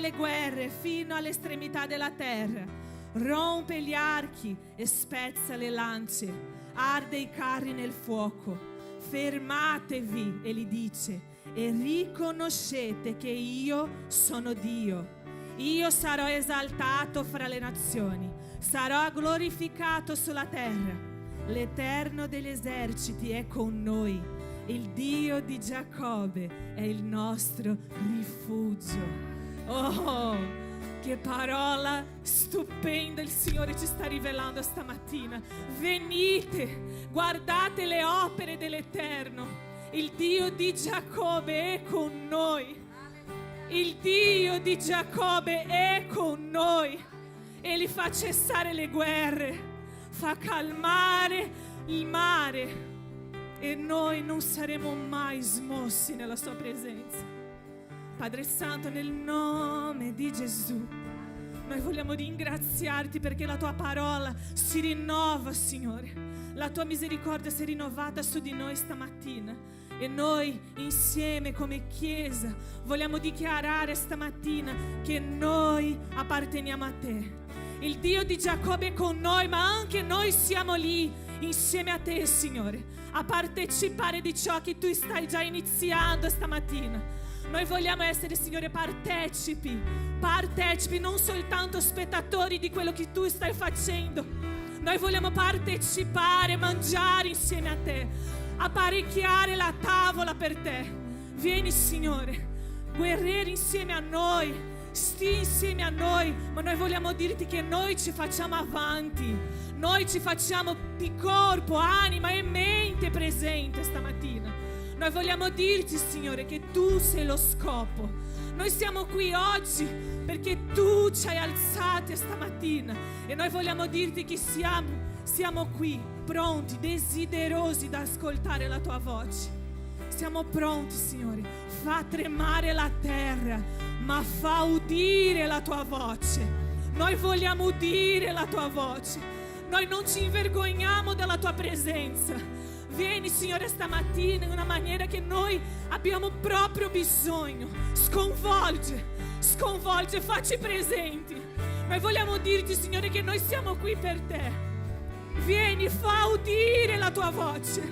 le guerre fino all'estremità della terra, rompe gli archi e spezza le lance, arde i carri nel fuoco. Fermatevi, egli dice, e riconoscete che io sono Dio. Io sarò esaltato fra le nazioni, sarò glorificato sulla terra. L'Eterno degli eserciti è con noi, il Dio di Giacobbe è il nostro rifugio. Oh, che parola stupenda il Signore ci sta rivelando stamattina. Venite, guardate le opere dell'Eterno. Il Dio di Giacobbe è con noi. Il Dio di Giacobbe è con noi. Egli fa cessare le guerre, fa calmare il mare e noi non saremo mai smossi nella sua presenza. Padre Santo, nel nome di Gesù, noi vogliamo ringraziarti perché la tua parola si rinnova, Signore. La tua misericordia si è rinnovata su di noi stamattina e noi insieme come Chiesa vogliamo dichiarare stamattina che noi apparteniamo a te. Il Dio di Giacobbe è con noi, ma anche noi siamo lì insieme a te, Signore, a partecipare di ciò che tu stai già iniziando stamattina. Noi vogliamo essere, Signore, partecipi, non soltanto spettatori di quello che tu stai facendo. Noi vogliamo partecipare, mangiare insieme a te, apparecchiare la tavola per te. Vieni, Signore, guerrieri insieme a noi, stii insieme a noi, ma noi vogliamo dirti che noi ci facciamo avanti, noi ci facciamo di corpo, anima e mente presente stamattina. Noi vogliamo dirti, Signore, che tu sei lo scopo. Noi siamo qui oggi perché tu ci hai alzati stamattina e noi vogliamo dirti che siamo qui pronti, desiderosi da ascoltare la tua voce. Siamo pronti, Signore. Fa tremare la terra, ma fa udire la tua voce. Noi vogliamo udire la tua voce. Noi non ci invergogniamo della tua presenza. Vieni, Signore, stamattina in una maniera che noi abbiamo proprio bisogno. Sconvolge, facci presenti. Noi vogliamo dirti, Signore, che noi siamo qui per te. Vieni, fa udire la tua voce.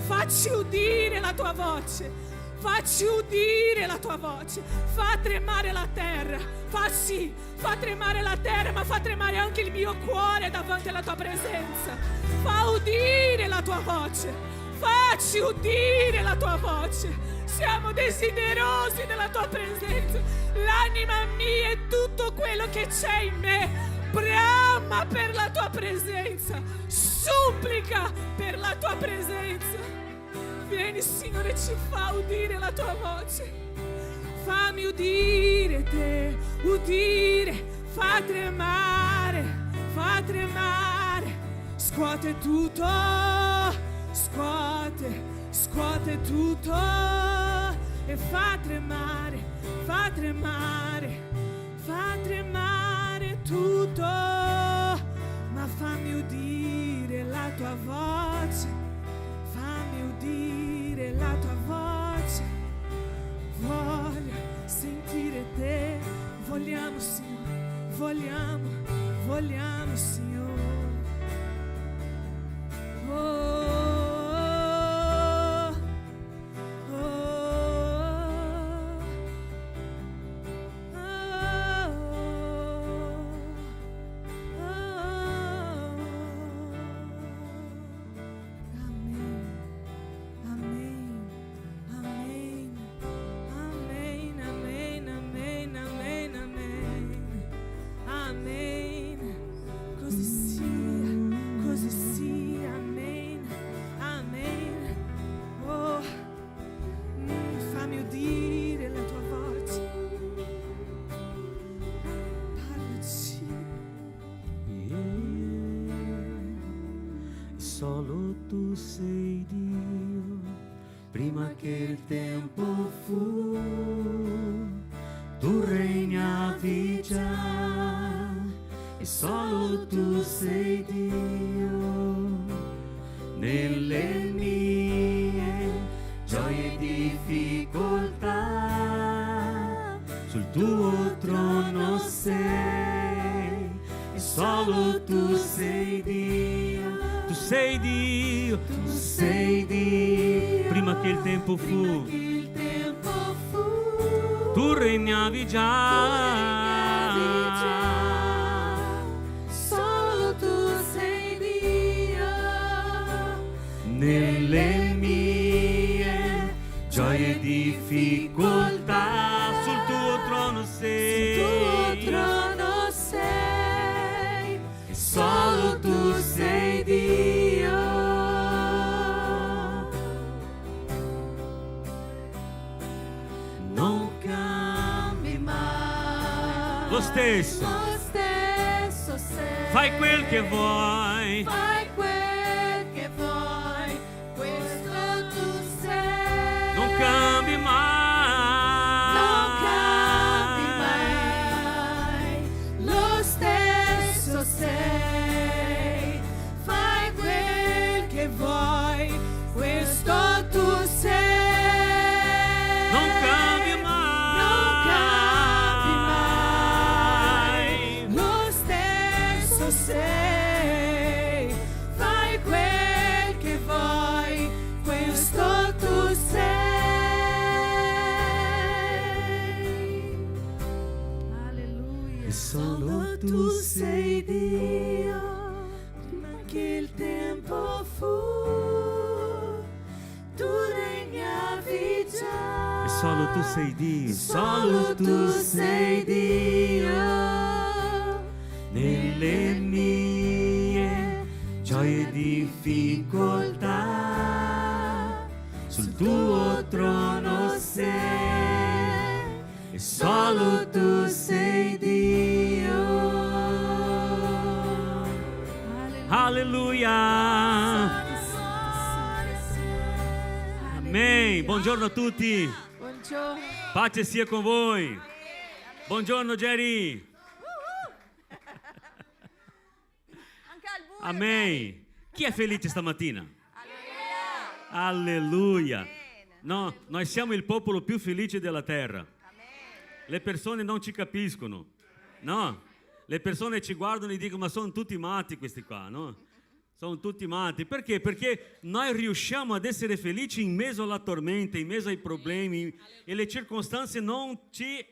Facci udire la tua voce. Facci udire la tua voce. Fa tremare la terra. Fa tremare la terra, ma fa tremare anche il mio cuore davanti alla tua presenza. Fa udire la tua voce. Facci udire la tua voce. Siamo desiderosi della tua presenza. L'anima mia e tutto quello che c'è in me brama per la tua presenza, supplica per la tua presenza. Vieni, Signore, ci fa udire la tua voce. Fammi udire te, udire, fa tremare, scuote tutto, scuote tutto e fa tremare tutto, ma fammi udire la tua voce, fammi udire la tua voce. Voglio sentire te, vogliamo, Signore, vogliamo, Signore. Solo tu sei Dio, prima che il tempo fu, tu regnavi già, e solo tu sei Dio, nelle mie gioie e difficoltà, sul tuo trono solo tu sei Dio. Tu sei Dio, tu sei Dio. Prima che il tempo fu, tu regnavi già. Solo tu sei Dio. Nelle mie gioie e difficoltà, sul tuo trono sei. Sul tuo trono sei. Solo tu sei Dio. Non cambi mai. Lo stesso. Lo stesso sei. Fai quel che vuoi. Fai quel che vuoi. Questo tu sei. Non cambi mai. Non cambi mai. Lo stesso sei. Fai quel che vuoi. Questo tu sei. Non cambi mai. Non cambi mai. Lo stesso sei. Fai quel che vuoi. Questo tu sei. Alleluia. E solo tu sei Dio. Prima che il tempo fu, tu regnavi già. E solo tu sei Dio. Solo tu sei Dio. Nelle mie gioie e difficoltà, sul tuo trono sei. E solo tu sei Dio. Alleluia. Amen. Buongiorno a tutti. Buongiorno. Pace sia con voi. Buongiorno Jerry. Amen. Chi è felice stamattina? Alleluia. No, noi siamo il popolo più felice della terra. Le persone non ci capiscono. No, le persone ci guardano e dicono: ma sono tutti matti questi qua, no? Sono tutti matti. Perché? Perché noi riusciamo ad essere felici in mezzo alla tormenta, in mezzo ai problemi, e le circostanze non ci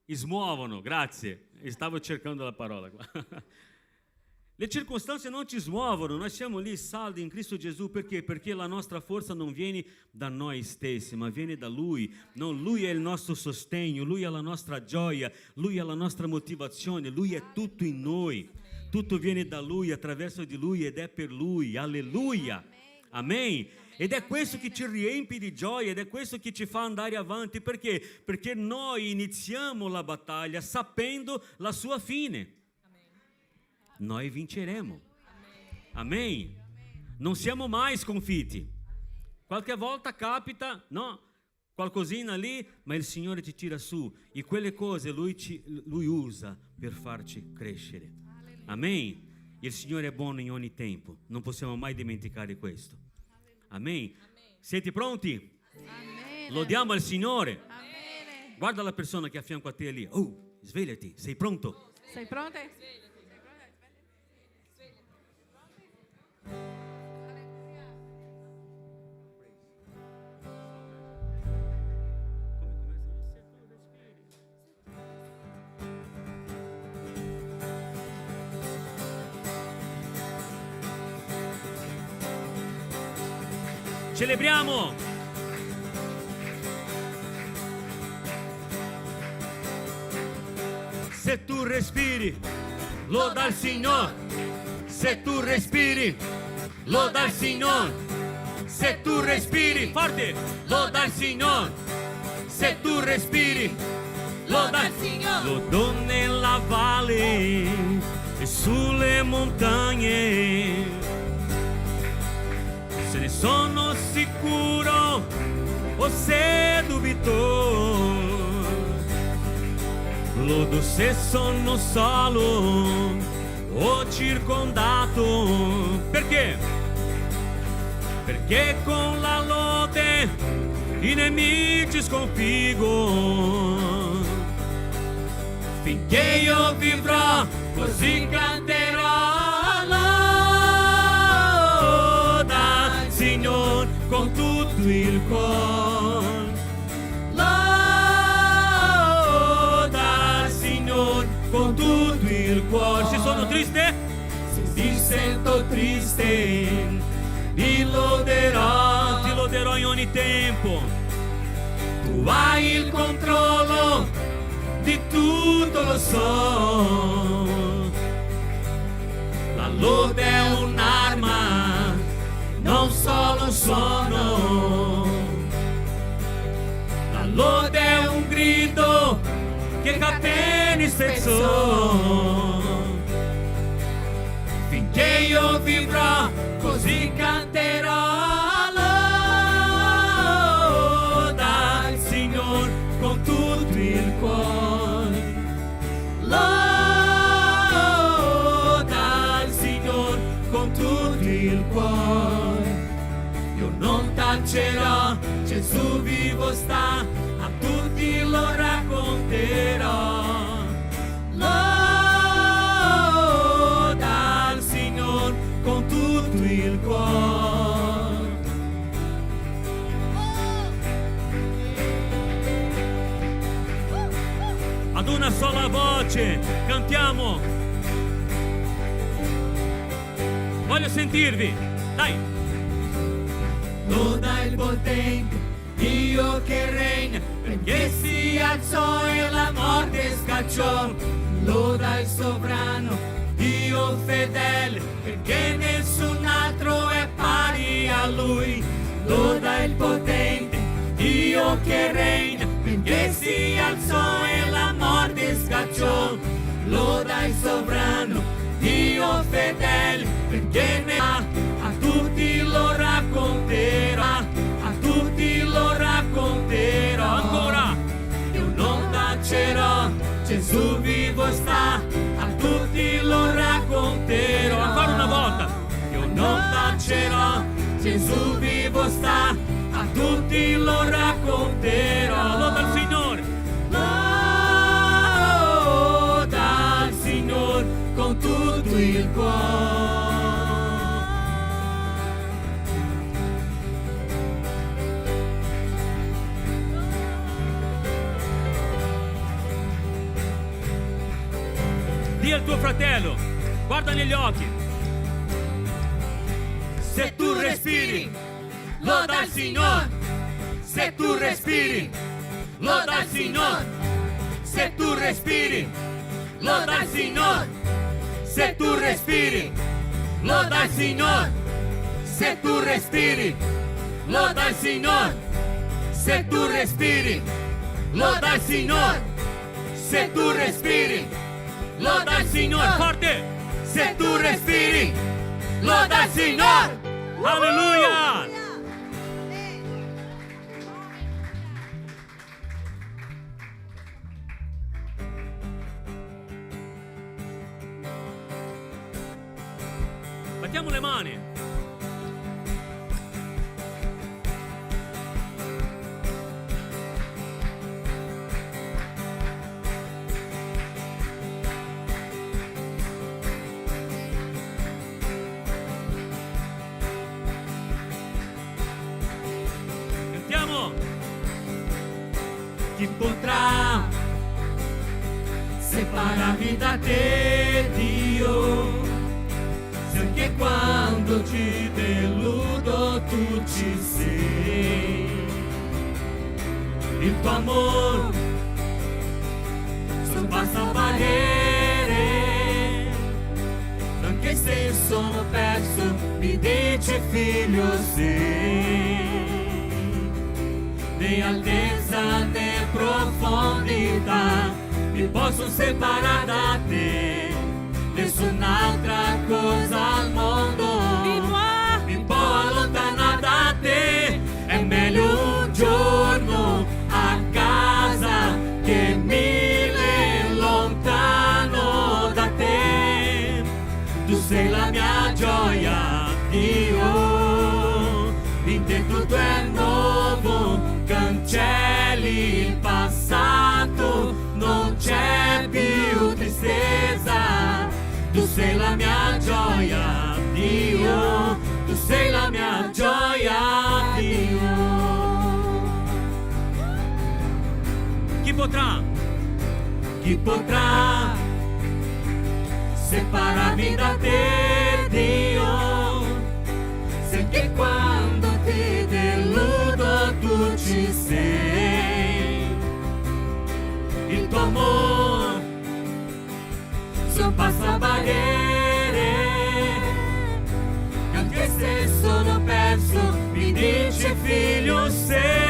smuovono. Grazie, stavo cercando la parola qua. Le circostanze non ci smuovono, noi siamo lì saldi in Cristo Gesù. Perché? Perché la nostra forza non viene da noi stessi, ma viene da Lui. No, Lui è il nostro sostegno, Lui è la nostra gioia, Lui è la nostra motivazione, Lui è tutto in noi. Tutto viene da Lui, attraverso di Lui ed è per Lui. Alleluia. Amen. Ed è questo che ci riempie di gioia, ed è questo che ci fa andare avanti. Perché? Perché noi iniziamo la battaglia sapendo la sua fine. Noi vinceremo. Amen. Non siamo mai sconfitti. Qualche volta capita, no, qualcosina lì, ma il Signore ci tira su, e quelle cose Lui usa per farci crescere. Amen. Il Signore è buono in ogni tempo, non possiamo mai dimenticare questo. Amen. Siete pronti? Amen. Lodiamo il Signore. Amen. Guarda la persona che è a fianco a te lì. Oh, svegliati, sei pronto? Sei pronte? Celebriamo. Se tu respiri, loda il Signore. Se tu respiri, loda il Signore. Se tu respiri, forte, loda il Signore. Se tu respiri, loda il Signore. Lodo nella valle e sulle montagne. Se ne sono sicuro o se dubito, lodo se sono solo o circondato. Perché? Perché con la lode i nemici sconfiggo. finché io vivrò, così canterò. Loda il Signore con tutto il cuore. Loda il Signore con tutto il cuore. Se sono triste, se mi sento triste, ti loderò in ogni tempo. Tu hai il controllo di tutto, lo so. La lode è un'arma, non solo un suono. La lode è un grido che catene spezzò. Finché io vivrò, così canterò. Loda il Signore con tutto il cuore. Loda il Signore con tutto il cuore. Io non tacerò, Gesù vivo sta, a tutti lo racconterò. Loda il Signore con tutto il cuore. Ad una sola voce cantiamo. Voglio sentirvi, dai. Loda il potente, Dio che regna, perché si alzò e la morte scacciò. Loda il sovrano, Dio fedele, perché nessun altro è pari a Lui. Loda il potente, Dio che regna, perché si alzò e la morte scacciò. Loda il sovrano, Dio fedele, perché ne ha, a tutti lo racconterò, a tutti lo racconterò. Ancora, io non tacerò, Gesù vivo sta, a tutti lo racconterò. Ancora una volta, io non tacerò, Gesù vivo sta, a tutti lo racconterò. Loda al Signore. Loda al Signore con tutto il cuore. Dì al tuo fratello, guarda negli occhi. Se tu respiri, loda il Signore. Se tu respiri, loda il Signore. Se tu respiri, loda il Signore. Se tu respiri, loda il Signore. Se tu respiri, loda il Signore. Se tu respiri, loda il Signore. Se tu respiri, loda il Signore. Forte. Se tu respiri, loda il Signore. Alleluia. Battiamo le mani. Cantiamo. Chi potrà separarmi da te, Dio? Anche quando ci deludo tu ci sei. Il tuo amore sorpassa barriere. Anche se sono perso mi dici figlio sei. Né altezza né profondità mi posso separare da te. Nessun'altra cosa al mondo mi può allontanare da te. È meglio un giorno a casa che 1000 lontano da te. Tu sei la mia gioia, Dio. In te tutto è nuovo, cancelli il passato, non c'è più Chi potrà separarmi da te, Dio? Se che quando ti deludo tu ci sei. Il tuo amore sorpassa barriere, anche se sono perso mi dice figlio sei.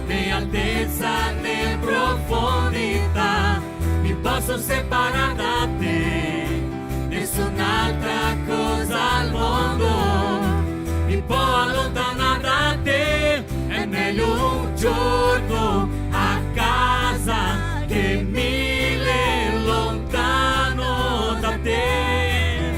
Né altezza né profondità mi posso separare da te, nessun'altra cosa al mondo mi può allontanare da te. È meglio un giorno a casa che 1000 lontano da te.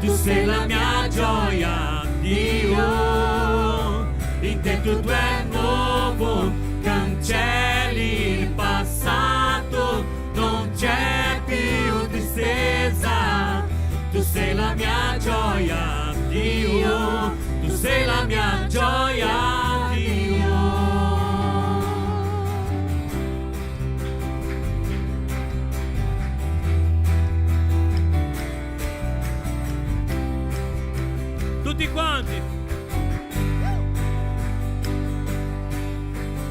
Tu sei la mia gioia, Dio, in te tutto è nuovo, cancelli il passato, non c'è più tristezza. Tu sei la mia gioia, Dio, tu sei la mia gioia, Dio. Tutti quanti.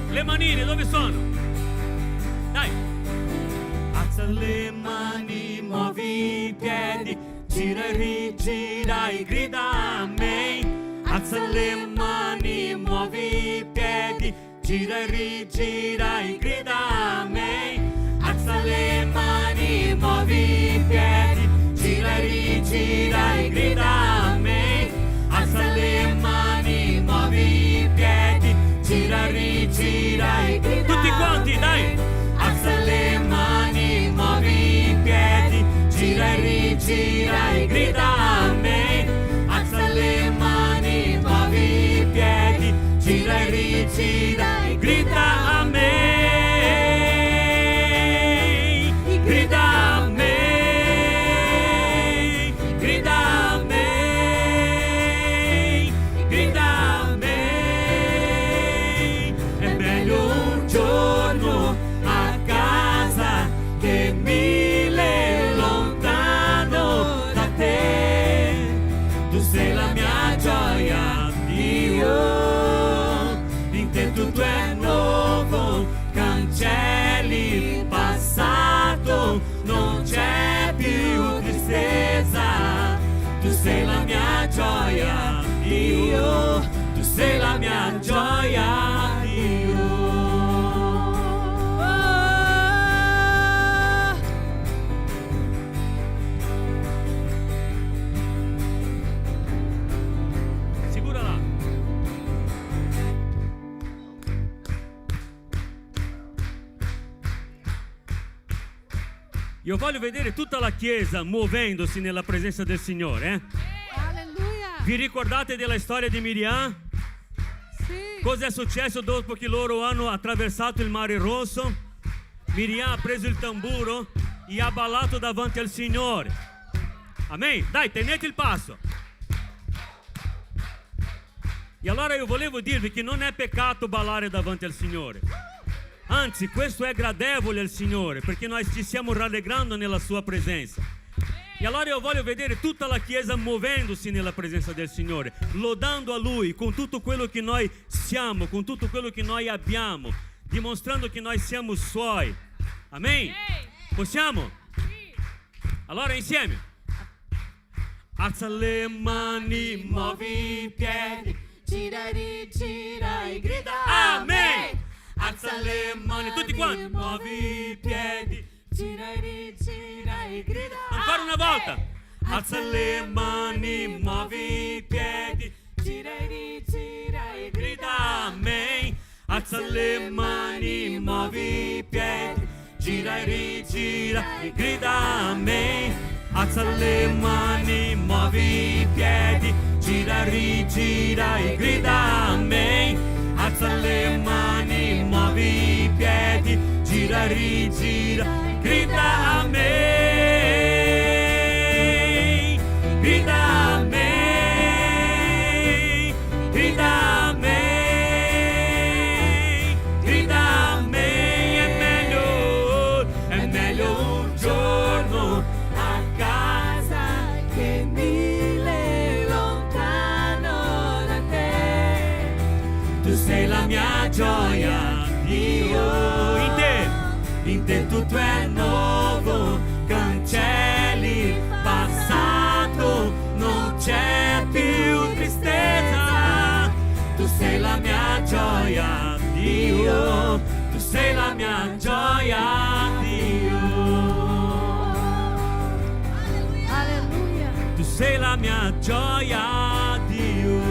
Le manine dove sono? Dai. Alza le mani, muovi i piedi, gira e rigira e grida amen. Alza le mani, muovi i piedi, gira e rigira e grida amen. Alza le mani, muovi i piedi, gira e rigira e grida amen. Alza le mani, muovi i piedi, gira e rigira e grida. Tutti quanti, dai! Alza le mani, muovi i piedi, gira e rigira e grida amen. Alza le mani, muovi i piedi, gira e rigira e grida amen. Grida amen. Grida amen. Grida amen. È meglio un giorno a casa che 1000 lontano da te. Tu sei la mia gioia, Dio, in te tutto è nuovo, cancelli il passato, non c'è più tristezza. Tu sei la mia gioia, Dio, tu sei la mia gioia, Dio. Sicurala. Io voglio vedere tutta la chiesa muovendosi nella presenza del Signore. Alleluia. Vi ricordate della storia di Miriam? Sì. Cosa è successo dopo che loro hanno attraversato il Mare Rosso? Miriam ha preso il tamburo e ha ballato davanti al Signore. Amen? Dai, tenete il passo. E allora io volevo dirvi che non è peccato ballare davanti al Signore. Anzi, questo è gradevole al Signore, perché noi ci stiamo rallegrando nella sua presenza. E allora io voglio vedere tutta la chiesa muovendosi nella presenza del Signore, lodando a Lui con tutto quello che noi siamo, con tutto quello che noi abbiamo, dimostrando che noi siamo Suoi. Amen? Possiamo? Allora insieme. Alza le mani, muovi i piedi, Gira e rigira e grida Amen! Alza le mani, tutti quanti. Muovi i piedi, Gira e rigira e grida ancora una volta. Alza le mani, muovi i piedi, Gira e rigira e grida amen. Alza le mani, muovi i piedi, gira e rigira e grida amen. Alza le mani, muovi i piedi, gira e rigira e grida amen. Alza le mani, muovi i piedi, gira e rigira e grida amen. Grida amen. Grida amen. Grida mia gioia, Dio. Alleluia. Tu sei la mia gioia, Dio.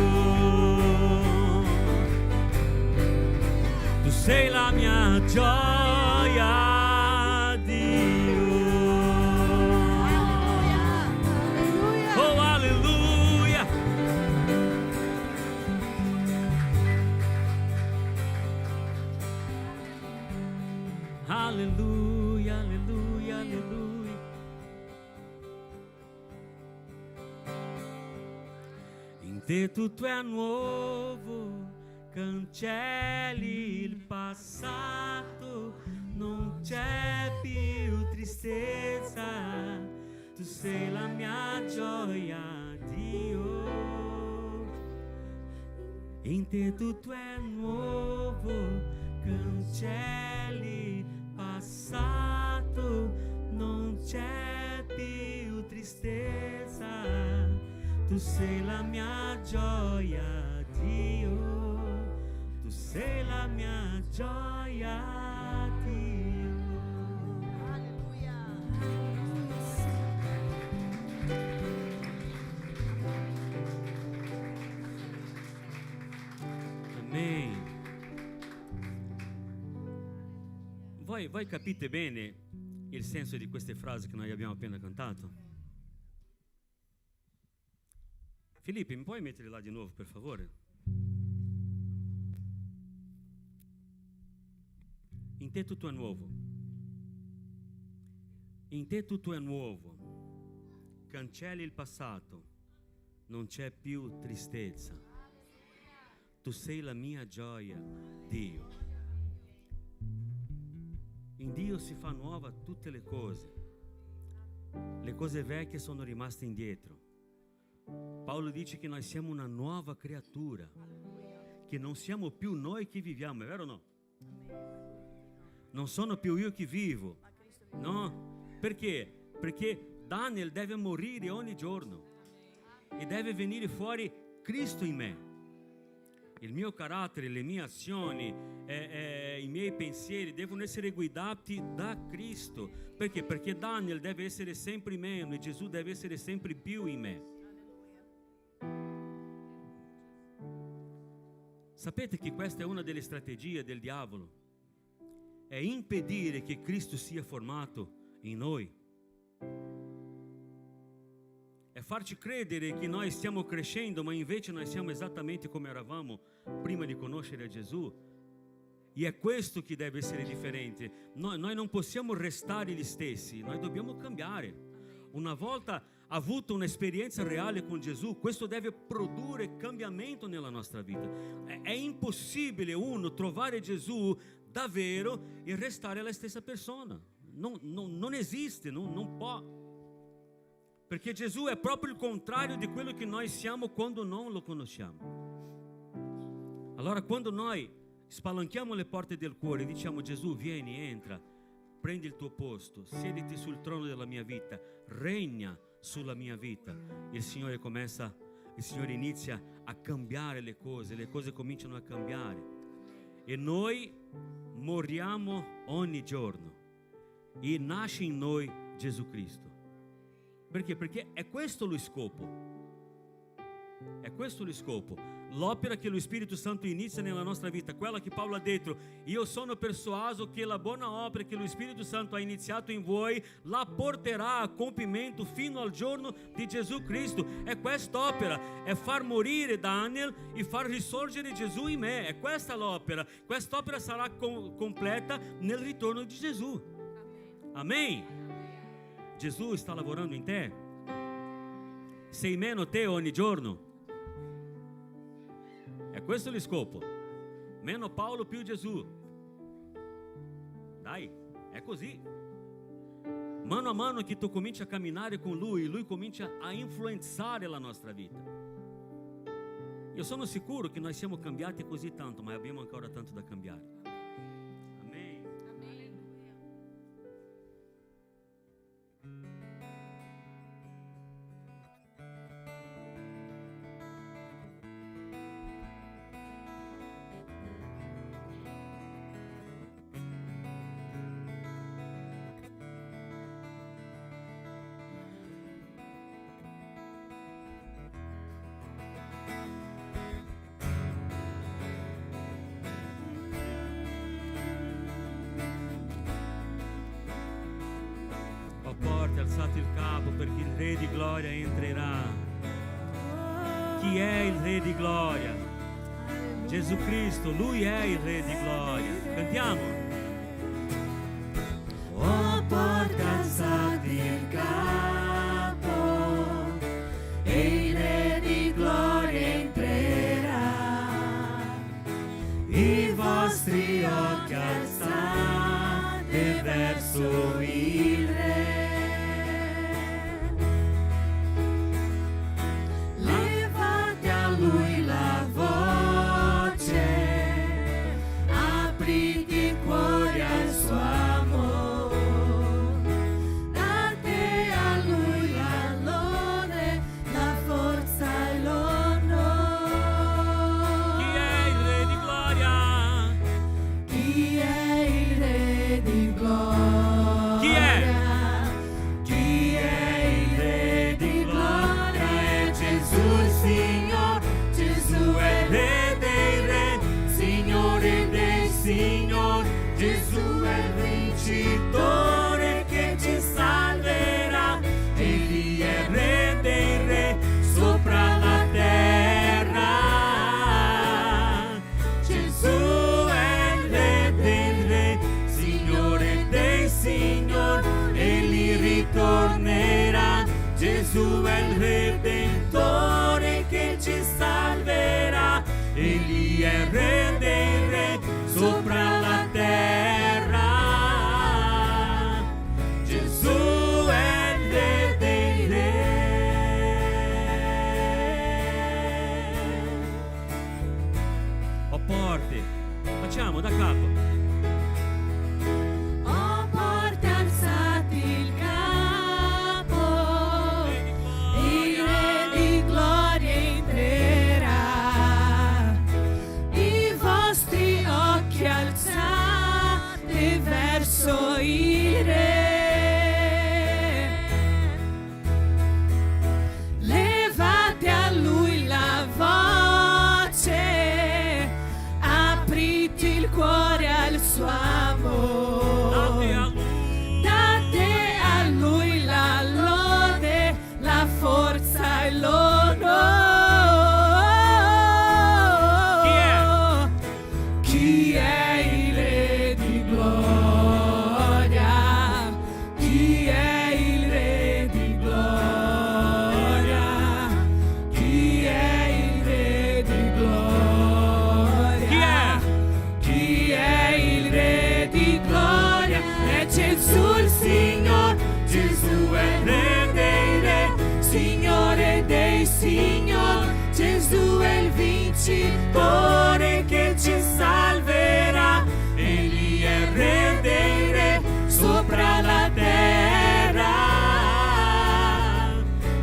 Tu sei la mia gioia, Dio. Oh, alleluia. Alleluia, alleluia, alleluia. In te tutto è nuovo, cancelli il passato, non c'è più tristezza, tu sei la mia gioia, Dio. In te tutto è nuovo, cancelli il passato, non c'è più tristezza, tu sei la mia gioia, Dio. Tu sei la mia gioia, Dio. Amen. Voi capite bene il senso di queste frasi che noi abbiamo appena cantato? Filippo, mi puoi mettere là di nuovo, per favore? In te tutto è nuovo. In te tutto è nuovo. Cancelli il passato. Non c'è più tristezza. Tu sei la mia gioia, Dio. In Dio si fa nuova tutte le cose. Le cose vecchie sono rimaste indietro. Paolo dice che noi siamo una nuova creatura, che non siamo più noi che viviamo, è vero o no? Non sono più io che vivo, no? Perché? Perché Daniel deve morire ogni giorno e deve venire fuori Cristo in me. Il mio carattere, le mie azioni, i miei pensieri devono essere guidati da Cristo. Perché? Perché Daniel deve essere sempre meno e Gesù deve essere sempre più in me. Sapete che questa è una delle strategie del diavolo? È impedire che Cristo sia formato in noi. È farci credere che noi stiamo crescendo, ma invece noi siamo esattamente come eravamo prima di conoscere Gesù. E è questo che deve essere differente. Noi non possiamo restare gli stessi, noi dobbiamo cambiare. Una volta avuto un'esperienza reale con Gesù, questo deve produrre cambiamento nella nostra vita. È impossibile uno trovare Gesù davvero e restare la stessa persona. Non esiste, non può. Perché Gesù è proprio il contrario di quello che noi siamo quando non lo conosciamo. Allora quando noi spalanchiamo le porte del cuore e diciamo: Gesù, vieni, entra, prendi il tuo posto, siediti sul trono della mia vita, regna sulla mia vita, il Signore inizia a cambiare le cose cominciano a cambiare e noi moriamo ogni giorno e nasce in noi Gesù Cristo. Perché? Perché è questo lo scopo. È questo lo scopo. L'opera che lo Spirito Santo inizia nella nostra vita, quella che Paolo ha detto: io sono persuaso che la buona opera che lo Spirito Santo ha iniziato in voi la porterà a compimento fino al giorno di Gesù Cristo. È quest'opera, è far morire Daniel e far risorgere Gesù in me. È questa l'opera. Quest'opera sarà completa nel ritorno di Gesù. Amen. Gesù sta lavorando in te. Sei meno te ogni giorno. È questo lo scopo. Meno Paolo più Gesù. Dai, è così. Mano a mano che tu cominci a camminare con Lui comincia a influenzare la nostra vita. Io sono sicuro che noi siamo cambiati così tanto, ma abbiamo ancora tanto da cambiare. alzate il capo perché il Re di Gloria entrerà. Chi è il Re di Gloria? Gesù Cristo, Lui è il Re di Gloria. Cantiamo. Oh, porta alzate il capo e il Re di Gloria entrerà. I vostri occhi alzate verso il Re. Levate a Lui la voce, aprite il cuore al suo amore. Date a Lui la lode, la forza e l'onore. Chi è il Re di Gloria? Chi è il Re di Gloria? Chi è? Chi è il Re di Gloria? È Gesù il Signore. Gesù è il Re dei Re, Signore dei Signori. Gesù è il vincitore che ci salverà. Egli è il Re dei Re sopra la terra. Gesù è il Re dei Re, Signore dei Signori. Egli ritornerà. Gesù è il Redentore che ci salverà. Egli è il Re dei Re sopra la terra. Gesù è il Re dei Re. Ho porte. Facciamo da capo. Oh, porte alzate il capo, il Re di Gloria entrerà. I vostri occhi alzate verso il Re. Levate a Lui la voce, aprite il cuore al suo amore. Date a Lui la lode, la forza e l'onore. Chi è il Re di Gloria? Chi è il Re di Gloria? Chi è il Re di Gloria? Chi è? Chi è il Re di Gloria? È Gesù il Signore. Gesù è il Re dei Re, Signore dei Signori. Gesù è il vincitore che ci salverà. Egli è il Re dei Re sopra la terra.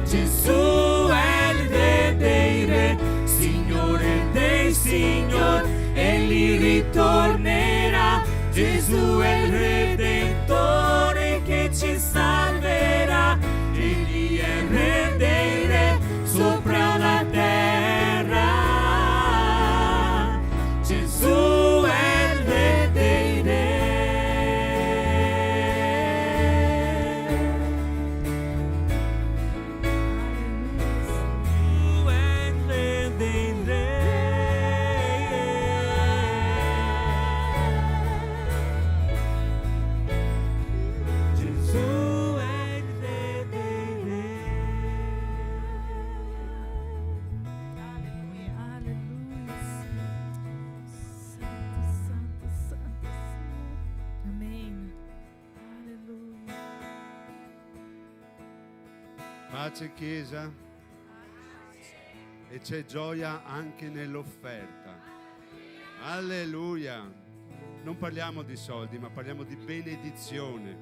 Gesù è il Re dei Re, Signore dei Signori. Egli ritornerà. Gesù è il Redentore che ci salverà. Egli è il Re dei Re sopra la terra. Gesù è il Re dei Re. Gesù è il Re dei Re. Gesù è il Re dei Re. Alleluia, alleluia. Santo, santo, santo Signore. Amém. Alleluia. Pace Chiesa. E c'è gioia anche nell'offerta. Alleluia. Non parliamo di soldi, ma parliamo di benedizione.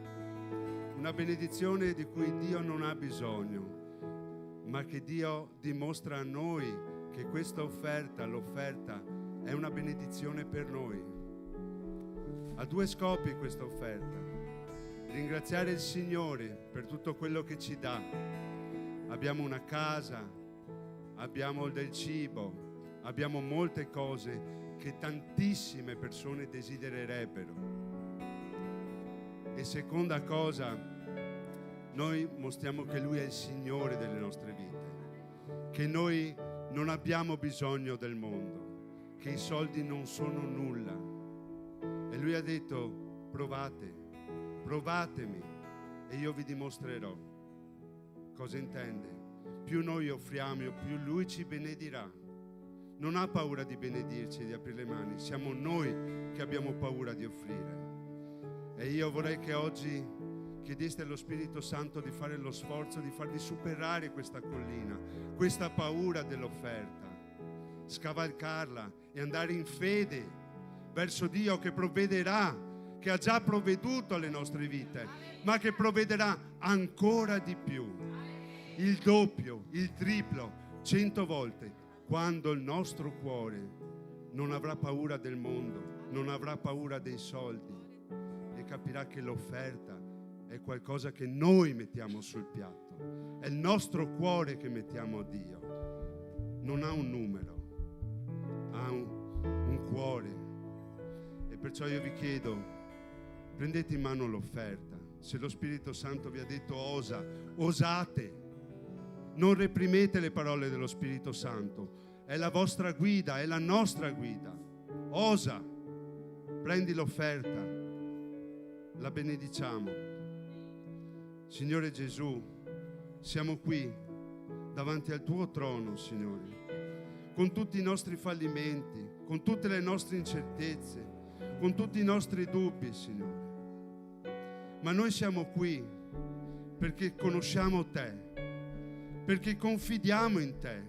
Una benedizione di cui Dio non ha bisogno, ma che Dio dimostra a noi che questa offerta, l'offerta, è una benedizione per noi. Ha due scopi questa offerta: ringraziare il Signore per tutto quello che ci dà. Abbiamo una casa, abbiamo del cibo, abbiamo molte cose che tantissime persone desidererebbero. E seconda cosa, noi mostriamo che Lui è il Signore delle nostre vite, che noi non abbiamo bisogno del mondo, che i soldi non sono nulla. E Lui ha detto: provatemi e io vi dimostrerò. Cosa intende? Più noi offriamo, più Lui ci benedirà. Non ha paura di benedirci, di aprire le mani. Siamo noi che abbiamo paura di offrire. E io vorrei che oggi chiedeste allo Spirito Santo di fare lo sforzo di farvi superare questa collina, questa paura dell'offerta, scavalcarla e andare in fede verso Dio che provvederà, che ha già provveduto alle nostre vite, ma che provvederà ancora di più, il doppio, il triplo, 100 volte, quando il nostro cuore non avrà paura del mondo, non avrà paura dei soldi e capirà che l'offerta è qualcosa che noi mettiamo sul piatto, è il nostro cuore che mettiamo a Dio. Non ha un numero, ha un cuore. E perciò io vi chiedo, prendete in mano l'offerta. Se lo Spirito Santo vi ha detto osa, osate. Non reprimete le parole dello Spirito Santo. È la vostra guida, è la nostra guida. Osa, prendi l'offerta, la benediciamo. Signore Gesù, siamo qui davanti al tuo trono, Signore, con tutti i nostri fallimenti, con tutte le nostre incertezze, con tutti i nostri dubbi, Signore. Ma noi siamo qui perché conosciamo Te, perché confidiamo in Te,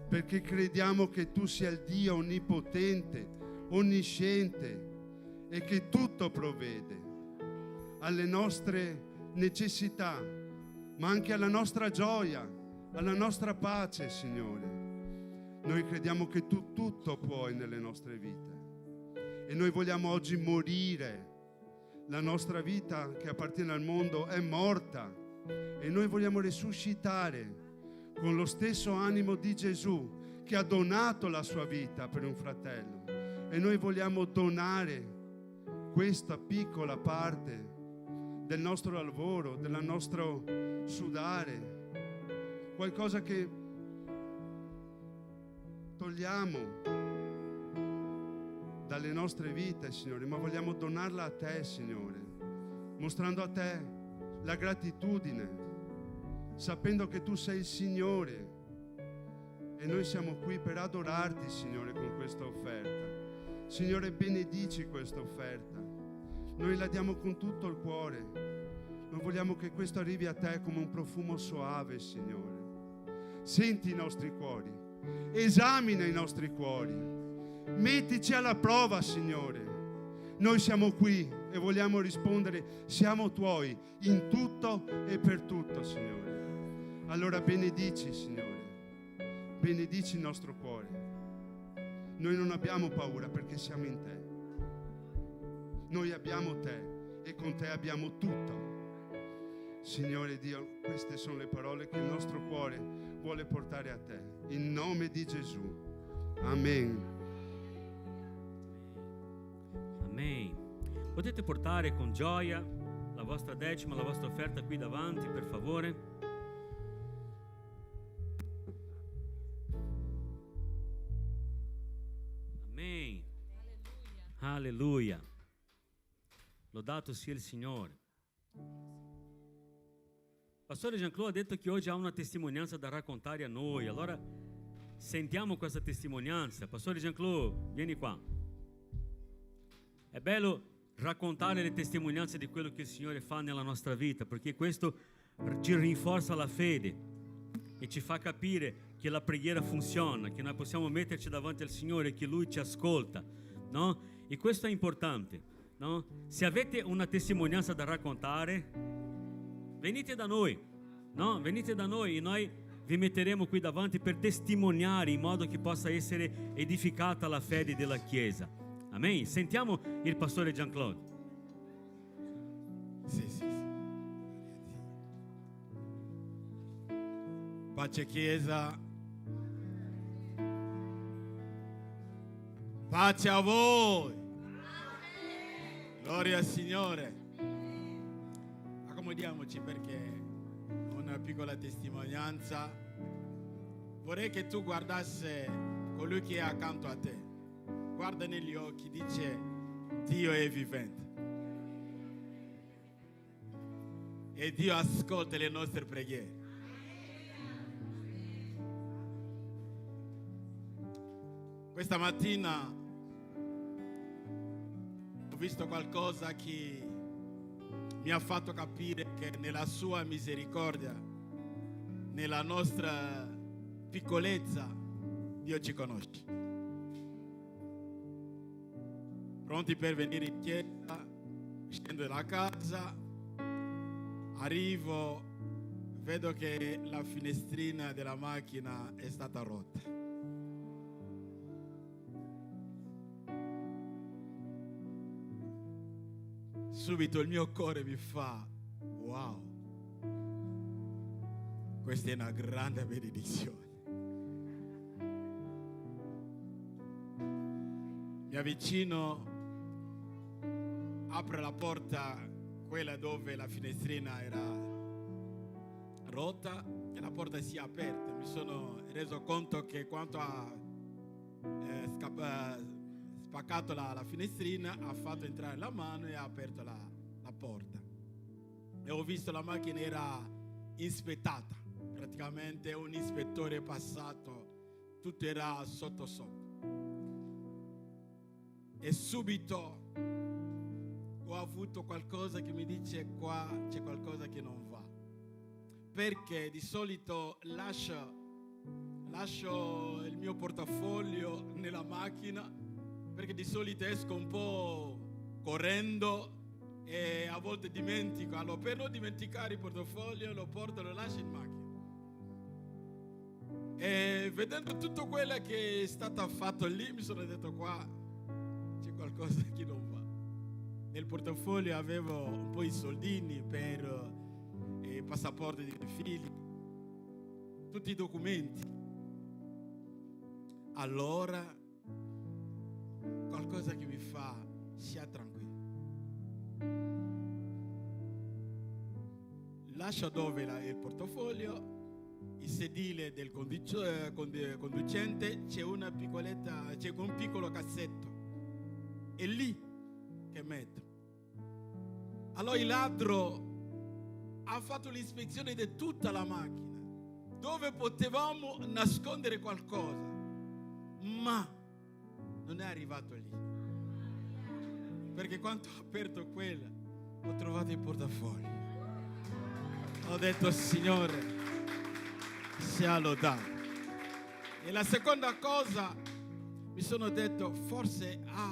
perché crediamo che Tu sia il Dio onnipotente, onnisciente e che tutto provvede alle nostre necessità, ma anche alla nostra gioia, alla nostra pace, Signore. Noi crediamo che Tu tutto puoi nelle nostre vite e noi vogliamo oggi morire. La nostra vita che appartiene al mondo è morta e noi vogliamo risuscitare con lo stesso animo di Gesù che ha donato la sua vita per un fratello, e noi vogliamo donare questa piccola parte del nostro lavoro, del nostro sudare, qualcosa che togliamo dalle nostre vite, Signore, ma vogliamo donarla a Te, Signore, mostrando a Te la gratitudine, sapendo che Tu sei il Signore e noi siamo qui per adorarti, Signore, con questa offerta. Signore, benedici questa offerta. Noi la diamo con tutto il cuore. Noi vogliamo che questo arrivi a Te come un profumo soave, Signore. Senti i nostri cuori, esamina i nostri cuori, mettici alla prova, Signore. Noi siamo qui e vogliamo rispondere: siamo Tuoi in tutto e per tutto, Signore. Allora benedici, Signore, benedici il nostro cuore. Noi non abbiamo paura perché siamo in Te. Noi abbiamo Te e con Te abbiamo tutto. Signore Dio, queste sono le parole che il nostro cuore vuole portare a Te. In nome di Gesù. Amen. Amen. Potete portare con gioia la vostra decima, la vostra offerta qui davanti, per favore. Amen. Alleluia. Lodato sia il Signore. Pastore Jean-Claude ha detto che oggi ha una testimonianza da raccontare a noi. Allora sentiamo questa testimonianza. Pastore Jean-Claude, vieni qua. È bello raccontare le testimonianze di quello che il Signore fa nella nostra vita, perché questo ci rinforza la fede e ci fa capire che la preghiera funziona, che noi possiamo metterci davanti al Signore e che Lui ci ascolta, no? E questo è importante, no? Se avete una testimonianza da raccontare, venite da noi, no? Venite da noi e noi vi metteremo qui davanti per testimoniare in modo che possa essere edificata la fede della Chiesa. Amen. Sentiamo il pastore Jean-Claude. Sì. Pace Chiesa. Pace a voi. Gloria al Signore. Accomodiamoci perché una piccola testimonianza. Vorrei che tu guardassi colui che è accanto a te. Guarda negli occhi, dice: Dio è vivente. E Dio ascolta le nostre preghiere. Questa mattina ho visto qualcosa che mi ha fatto capire che nella sua misericordia, nella nostra piccolezza, Dio ci conosce. Pronti per venire in chiesa, scendo dalla casa, arrivo, vedo che la finestrina della macchina è stata rotta. Subito il mio cuore mi fa: wow, questa è una grande benedizione. Mi avvicino, apro la porta, quella dove la finestrina era rotta, e la porta si è aperta. Mi sono reso conto che quando ha spaccato la finestrina, ha fatto entrare la mano e ha aperto la porta. E ho visto la macchina era ispettata, praticamente un ispettore è passato, tutto era sotto. E subito ho avuto qualcosa che mi dice: qua c'è qualcosa che non va. Perché di solito lascio il mio portafoglio nella macchina, perché di solito esco un po' correndo e a volte dimentico. Allora, per non dimenticare il portafoglio, lo porto e lo lascio in macchina. E vedendo tutto quello che è stato fatto lì, mi sono detto: qua c'è qualcosa che non va. Nel portafoglio avevo un po' di soldini per il passaporto dei miei figli, tutti i documenti. Allora qualcosa che mi fa: sia tranquillo. Lascio dove il portafoglio, il sedile del conducente, c'è un piccolo cassetto. È lì che metto. Allora il ladro ha fatto l'ispezione di tutta la macchina, dove potevamo nascondere qualcosa, ma non è arrivato lì. Perché quando ho aperto quella, ho trovato il portafoglio. Ho detto: Signore, sia lodato. E la seconda cosa, mi sono detto: forse ha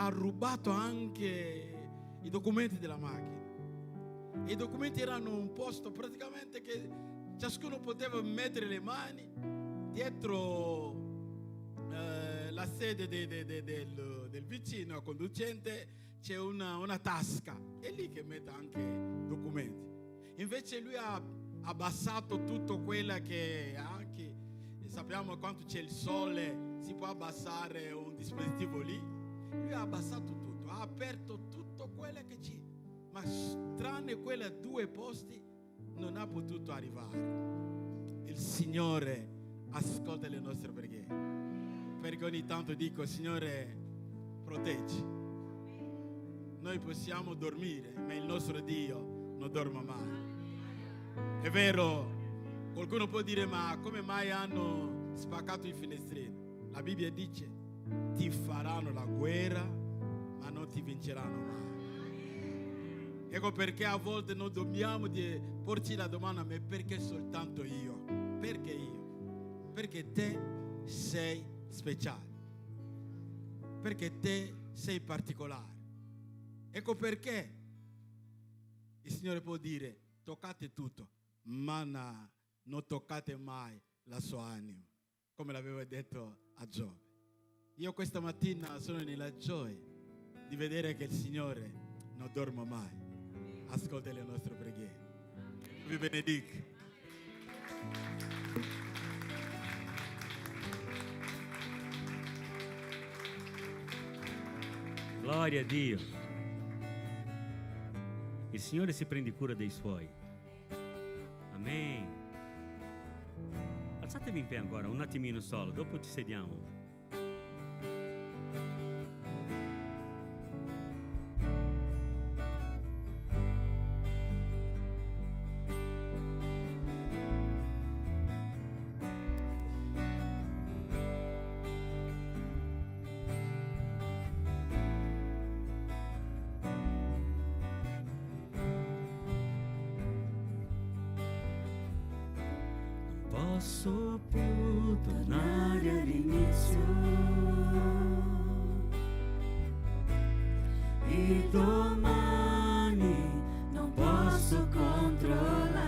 rubato anche i documenti della macchina. E i documenti erano un posto praticamente che ciascuno poteva mettere le mani dietro la sede del vicino conducente. C'è una tasca, è lì che mette anche documenti. Invece lui ha abbassato tutto quello che anche sappiamo, quando c'è il sole si può abbassare un dispositivo lì. Lui ha abbassato tutto, ha aperto tutto quello che c'è, ma tranne quelle 2 posti non ha potuto arrivare. Il Signore ascolta le nostre preghiere, perché ogni tanto dico: Signore, proteggi. Noi possiamo dormire, ma il nostro Dio non dorme mai. È vero, qualcuno può dire: ma come mai hanno spaccato i finestrini? La Bibbia dice: ti faranno la guerra, ma non ti vinceranno mai. Ecco perché a volte noi dobbiamo porci la domanda: ma perché soltanto io? Perché io? Perché te sei speciale, perché te sei particolare. Ecco perché il Signore può dire: toccate tutto, ma non toccate mai la sua anima, come l'aveva detto a Giobbe. Io questa mattina sono nella gioia di vedere che il Signore non dorme mai, ascolta le nostre preghiere. Vi benedica. Gloria a Dio. Il Signore si prende cura dei Suoi. Amém. Alzatevi in piedi ancora, un attimino solo, dopo ci sediamo. Posso più tornare all'inizio e domani non posso controllare,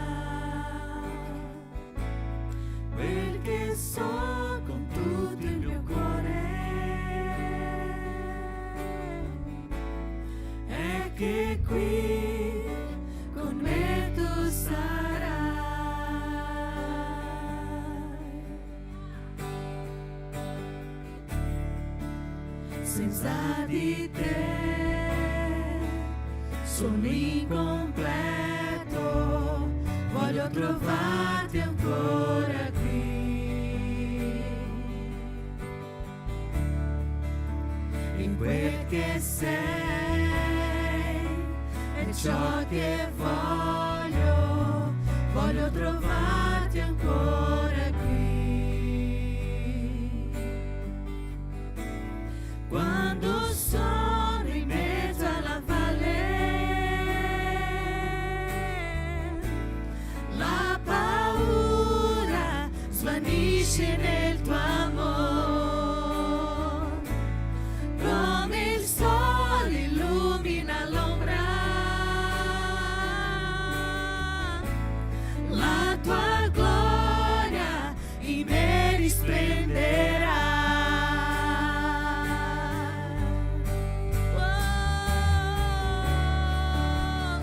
perché so con tutto il mio cuore è che qui con me tu sarai. Senza di te sono incompleto, voglio trovarti ancora qui, in quel che sei è ciò che voglio trovarti ancora qui. Quando sono in mezzo alla valle, la paura svanisce nel tuo amor, come il sole illumina l'ombra, la tua gloria in me risplenderà.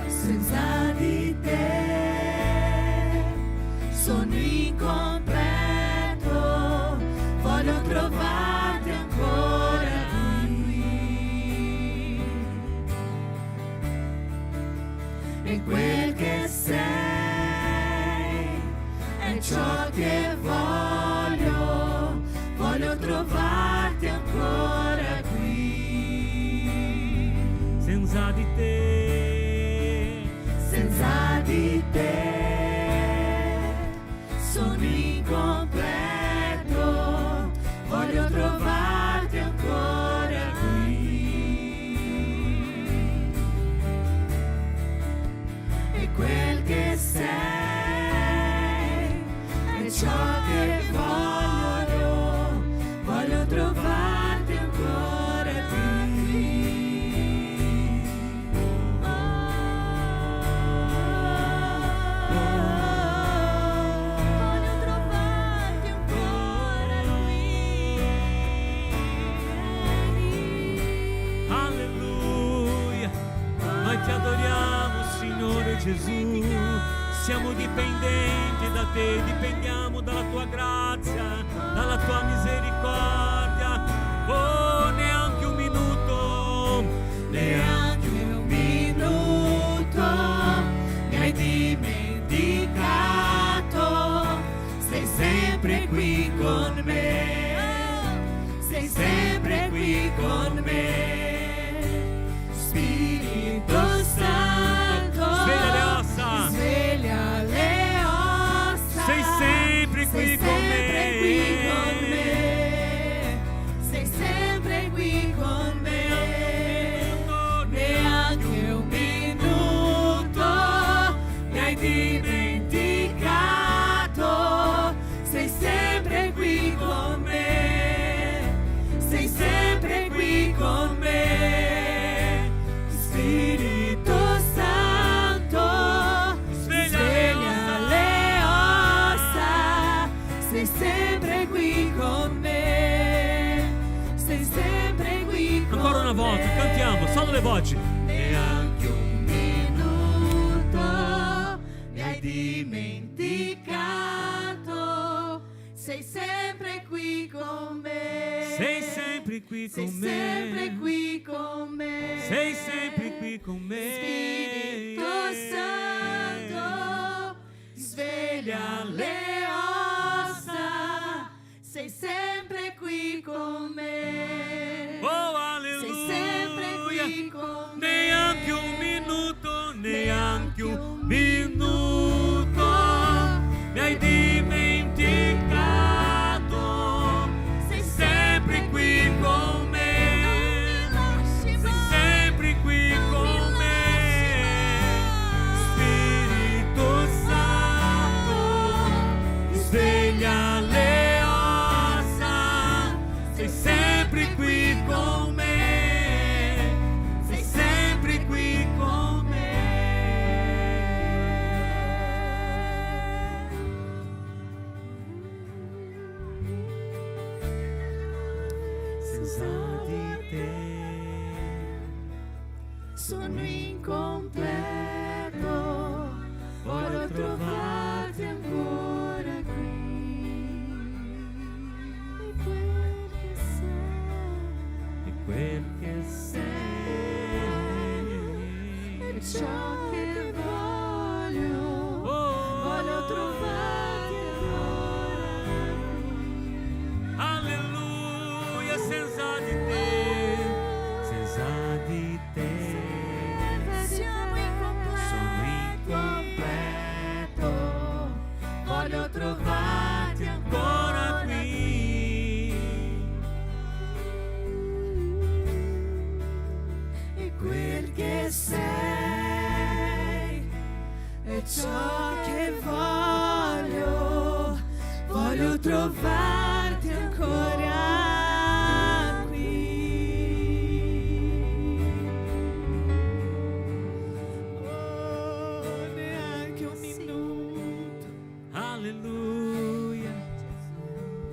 Senza di te sono incompleto, voglio trovarti ancora qui, e quel che sei è ciò che voglio trovarti ancora qui. Senza di te sono incompleto, voglio trovarti ancora qui, e quel che sei è ciò che voglio trovarti ancora qui. Gesù, siamo dipendenti da te, dipendiamo dalla tua grazia, dalla tua misericordia. Oh, neanche un minuto mi hai dimenticato, sei sempre qui con me, sei sempre qui con me, Spirito Santo. Sveglia le ossa, sei sempre qui con me, sei sempre qui con me, neanche un minuto mi hai dimenticato, sei sempre qui con me, sei sempre qui con me, Spirito Santo. Sei sempre qui con me, sei sempre qui con me. Ancora una volta, cantiamo, solo le voci. Neanche un minuto mi hai dimenticato, sei sempre qui con me, sei sempre qui con me, sei sempre qui con me, sei sempre qui con me, Spirito Santo, sveglia sveglia le ossa, sei sempre qui con me. Oh, Sei sempre alleluia. qui con me. Neanche un minuto, neanche un minuto mi hai dimenticato. Sei sempre qui con me. Sei sempre qui con me. Spirito Santo, sveglia le ossa. Sei sempre qui con me. Sei sempre qui con me. Senza di te Sono incompleto, voglio trovarti ancora qui. E quel che sei, è ciò che voglio, voglio trovarti ancora qui. Alleluia, senza di te, senza di te Siamo sono incompleto, voglio trovarti ancora qui. E quel che sei è ciò che voglio, voglio trovarti ancora qui. Oh, neanche un minuto, Alleluia.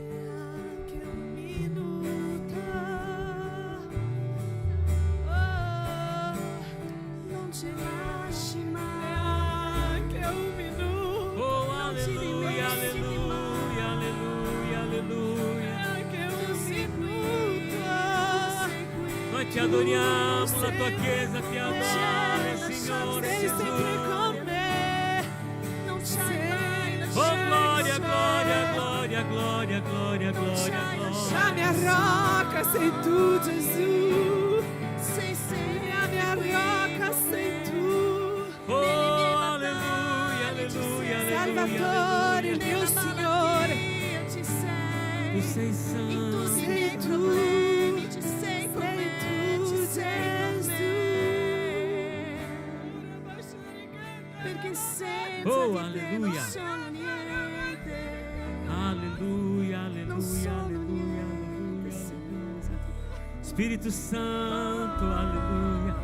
neanche un minuto. Oh, non ci lasci mai, neanche un minuto. Oh, Non ci alleluia, dimentichi mai, alleluia, alleluia, alleluia. neanche un minuto. Noi ti adoriamo, la tua chiesa ti adora, Signore Sei sempre Gesù. con me, non ci hai mai Oh, lasciato. gloria, gloria, gloria, gloria, gloria, gloria, gloria. La mia rocca sei tu, Gesù. Sei sempre La mia rocca sei tu. Oh, alleluia, alleluia, Salvatore, il alleluia. mio Signore. ci sei. Tu sei santo. Sei tu, ci sei con me, ci sei con me. Perché senza Oh, di te alleluia. non sono niente. Alleluia, Non alleluia, sono alleluia, niente alleluia. senza di te. Spirito Santo, alleluia.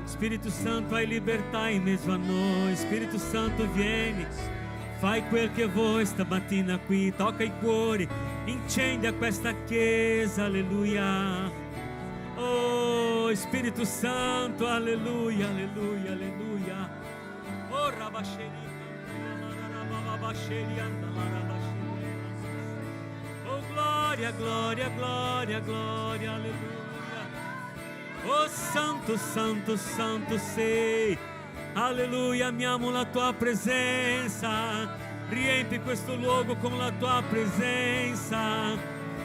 Spirito Santo, hai libertà in mezzo a noi. Spirito Santo, vieni. Fai quel che vuoi stamattina qui. Tocca i cuori. Incendia questa chiesa, alleluia. Oh, Spirito Santo, alleluia, alleluia, alleluia. Oh, Rabasheri. Oh, gloria, gloria, gloria, gloria, alleluia. Oh, santo, santo, santo sei. Alleluia, amiamo la tua presenza. Riempi questo luogo con la tua presenza.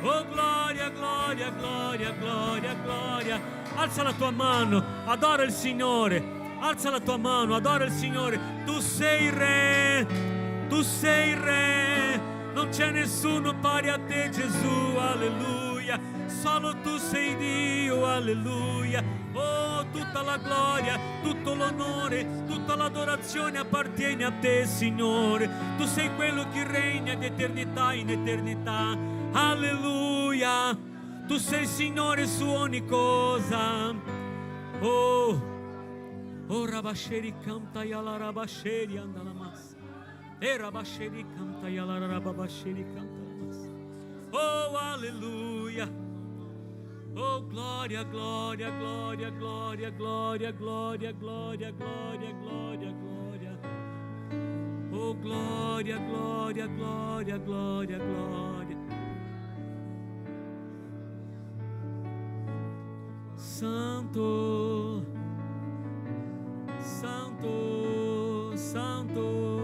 Oh, gloria, gloria, gloria, gloria, gloria. Alza la tua mano, adora il Signore. Alza la tua mano, adora il Signore. Tu sei il Re. Tu sei il Re. Non c'è nessuno pari a te, Gesù. Alleluia. Solo tu sei Dio. Alleluia. Oh, tutta la gloria, tutto l'onore, tutta l'adorazione appartiene a te, Signore. Tu sei quello che regna di eternità in eternità. Alleluia. Tu sei Signore su ogni cosa. Oh, oh, Rabasheri canta yala Rabasheri andala massa. E Rabasheri canta yala Rabasheri canta la massa. Oh, alleluia. Oh, gloria, gloria, gloria, gloria, gloria, gloria, gloria, gloria, gloria, gloria. Oh, gloria, gloria, gloria, gloria, gloria. Santo, Santo, Santo,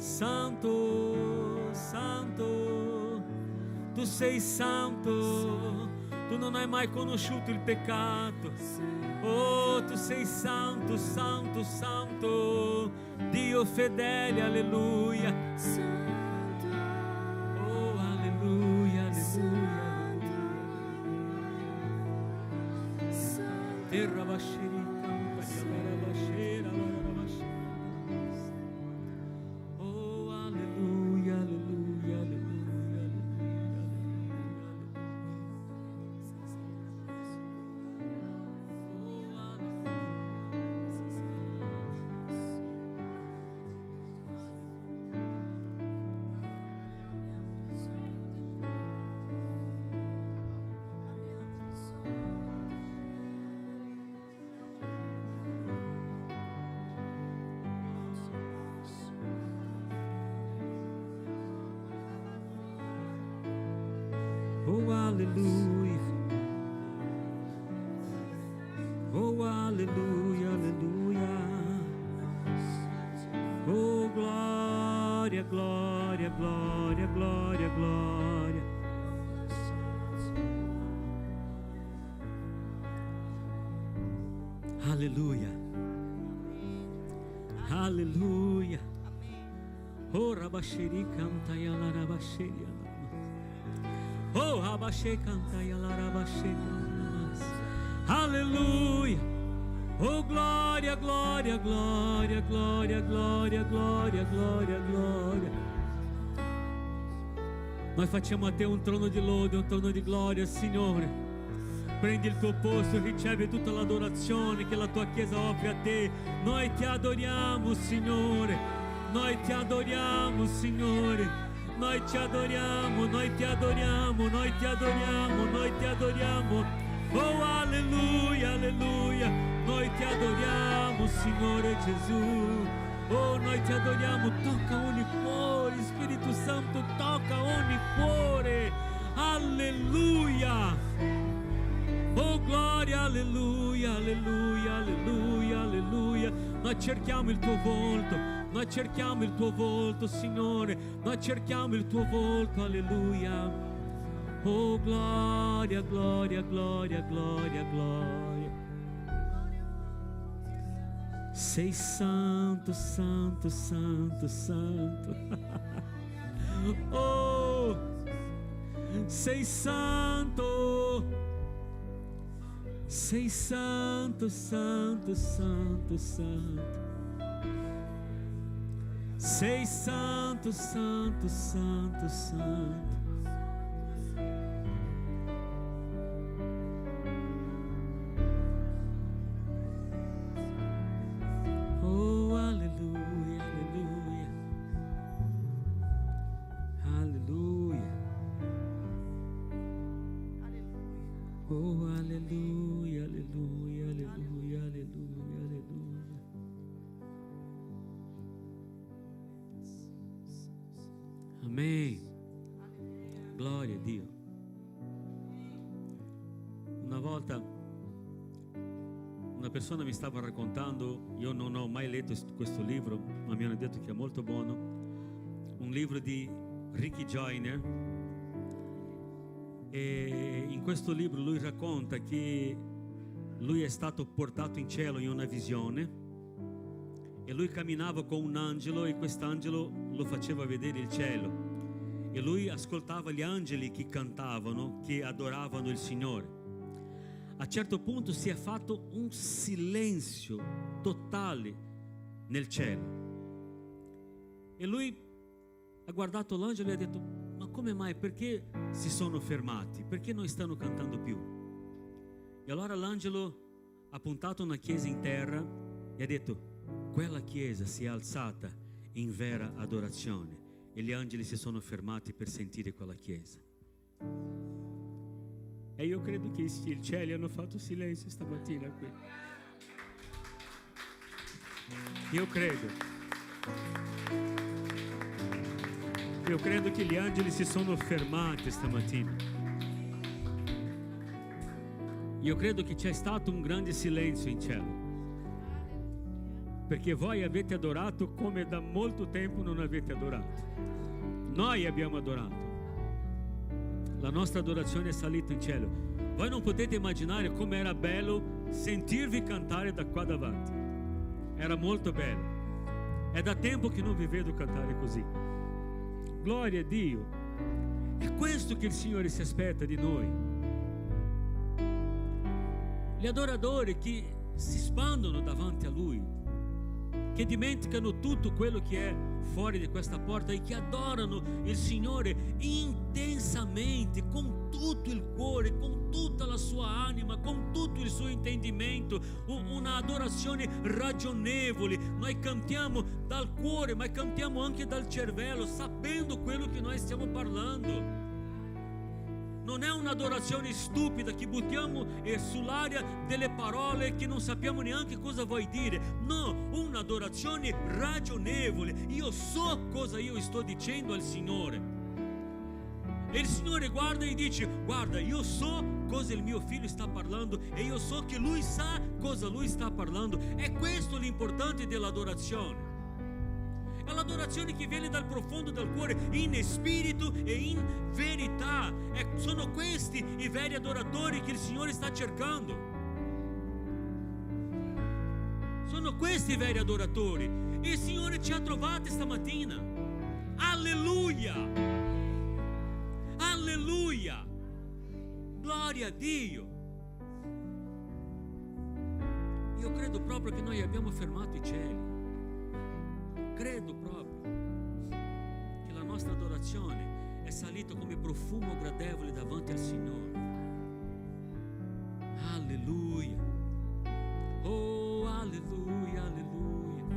Santo, Santo, tu sei santo, tu non hai mai conosciuto il peccato. Oh, tu sei santo, santo, santo, Dio fedele, alleluia. Oh, alleluia, alleluia. Terra bascerita, terra bascera, oh, alleluia, alleluia, alleluia, oh, alleluia. Oh, alleluia, alleluia. Oh, glória, glória, glória, glória, glória. Aleluia. Aleluia. Oh, rabasheri canta e la rabasheri. Oh, rabashe canta e la rabasheri. Aleluia. Oh, glória, glória, glória, glória, glória, glória, glória, glória. Noi facciamo a te un trono di lode, un trono di gloria, Signore. Prendi il tuo posto, ricevi tutta l'adorazione che la tua Chiesa offre a te. Noi ti adoriamo, Signore. Noi ti adoriamo, Signore. Noi ti adoriamo, noi ti adoriamo, noi ti adoriamo, noi ti adoriamo. Oh, alleluia, alleluia. Noi ti adoriamo, Signore Gesù. Oh, noi ti adoriamo. Tocca ogni cuore, Spirito Santo, tocca ogni cuore. Alleluia. Oh, gloria, alleluia, alleluia, alleluia, alleluia. Noi cerchiamo il tuo volto, noi cerchiamo il tuo volto, Signore. Noi cerchiamo il tuo volto, alleluia. Oh, gloria, gloria, gloria, gloria, gloria. Sei santo, santo, santo, santo. Oh, sei santo. Sei santo, santo, santo, santo. Sei santo, santo, santo, santo. Oh, aleluia, aleluia. Aleluia. Oh, aleluia, aleluia, aleluia, aleluia, aleluia. Amém. Glória a Dio. Una volta una persona mi stava raccontando, io non ho mai letto questo libro, ma mi hanno detto che è molto buono, un libro di Ricky Joyner. E in questo libro lui racconta che lui è stato portato in cielo in una visione e lui camminava con un angelo e quest'angelo lo faceva vedere il cielo e lui ascoltava gli angeli che cantavano, che adoravano il Signore. A un certo punto si è fatto un silenzio totale nel cielo e lui ha guardato l'angelo e ha detto: ma come mai? Perché si sono fermati? Perché non stanno cantando più? E allora l'angelo ha puntato una chiesa in terra e ha detto: quella chiesa si è alzata in vera adorazione. E gli angeli si sono fermati per sentire quella chiesa. E io credo che i cieli hanno fatto silenzio stamattina qui. Io credo che gli angeli si sono fermati stamattina. Io credo che c'è stato un grande silenzio in cielo. perché voi avete adorato come da molto tempo non avete adorato. Noi abbiamo adorato. La nostra adorazione è salita in cielo. Voi non potete immaginare come era bello sentirvi cantare da qua davanti. Era molto bello. È da tempo che non vi vedo cantare così. Gloria a Dio. È questo che il Signore si aspetta di noi. Gli adoratori che si spandono davanti a Lui, che dimenticano tutto quello che è fuori di questa porta e che adorano il Signore intensamente, con tutto il cuore, con tutta la sua anima, con tutto il suo intendimento, una adorazione ragionevole. Noi cantiamo dal cuore, ma cantiamo anche dal cervello, sapendo quello che noi stiamo parlando. Non è un'adorazione stupida che buttiamo sull'aria delle parole che non sappiamo neanche cosa vuoi dire. No, un'adorazione ragionevole. Io so cosa io sto dicendo al Signore. E il Signore guarda e dice: guarda, io so cosa il mio figlio sta parlando e io so che lui sa cosa lui sta parlando. È questo l'importante dell'adorazione. È l'adorazione che viene dal profondo del cuore, in spirito e in verità. Sono questi i veri adoratori che il Signore sta cercando. Sono questi i veri adoratori. E il Signore ci ha trovati stamattina. Alleluia! Alleluia! Gloria a Dio! Io credo proprio che noi abbiamo fermato i cieli. Credo proprio che la nostra adorazione è salita come profumo gradevole davanti al Signore. Alleluia. Oh, alleluia, alleluia.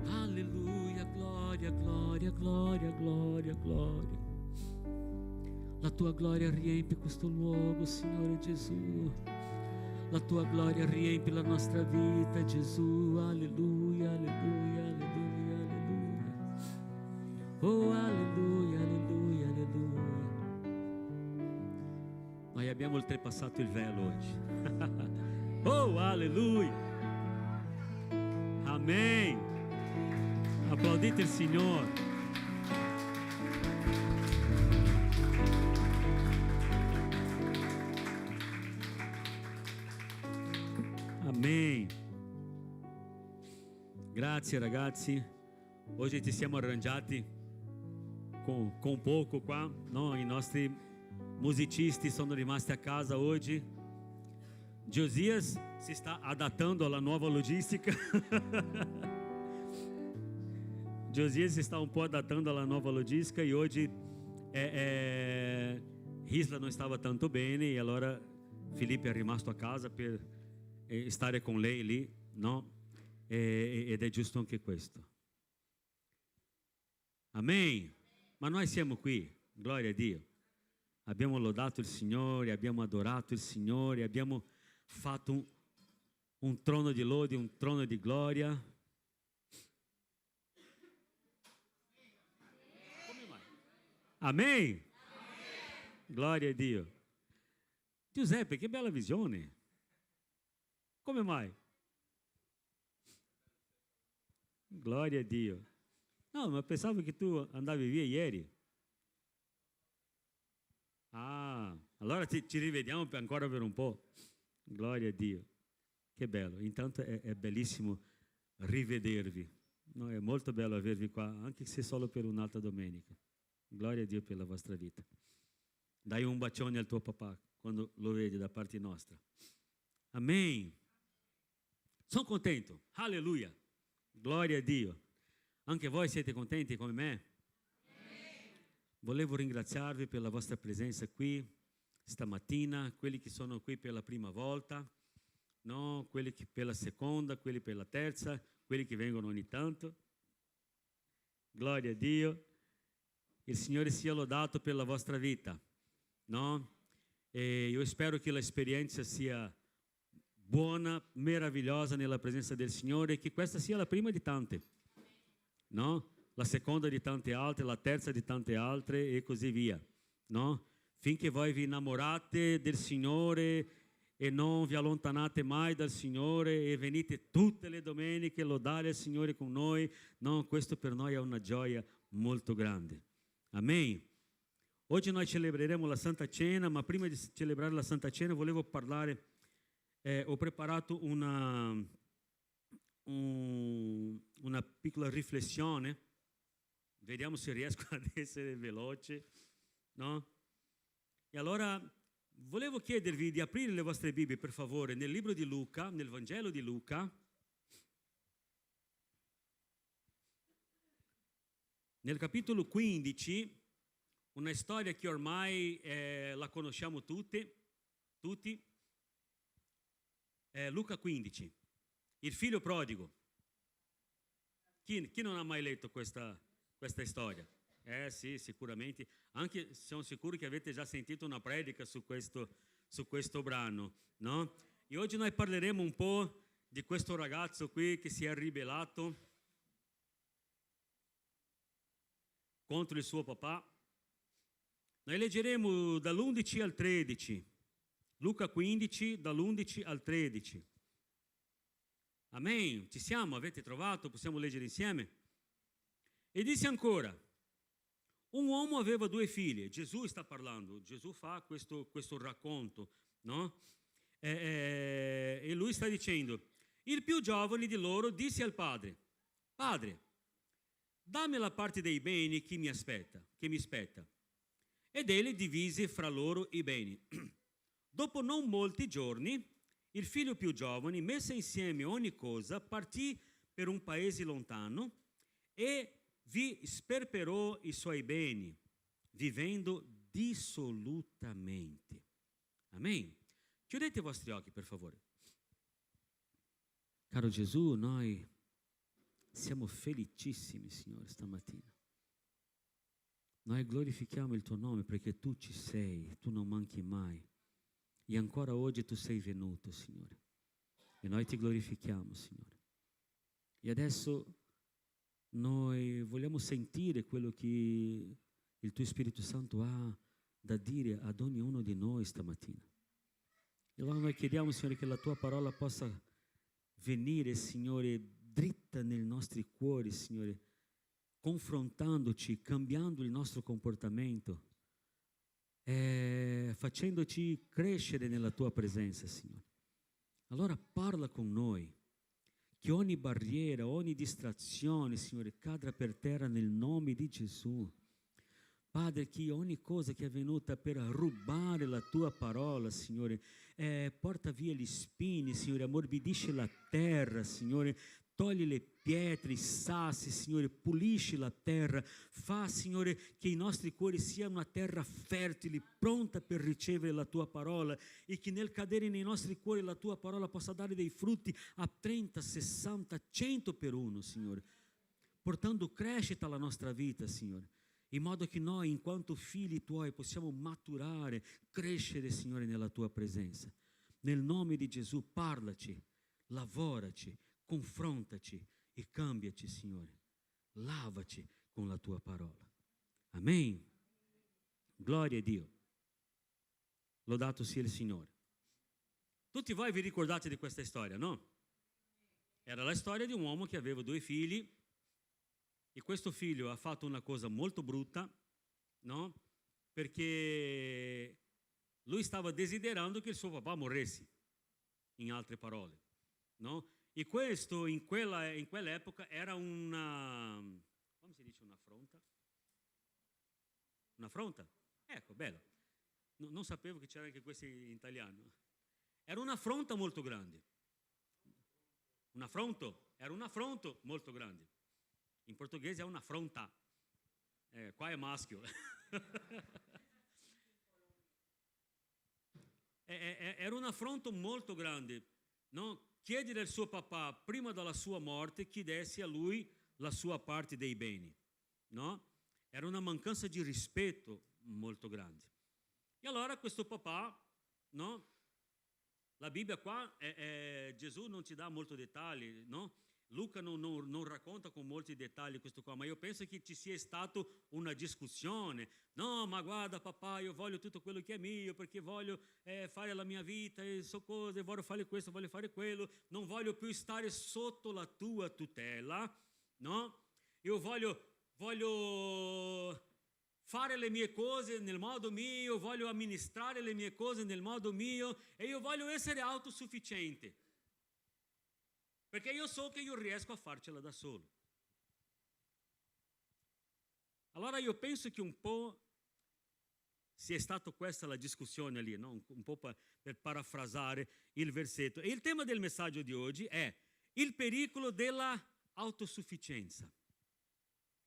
Alleluia, gloria, gloria, gloria, gloria, gloria. La tua gloria riempie questo luogo, Signore Gesù. La tua gloria riempie la nostra vita, Gesù. Alleluia, alleluia, alleluia, alleluia. Oh, alleluia, alleluia, alleluia. Noi abbiamo oltrepassato il velo oggi. Oh, alleluia. Amen. Applaudite il Signore. Amen. Grazie ragazzi. Oggi ci siamo arrangiati con poco qua, no? I nostri musicisti sono rimasti a casa oggi. Josias si sta adattando alla nuova logistica. Josias si sta un po' adattando alla nuova logistica e oggi Risla non stava tanto bene e allora Filippo è rimasto a casa per stare con lei lì, no? Ed è giusto anche questo. Amen. Ma noi siamo qui, gloria a Dio. Abbiamo lodato il Signore, abbiamo adorato il Signore, abbiamo fatto un trono di lode, un trono di gloria. Come mai? Amen. Gloria a Dio. Giuseppe, che bella visione. Come mai? Gloria a Dio. No, ma pensavo che tu andavi via ieri. Ah, allora ci rivediamo ancora per un po'. Gloria a Dio. Che bello. Intanto è bellissimo rivedervi. No, è molto bello avervi qua, anche se solo per un'altra domenica. Gloria a Dio per la vostra vita. Dai un bacione al tuo papà quando lo vedi da parte nostra. Amen. Sono contento. Alleluia. Gloria a Dio. Anche voi siete contenti come me? Volevo ringraziarvi per la vostra presenza qui stamattina, quelli che sono qui per la prima volta, no? Quelli che per la seconda, quelli per la terza, quelli che vengono ogni tanto. Gloria a Dio. Il Signore sia lodato per la vostra vita, no? E io spero che l'esperienza sia buona, meravigliosa nella presenza del Signore, che questa sia la prima di tante, no? La seconda di tante altre, la terza di tante altre e così via, no? Finché voi vi innamorate del Signore e non vi allontanate mai dal Signore e venite tutte le domeniche a lodare il Signore con noi. No, questo per noi è una gioia molto grande. Amen. Oggi noi celebreremo la Santa Cena, ma prima di celebrare la Santa Cena volevo parlare, ho preparato una piccola riflessione, vediamo se riesco ad essere veloce, no? E allora volevo chiedervi di aprire le vostre Bibbie, per favore, nel libro di Luca, nel Vangelo di Luca, nel capitolo 15, una storia che ormai la conosciamo tutti. Luca 15, il figlio prodigo. Chi non ha mai letto questa storia? Sì, sicuramente. Anche sono sicuro che avete già sentito una predica su questo brano, no? E oggi noi parleremo un po' di questo ragazzo qui che si è ribellato contro il suo papà. Noi leggeremo dall'11 al 13, Luca 15, dall'11 al 13. Amen, ci siamo, avete trovato, possiamo leggere insieme? E disse ancora, un uomo aveva 2 figlie, Gesù sta parlando, Gesù fa questo racconto, no? E lui sta dicendo, il più giovane di loro disse al padre, padre, dammi la parte dei beni che mi spetta. Ed egli divise fra loro i beni. Dopo non molti giorni, il figlio più giovane, messa insieme ogni cosa, partì per un paese lontano e vi sperperò i suoi beni, vivendo dissolutamente. Amen. Chiudete i vostri occhi, per favore. Caro Gesù, noi siamo felicissimi, Signore, stamattina. Noi glorifichiamo il tuo nome perché tu ci sei, tu non manchi mai. E ancora oggi tu sei venuto, Signore. E noi ti glorifichiamo, Signore. E adesso noi vogliamo sentire quello che il tuo Spirito Santo ha da dire ad ognuno di noi stamattina. E allora noi chiediamo, Signore, che la tua parola possa venire, Signore, dritta nei nostri cuori, Signore, confrontandoci, cambiando il nostro comportamento, facendoci crescere nella tua presenza, Signore. Allora parla con noi, che ogni barriera, ogni distrazione, Signore, cadra per terra nel nome di Gesù. Padre, che ogni cosa che è venuta per rubare la tua parola, Signore, porta via gli spini, Signore, ammorbidisce la terra, Signore, togli le pietre, i sassi, Signore, pulisci la terra, fa, Signore, che i nostri cuori siano una terra fertile, pronta per ricevere la tua parola e che nel cadere nei nostri cuori la tua parola possa dare dei frutti a 30, 60, 100 per uno, Signore, portando crescita alla nostra vita, Signore, in modo che noi, in quanto figli tuoi, possiamo maturare, crescere, Signore, nella tua presenza. Nel nome di Gesù, parlaci, lavoraci, confrontaci e cambiaci, Signore. Lavaci con la tua parola. Amen. Gloria a Dio. Lodato sia il Signore. Tutti voi vi ricordate di questa storia, no? Era la storia di un uomo che aveva 2 figli e questo figlio ha fatto una cosa molto brutta, no? Perché lui stava desiderando che il suo papà morisse, in altre parole, no? E questo in quell'epoca era una, come si dice, un'affronta? Un'affronta? Ecco, bello. Non sapevo che c'era anche questo in italiano. Era un'affronta molto grande. Un affronto? Era un affronto molto grande. In portoghese è un'affronta. Qua è maschio. Era un affronto molto grande, no? Chiedere al suo papà, prima della sua morte, che desse a lui la sua parte dei beni, no? Era una mancanza di rispetto molto grande. E allora questo papà, no? La Bibbia qua, Gesù non ci dà molti dettagli, no? Luca non racconta con molti dettagli questo qua, ma io penso che ci sia stata una discussione. No, ma guarda papà, io voglio tutto quello che è mio perché voglio fare la mia vita e so cose, voglio fare questo, voglio fare quello, non voglio più stare sotto la tua tutela, no? Io voglio fare le mie cose nel modo mio, voglio amministrare le mie cose nel modo mio e io voglio essere autosufficiente. Perché io so che io riesco a farcela da solo. Allora io penso che un po' sia stata questa la discussione lì, no? Un po' per parafrasare il versetto. E il tema del messaggio di oggi è il pericolo della autosufficienza.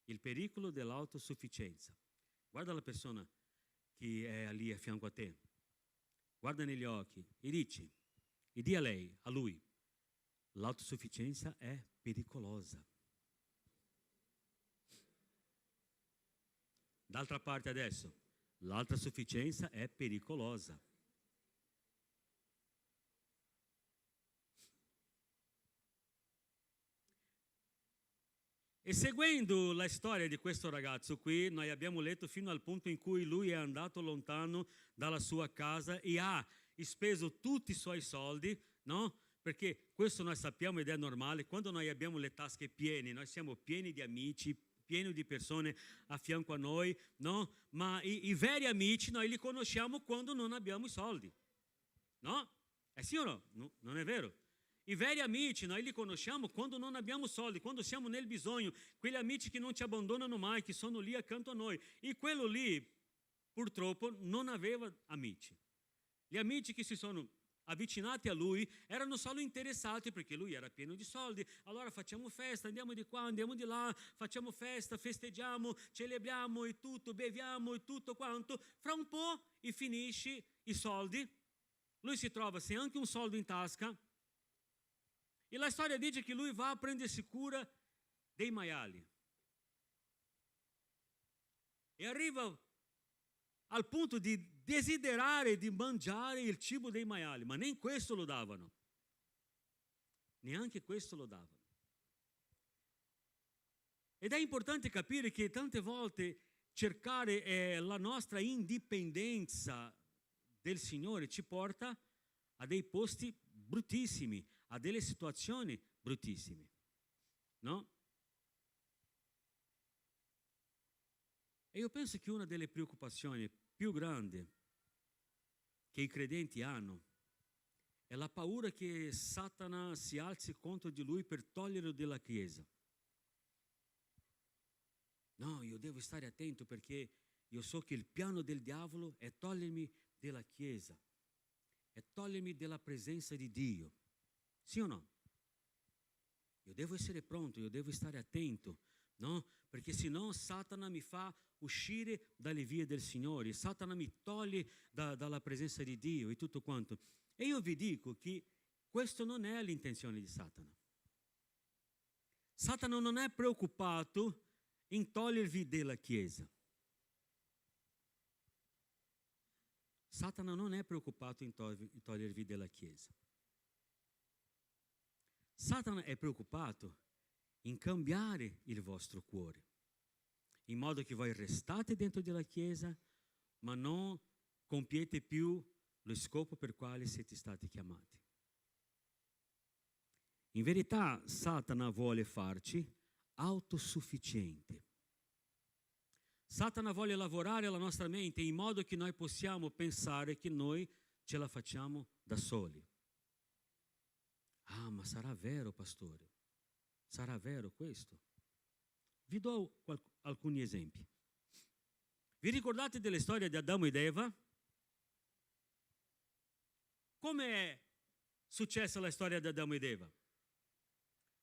Il pericolo dell'autosufficienza. Guarda la persona che è lì a fianco a te. Guarda negli occhi e di a lei, a lui. L'autosufficienza è pericolosa. D'altra parte adesso, l'autosufficienza è pericolosa. E seguendo la storia di questo ragazzo qui, noi abbiamo letto fino al punto in cui lui è andato lontano dalla sua casa e ha speso tutti i suoi soldi, no? Perché questo noi sappiamo ed è normale, quando noi abbiamo le tasche piene, noi siamo pieni di amici, pieni di persone a fianco a noi, no? Ma i veri amici noi li conosciamo quando non abbiamo i soldi, no? Sì o no? No, non è vero? I veri amici noi li conosciamo quando non abbiamo soldi, quando siamo nel bisogno, quegli amici che non ci abbandonano mai, che sono lì accanto a noi. E quello lì, purtroppo, non aveva amici. Gli amici che si sono avvicinati a lui erano solo interessati perché lui era pieno di soldi. Allora facciamo festa, andiamo di qua, andiamo di là, facciamo festa, festeggiamo, celebriamo e tutto, beviamo e tutto quanto. Fra un po' e finisci i soldi, lui si trova senza anche un soldo in tasca e la storia dice che lui va a prendersi cura dei maiali e arriva al punto di desiderare di mangiare il cibo dei maiali, ma neanche questo lo davano. Neanche questo lo davano. Ed è importante capire che tante volte cercare la nostra indipendenza del Signore ci porta a dei posti bruttissimi, a delle situazioni bruttissime, no? E io penso che una delle preoccupazioni più grandi che i credenti hanno è la paura che Satana si alzi contro di lui per toglierlo dalla Chiesa. No, io devo stare attento perché io so che il piano del diavolo è togliermi dalla Chiesa, è togliermi dalla presenza di Dio. Sì o no? Io devo essere pronto, io devo stare attento, no? Perché sennò Satana mi fa uscire dalle vie del Signore, Satana mi toglie dalla presenza di Dio e tutto quanto. E io vi dico che questo non è l'intenzione di Satana. Satana non è preoccupato in togliervi dalla Chiesa. Satana non è preoccupato in togliervi dalla Chiesa. Satana è preoccupato in cambiare il vostro cuore, in modo che voi restate dentro della Chiesa, ma non compiete più lo scopo per quale siete stati chiamati. In verità, Satana vuole farci autosufficienti. Satana vuole lavorare la nostra mente in modo che noi possiamo pensare che noi ce la facciamo da soli. Ah, ma sarà vero, pastore? Sarà vero questo? Vi do alcuni esempi. Vi ricordate delle storie di Adamo ed Eva? Come è successa la storia di Adamo ed Eva?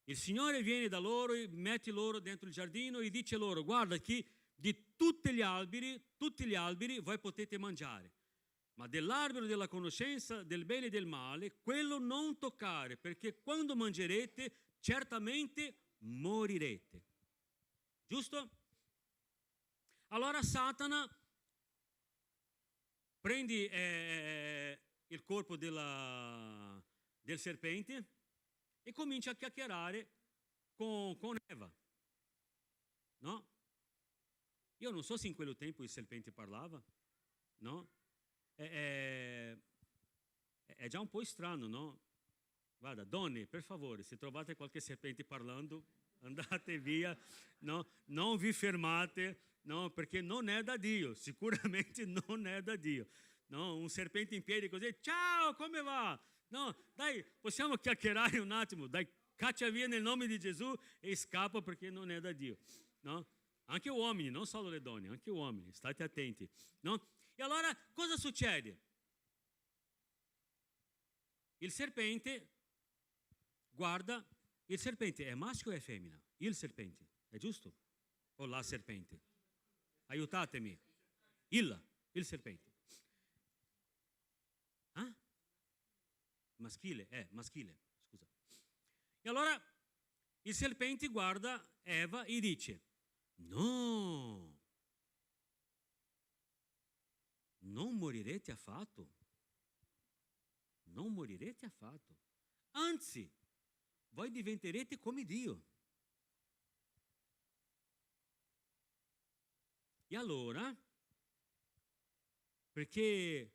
Il Signore viene da loro, mette loro dentro il giardino e dice loro: guarda che di tutti gli alberi voi potete mangiare, ma dell'albero della conoscenza del bene e del male, quello non toccare, perché quando mangerete certamente morirete. Giusto? Allora Satana prende il corpo del serpente e comincia a chiacchierare con Eva, no? Io non so se in quel tempo il serpente parlava, no? È già un po' strano, no? Guarda, donne, per favore, se trovate qualche serpente parlando, andate via, no? Non vi fermate, no? Perché non è da Dio, sicuramente non è da Dio. No? Un serpente in piedi così, ciao, come va? No, dai, possiamo chiacchierare un attimo, dai, caccia via nel nome di Gesù e scappa perché non è da Dio, no? Anche uomini, non solo le donne, anche uomini, state attenti, no? E allora cosa succede? Il serpente guarda, il serpente è maschio o è femmina? Il serpente, è giusto? O la serpente? Aiutatemi. Il serpente. Ah? Maschile, scusa. E allora il serpente guarda Eva e dice, no, non morirete affatto. Non morirete affatto. Anzi, voi diventerete come Dio. E allora, perché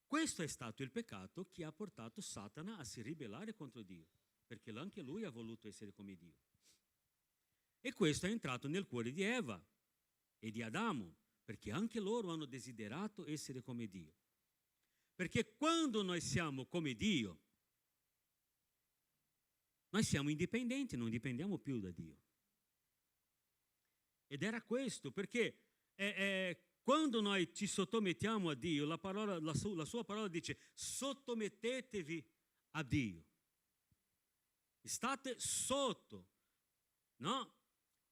questo è stato il peccato che ha portato Satana a si ribellare contro Dio, perché anche lui ha voluto essere come Dio. E questo è entrato nel cuore di Eva e di Adamo, perché anche loro hanno desiderato essere come Dio. Perché quando noi siamo come Dio, noi siamo indipendenti, non dipendiamo più da Dio. Ed era questo, perché quando noi ci sottomettiamo a Dio, la sua parola dice sottomettetevi a Dio. State sotto, no?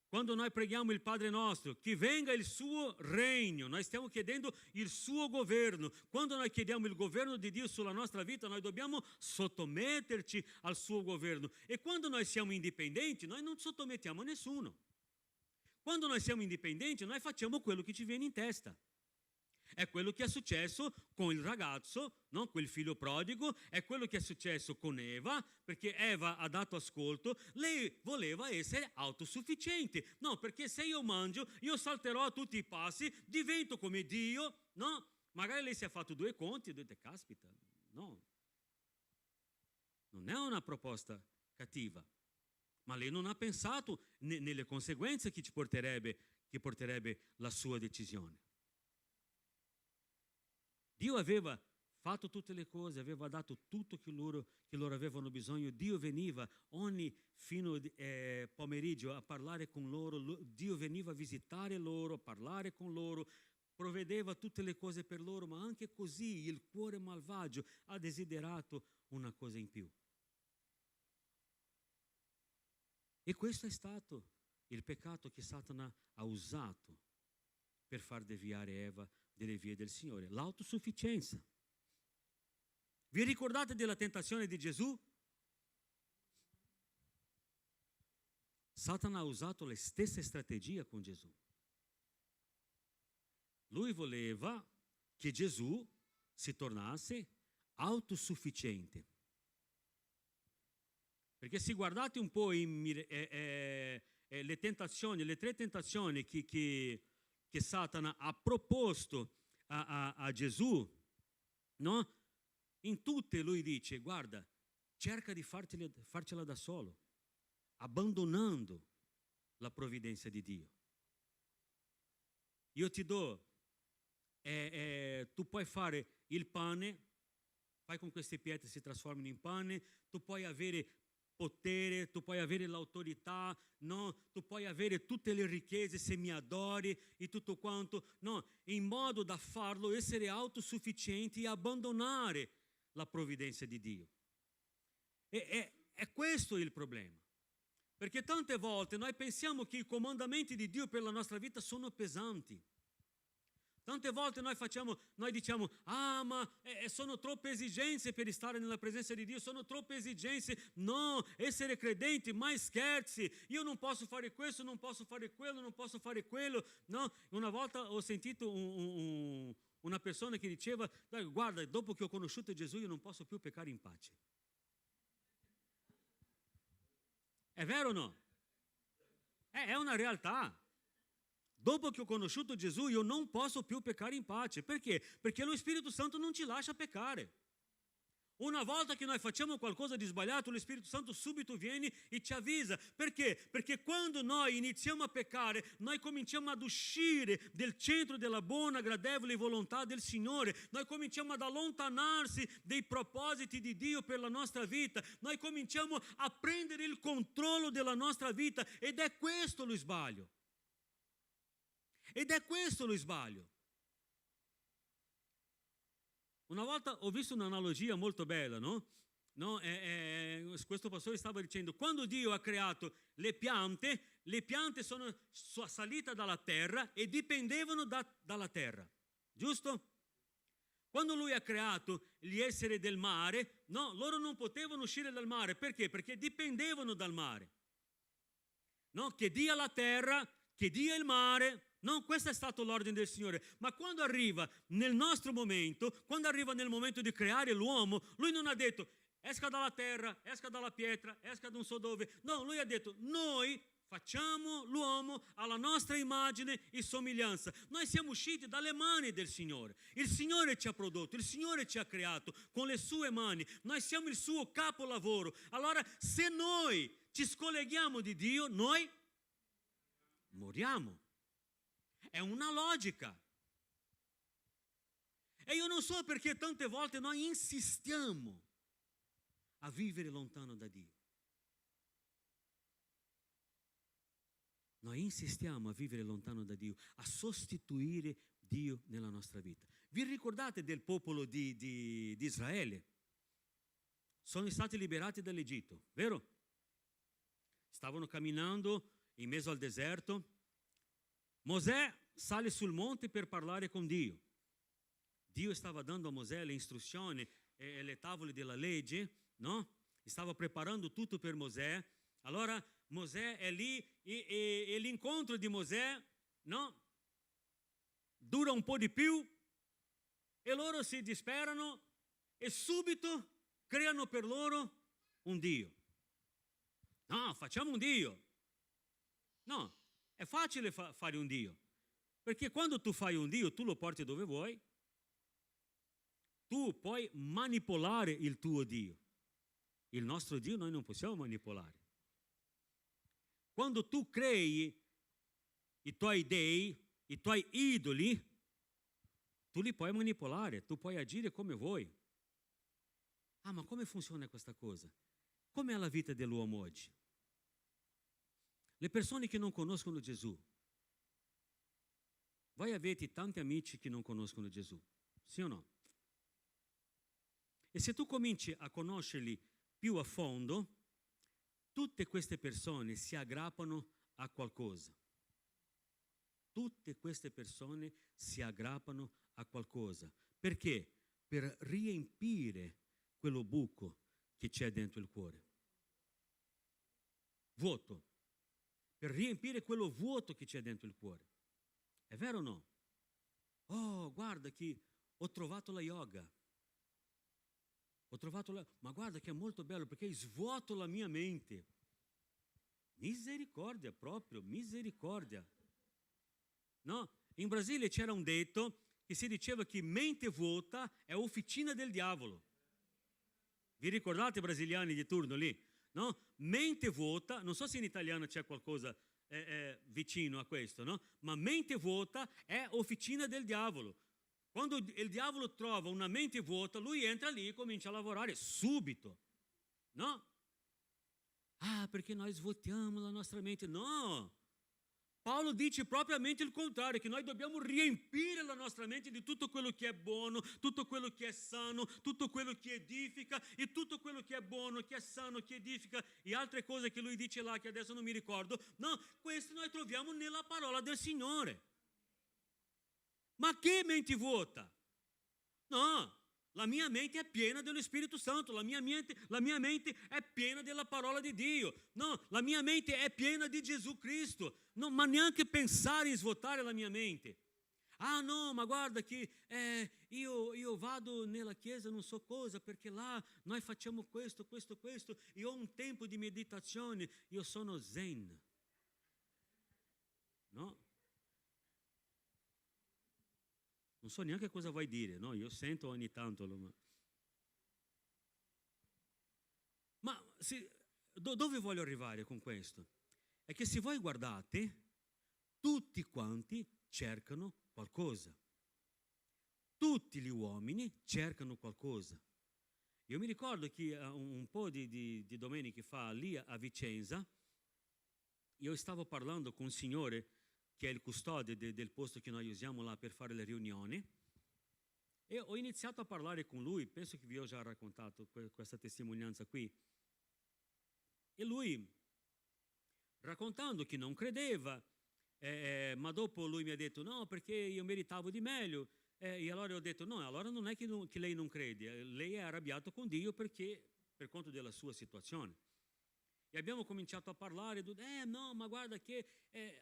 Quando noi preghiamo il Padre nostro, che venga il suo regno, noi stiamo chiedendo il suo governo. Quando noi chiediamo il governo di Dio sulla nostra vita, noi dobbiamo sottometterci al suo governo. E quando noi siamo indipendenti, noi non sottomettiamo a nessuno. Quando noi siamo indipendenti, noi facciamo quello che ci viene in testa. È quello che è successo con il ragazzo, no? Quel figlio prodigo, è quello che è successo con Eva, perché Eva ha dato ascolto, lei voleva essere autosufficiente. No, perché se io mangio, io salterò a tutti i passi, divento come Dio, no? Magari lei si è fatto due conti e ha detto, caspita, no. Non è una proposta cattiva, ma lei non ha pensato nelle conseguenze che porterebbe la sua decisione. Dio aveva fatto tutte le cose, aveva dato tutto che loro avevano bisogno. Dio veniva ogni pomeriggio a parlare con loro, Dio veniva a visitare loro, a parlare con loro, provvedeva tutte le cose per loro, ma anche così il cuore malvagio ha desiderato una cosa in più. E questo è stato il peccato che Satana ha usato per far deviare Eva delle vie del Signore, l'autosufficienza. Vi ricordate della tentazione di Gesù? Satana ha usato le stesse strategie con Gesù. Lui voleva che Gesù si tornasse autosufficiente. Perché se guardate un po' le tentazioni, le tre tentazioni che Satana ha proposto a Gesù, no? In tutte lui dice, guarda, cerca di farcela da solo, abbandonando la provvidenza di Dio. Io ti do, tu puoi fare il pane, fai con queste pietre si trasformano in pane, tu puoi avere potere, tu puoi avere l'autorità, no? Tu puoi avere tutte le ricchezze se mi adori e tutto quanto, no? In modo da farlo essere autosufficienti e abbandonare la provvidenza di Dio. È questo il problema. Perché tante volte noi pensiamo che i comandamenti di Dio per la nostra vita sono pesanti. Tante volte noi diciamo, ma sono troppe esigenze per stare nella presenza di Dio, sono troppe esigenze. No, essere credenti, mai scherzi. Io non posso fare questo, non posso fare quello, non posso fare quello. No, una volta ho sentito una persona che diceva, guarda, dopo che ho conosciuto Gesù io non posso più peccare in pace. È vero o no? È una realtà. Dopo che ho conosciuto Gesù, io non posso più peccare in pace. Perché? Perché lo Spirito Santo non ci lascia peccare. Una volta che noi facciamo qualcosa di sbagliato, lo Spirito Santo subito viene e ci avvisa. Perché? Perché quando noi iniziamo a peccare, noi cominciamo ad uscire del centro della buona, gradevole volontà del Signore. Noi cominciamo ad allontanarsi dei propositi di Dio per la nostra vita. Noi cominciamo a prendere il controllo della nostra vita ed è questo lo sbaglio. Ed è questo lo sbaglio. Una volta ho visto un'analogia molto bella, no? Questo pastore stava dicendo, quando Dio ha creato le piante sono salite dalla terra e dipendevano dalla terra, giusto? Quando Lui ha creato gli esseri del mare, no, loro non potevano uscire dal mare, perché? Perché dipendevano dal mare. No? Che dia la terra, che dia il mare. No, questo è stato l'ordine del Signore. Ma quando arriva nel nostro momento, quando arriva nel momento di creare l'uomo, Lui non ha detto esca dalla terra, esca dalla pietra, esca da non so dove. No, Lui ha detto noi facciamo l'uomo alla nostra immagine e somiglianza. Noi siamo usciti dalle mani del Signore. Il Signore ci ha prodotto, il Signore ci ha creato con le sue mani. Noi siamo il suo capolavoro. Allora, se noi ci scolleghiamo di Dio, noi moriamo. È una logica. E io non so perché tante volte noi insistiamo a vivere lontano da Dio. Noi insistiamo a vivere lontano da Dio, a sostituire Dio nella nostra vita. Vi ricordate del popolo di Israele? Sono stati liberati dall'Egitto, vero? Stavano camminando in mezzo al deserto. Mosè sale sul monte per parlare con Dio. Dio stava dando a Mosè le istruzioni e le tavole della legge, no? Stava preparando tutto per Mosè. Allora Mosè è lì e l'incontro di Mosè, no? Dura un po' di più e loro si disperano e subito creano per loro un Dio. No, facciamo un Dio. No. È facile fare un Dio, perché quando tu fai un Dio, tu lo porti dove vuoi, tu puoi manipolare il tuo Dio. Il nostro Dio noi non possiamo manipolare. Quando tu crei i tuoi dei, i tuoi idoli, tu li puoi manipolare, tu puoi agire come vuoi. Ah, ma come funziona questa cosa? Com'è la vita dell'uomo oggi? Le persone che non conoscono Gesù, voi avete tanti amici che non conoscono Gesù, sì o no? E se tu cominci a conoscerli più a fondo, tutte queste persone si aggrappano a qualcosa. Tutte queste persone si aggrappano a qualcosa. Perché? Per riempire quello buco che c'è dentro il cuore. Vuoto. Per riempire quello vuoto che c'è dentro il cuore. È vero o no? Oh, guarda che ho trovato la yoga. Ma guarda che è molto bello perché svuoto la mia mente. Misericordia proprio, misericordia. No? In Brasile c'era un detto che si diceva che mente vuota è officina del diavolo. Vi ricordate i brasiliani di turno lì? No? Mente vuota, non so se in italiano c'è qualcosa vicino a questo, no? Ma mente vuota è officina del diavolo. Quando il diavolo trova una mente vuota, lui entra lì e comincia a lavorare subito, no? Ah, perché noi svuotiamo la nostra mente. No! Paolo dice propriamente il contrario, che noi dobbiamo riempire la nostra mente di tutto quello che è buono, tutto quello che è sano, tutto quello che edifica e tutto quello che è buono, che è sano, che edifica e altre cose che lui dice là che adesso non mi ricordo. No, questo noi troviamo nella parola del Signore. Ma che mente vuota? No, la mia mente è piena dello Spirito Santo, la mia mente è piena della parola di Dio. No, la mia mente è piena di Gesù Cristo. No, ma neanche pensare in svuotare la mia mente. Ah no, ma guarda che io vado nella chiesa non so cosa, perché là noi facciamo questo, io ho un tempo di meditazione, io sono zen. No? Non so neanche cosa vuoi dire, no? Io sento ogni tanto. Dove voglio arrivare con questo? È che se voi guardate, tutti quanti cercano qualcosa. Tutti gli uomini cercano qualcosa. Io mi ricordo che un po' di domeniche fa lì a Vicenza, io stavo parlando con un signore che è il custode del posto che noi usiamo là per fare le riunioni, e ho iniziato a parlare con lui, penso che vi ho già raccontato questa testimonianza qui, e lui, raccontando che non credeva, ma dopo lui mi ha detto no, perché io meritavo di meglio, e allora ho detto no, allora non è che lei non crede, lei è arrabbiato con Dio perché per conto della sua situazione. E abbiamo cominciato a parlare, no, ma guarda che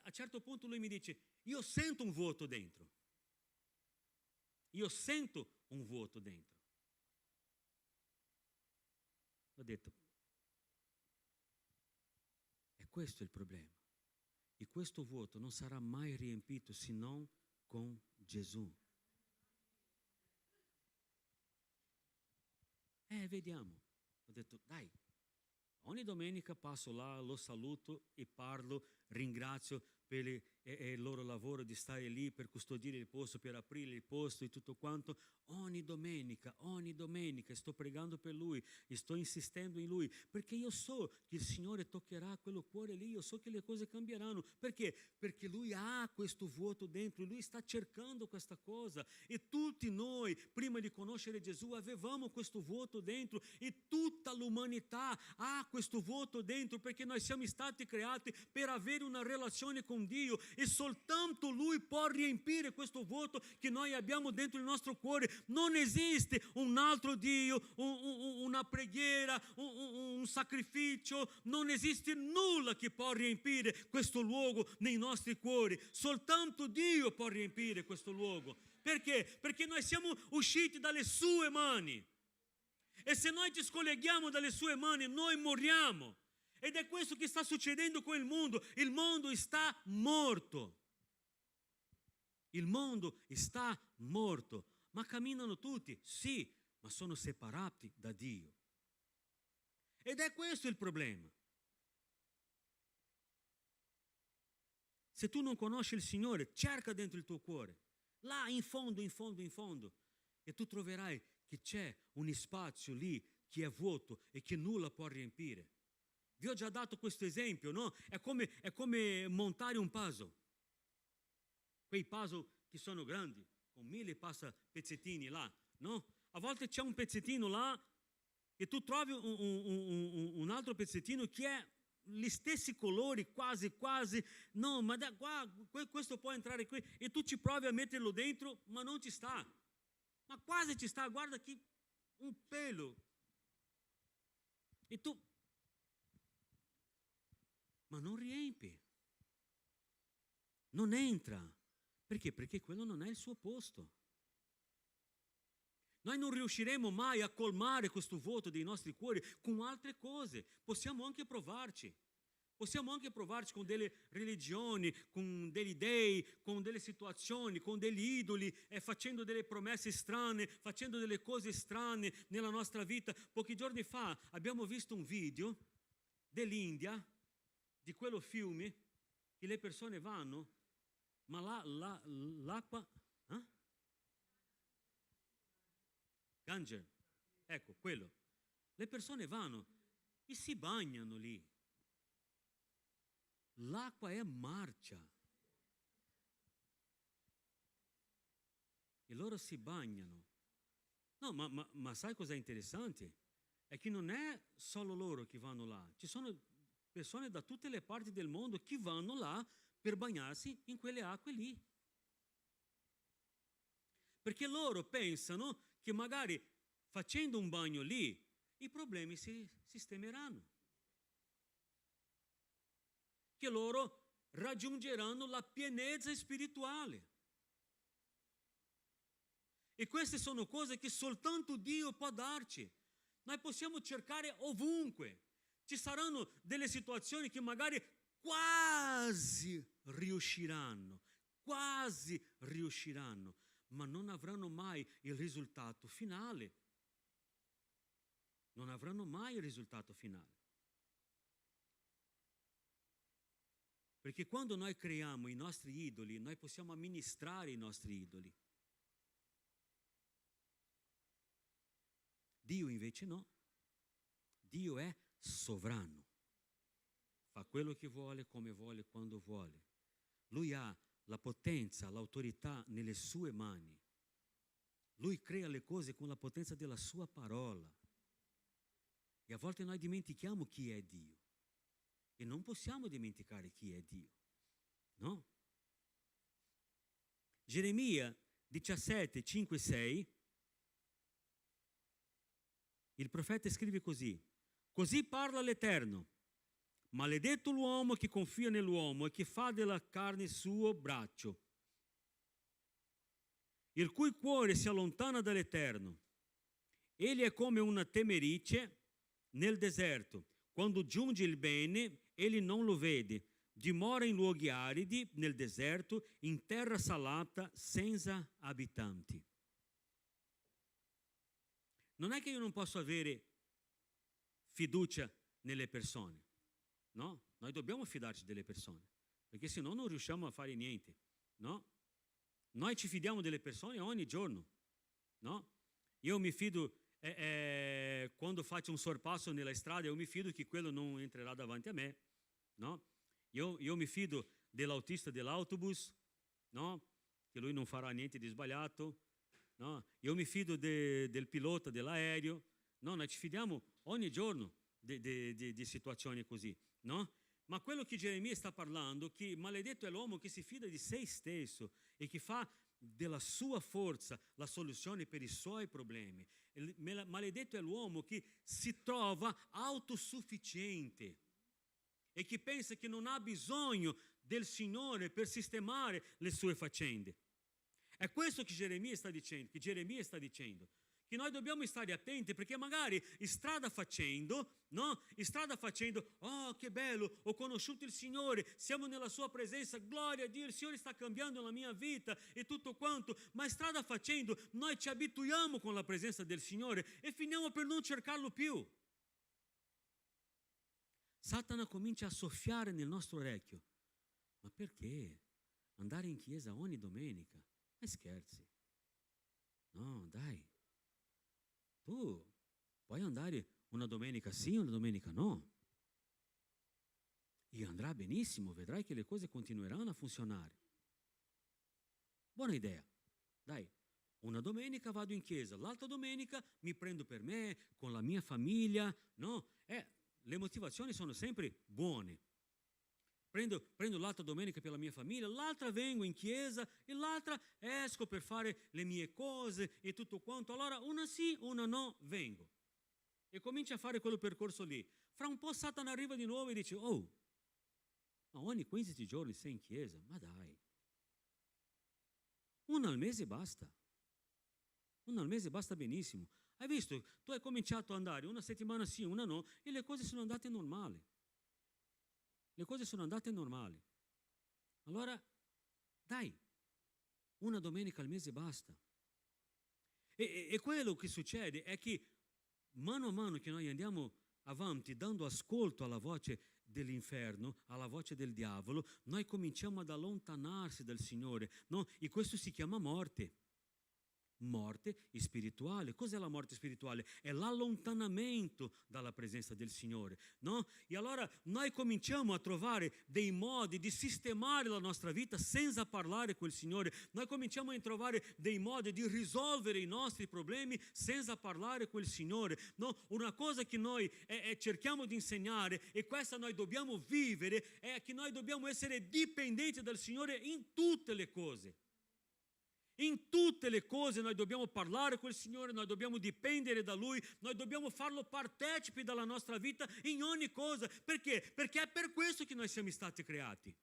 a un certo punto lui mi dice, io sento un vuoto dentro. Io sento un vuoto dentro. Ho detto, e questo è il problema. E questo vuoto non sarà mai riempito se non con Gesù. Vediamo. Ho detto, dai. Ogni domenica passo là, lo saluto e parlo, ringrazio per il loro lavoro di stare lì per custodire il posto, per aprire il posto e tutto quanto. Ogni domenica sto pregando per lui e sto insistendo in lui, perché io so che il Signore toccherà quello cuore lì, io so che le cose cambieranno. Perché? Perché lui ha questo vuoto dentro, lui sta cercando questa cosa, e tutti noi prima di conoscere Gesù avevamo questo vuoto dentro, e tutta l'umanità ha questo vuoto dentro, perché noi siamo stati creati per avere una relazione con Dio, e soltanto lui può riempire questo vuoto che noi abbiamo dentro il nostro cuore. Non esiste un altro Dio, una preghiera, un sacrificio, non esiste nulla che può riempire questo luogo nei nostri cuori. Soltanto Dio può riempire questo luogo. Perché? Perché noi siamo usciti dalle sue mani, e se noi ci scolleghiamo dalle sue mani noi moriamo. Ed è questo che sta succedendo con il mondo. Il mondo sta morto. Il mondo sta morto. Ma camminano tutti, sì, ma sono separati da Dio. Ed è questo il problema. Se tu non conosci il Signore, cerca dentro il tuo cuore, là in fondo, e tu troverai che c'è un spazio lì che è vuoto e che nulla può riempire. Vi ho già dato questo esempio, no? È come montare un puzzle. Quei puzzle che sono grandi, con 1000 pezzettini là, no? A volte c'è un pezzettino là e tu trovi un altro pezzettino che è gli stessi colori, quasi, no, ma qua, questo può entrare qui, e tu ci provi a metterlo dentro, ma non ci sta. Ma quasi ci sta, guarda qui, un pelo. E tu, ma non riempi, non entra. Perché? Perché quello non è il suo posto. Noi non riusciremo mai a colmare questo vuoto dei nostri cuori con altre cose. Possiamo anche provarci con delle religioni, con degli dei, con delle situazioni, con degli idoli, facendo delle promesse strane, facendo delle cose strane nella nostra vita. Pochi giorni fa abbiamo visto un video dell'India, di quello fiume che le persone vanno, ma l'acqua... Gange, ecco quello. Le persone vanno e si bagnano lì. L'acqua è marcia. E loro si bagnano. No, ma sai cos'è interessante? È che non è solo loro che vanno là. Ci sono persone da tutte le parti del mondo che vanno là per bagnarsi in quelle acque lì. Perché loro pensano che magari facendo un bagno lì i problemi si sistemeranno, che loro raggiungeranno la pienezza spirituale. E queste sono cose che soltanto Dio può darci. Noi possiamo cercare ovunque. Ci saranno delle situazioni che magari quasi riusciranno, ma non avranno mai il risultato finale. Non avranno mai il risultato finale. Perché quando noi creiamo i nostri idoli, noi possiamo amministrare i nostri idoli. Dio invece no. Dio è sovrano. Fa quello che vuole, come vuole, quando vuole. Lui ha la potenza, l'autorità nelle sue mani. Lui crea le cose con la potenza della sua parola. E a volte noi dimentichiamo chi è Dio. E non possiamo dimenticare chi è Dio. No? Geremia 17, 5, 6. Il profeta scrive così: così parla l'Eterno, maledetto l'uomo che confia nell'uomo e che fa della carne suo braccio, il cui cuore si allontana dall'Eterno. Egli è come una temerice nel deserto. Quando giunge il bene, egli non lo vede. Dimora in luoghi aridi, nel deserto, in terra salata, senza abitanti. Non è che io non posso avere fiducia nelle persone, no? Noi dobbiamo fidarci delle persone, perché se no non riusciamo a fare niente, no? Noi ci fidiamo delle persone ogni giorno, no? Io mi fido, quando faccio un sorpasso nella strada, io mi fido che quello non entrerà davanti a me, no? Io mi fido dell'autista dell'autobus, no? Che lui non farà niente di sbagliato. No? Io mi fido del pilota dell'aereo, no? Noi ci fidiamo ogni giorno di situazioni così, no? Ma quello che Geremia sta parlando, che maledetto è l'uomo che si fida di se stesso e che fa della sua forza la soluzione per i suoi problemi. Maledetto è l'uomo che si trova autosufficiente e che pensa che non ha bisogno del Signore per sistemare le sue faccende. È questo che Geremia sta dicendo, che noi dobbiamo stare attenti, perché magari strada facendo, oh che bello, ho conosciuto il Signore, siamo nella sua presenza, gloria a Dio, il Signore sta cambiando la mia vita e tutto quanto, ma strada facendo noi ci abituiamo con la presenza del Signore e finiamo per non cercarlo più. Satana comincia a soffiare nel nostro orecchio. Ma perché andare in chiesa ogni domenica? Ma scherzi? No, dai. Tu puoi andare una domenica sì, una domenica no. E andrà benissimo, vedrai che le cose continueranno a funzionare. Buona idea. Dai, una domenica vado in chiesa, l'altra domenica mi prendo per me, con la mia famiglia, no? Le motivazioni sono sempre buone. Prendo l'altra domenica per la mia famiglia, l'altra vengo in chiesa e l'altra esco per fare le mie cose e tutto quanto. Allora una sì, una no, vengo. E comincio a fare quel percorso lì. Fra un po' Satana arriva di nuovo e dice, oh, ma ogni 15 giorni sei in chiesa, ma dai. Una al mese basta. Una al mese basta benissimo. Hai visto? Tu hai cominciato ad andare una settimana sì, una no, e le cose sono andate normali. Le cose sono andate normali. Allora, dai, una domenica al mese basta. E quello che succede è che mano a mano che noi andiamo avanti, dando ascolto alla voce dell'inferno, alla voce del diavolo, noi cominciamo ad allontanarsi dal Signore. No? E questo si chiama morte. Morte spirituale. Cos'è la morte spirituale? È l'allontanamento dalla presenza del Signore, no? E allora noi cominciamo a trovare dei modi di sistemare la nostra vita senza parlare col Signore. Noi cominciamo a trovare dei modi di risolvere i nostri problemi senza parlare col Signore, no? Una cosa che noi cerchiamo di insegnare, e questa noi dobbiamo vivere, è che noi dobbiamo essere dipendenti dal Signore in tutte le cose. In tutte le cose noi dobbiamo parlare col Signore, noi dobbiamo dipendere da Lui, noi dobbiamo farlo partecipe della nostra vita in ogni cosa. Perché? Perché è per questo che noi siamo stati creati.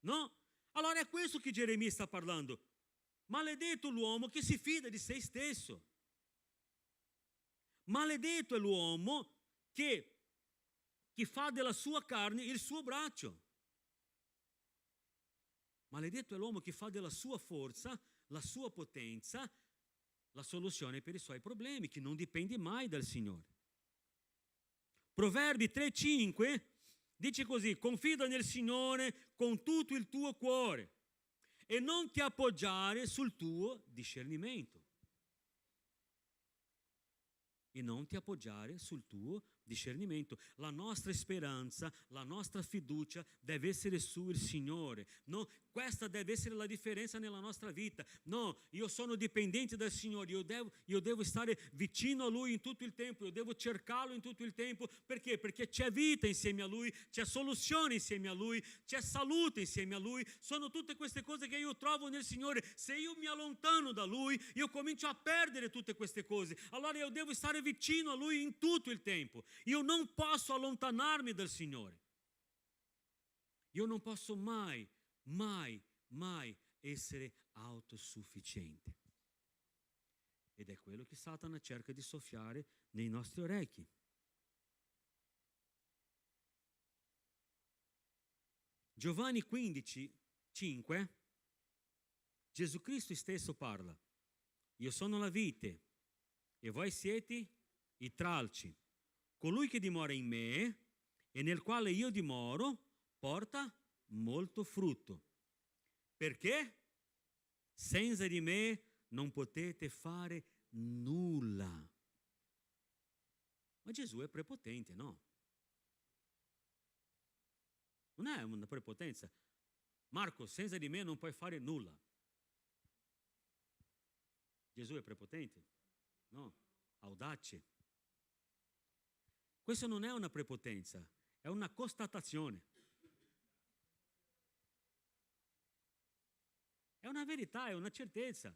No? Allora è questo che Geremia sta parlando. Maledetto l'uomo che si fida di se stesso. Maledetto è l'uomo che fa della sua carne il suo braccio. Maledetto è l'uomo che fa della sua forza, la sua potenza, la soluzione per i suoi problemi, che non dipende mai dal Signore. Proverbi 3,5 dice così: confida nel Signore con tutto il tuo cuore e non ti appoggiare sul tuo discernimento. E non ti appoggiare sul tuo discernimento. La nostra speranza, la nostra fiducia deve essere sul Signore. No, questa deve essere la differenza nella nostra vita. No, io sono dipendente dal Signore, io devo stare vicino a Lui in tutto il tempo, io devo cercarlo in tutto il tempo. Perché? Perché c'è vita insieme a Lui, c'è soluzione insieme a Lui, c'è salute insieme a Lui. Sono tutte queste cose che io trovo nel Signore. Se io mi allontano da Lui, io comincio a perdere tutte queste cose. Allora io devo stare vicino a Lui in tutto il tempo. Io non posso allontanarmi dal Signore. Io non posso mai essere autosufficiente. Ed è quello che Satana cerca di soffiare nei nostri orecchi. Giovanni 15:5, Gesù Cristo stesso parla: io sono la vite e voi siete i tralci. Colui che dimora in me e nel quale io dimoro porta molto frutto. Perché? Senza di me non potete fare nulla. Ma Gesù è prepotente, no? Non è una prepotenza. Marco, senza di me non puoi fare nulla. Gesù è prepotente? No, audace. Questo non è una prepotenza, è una constatazione. È una verità, è una certezza.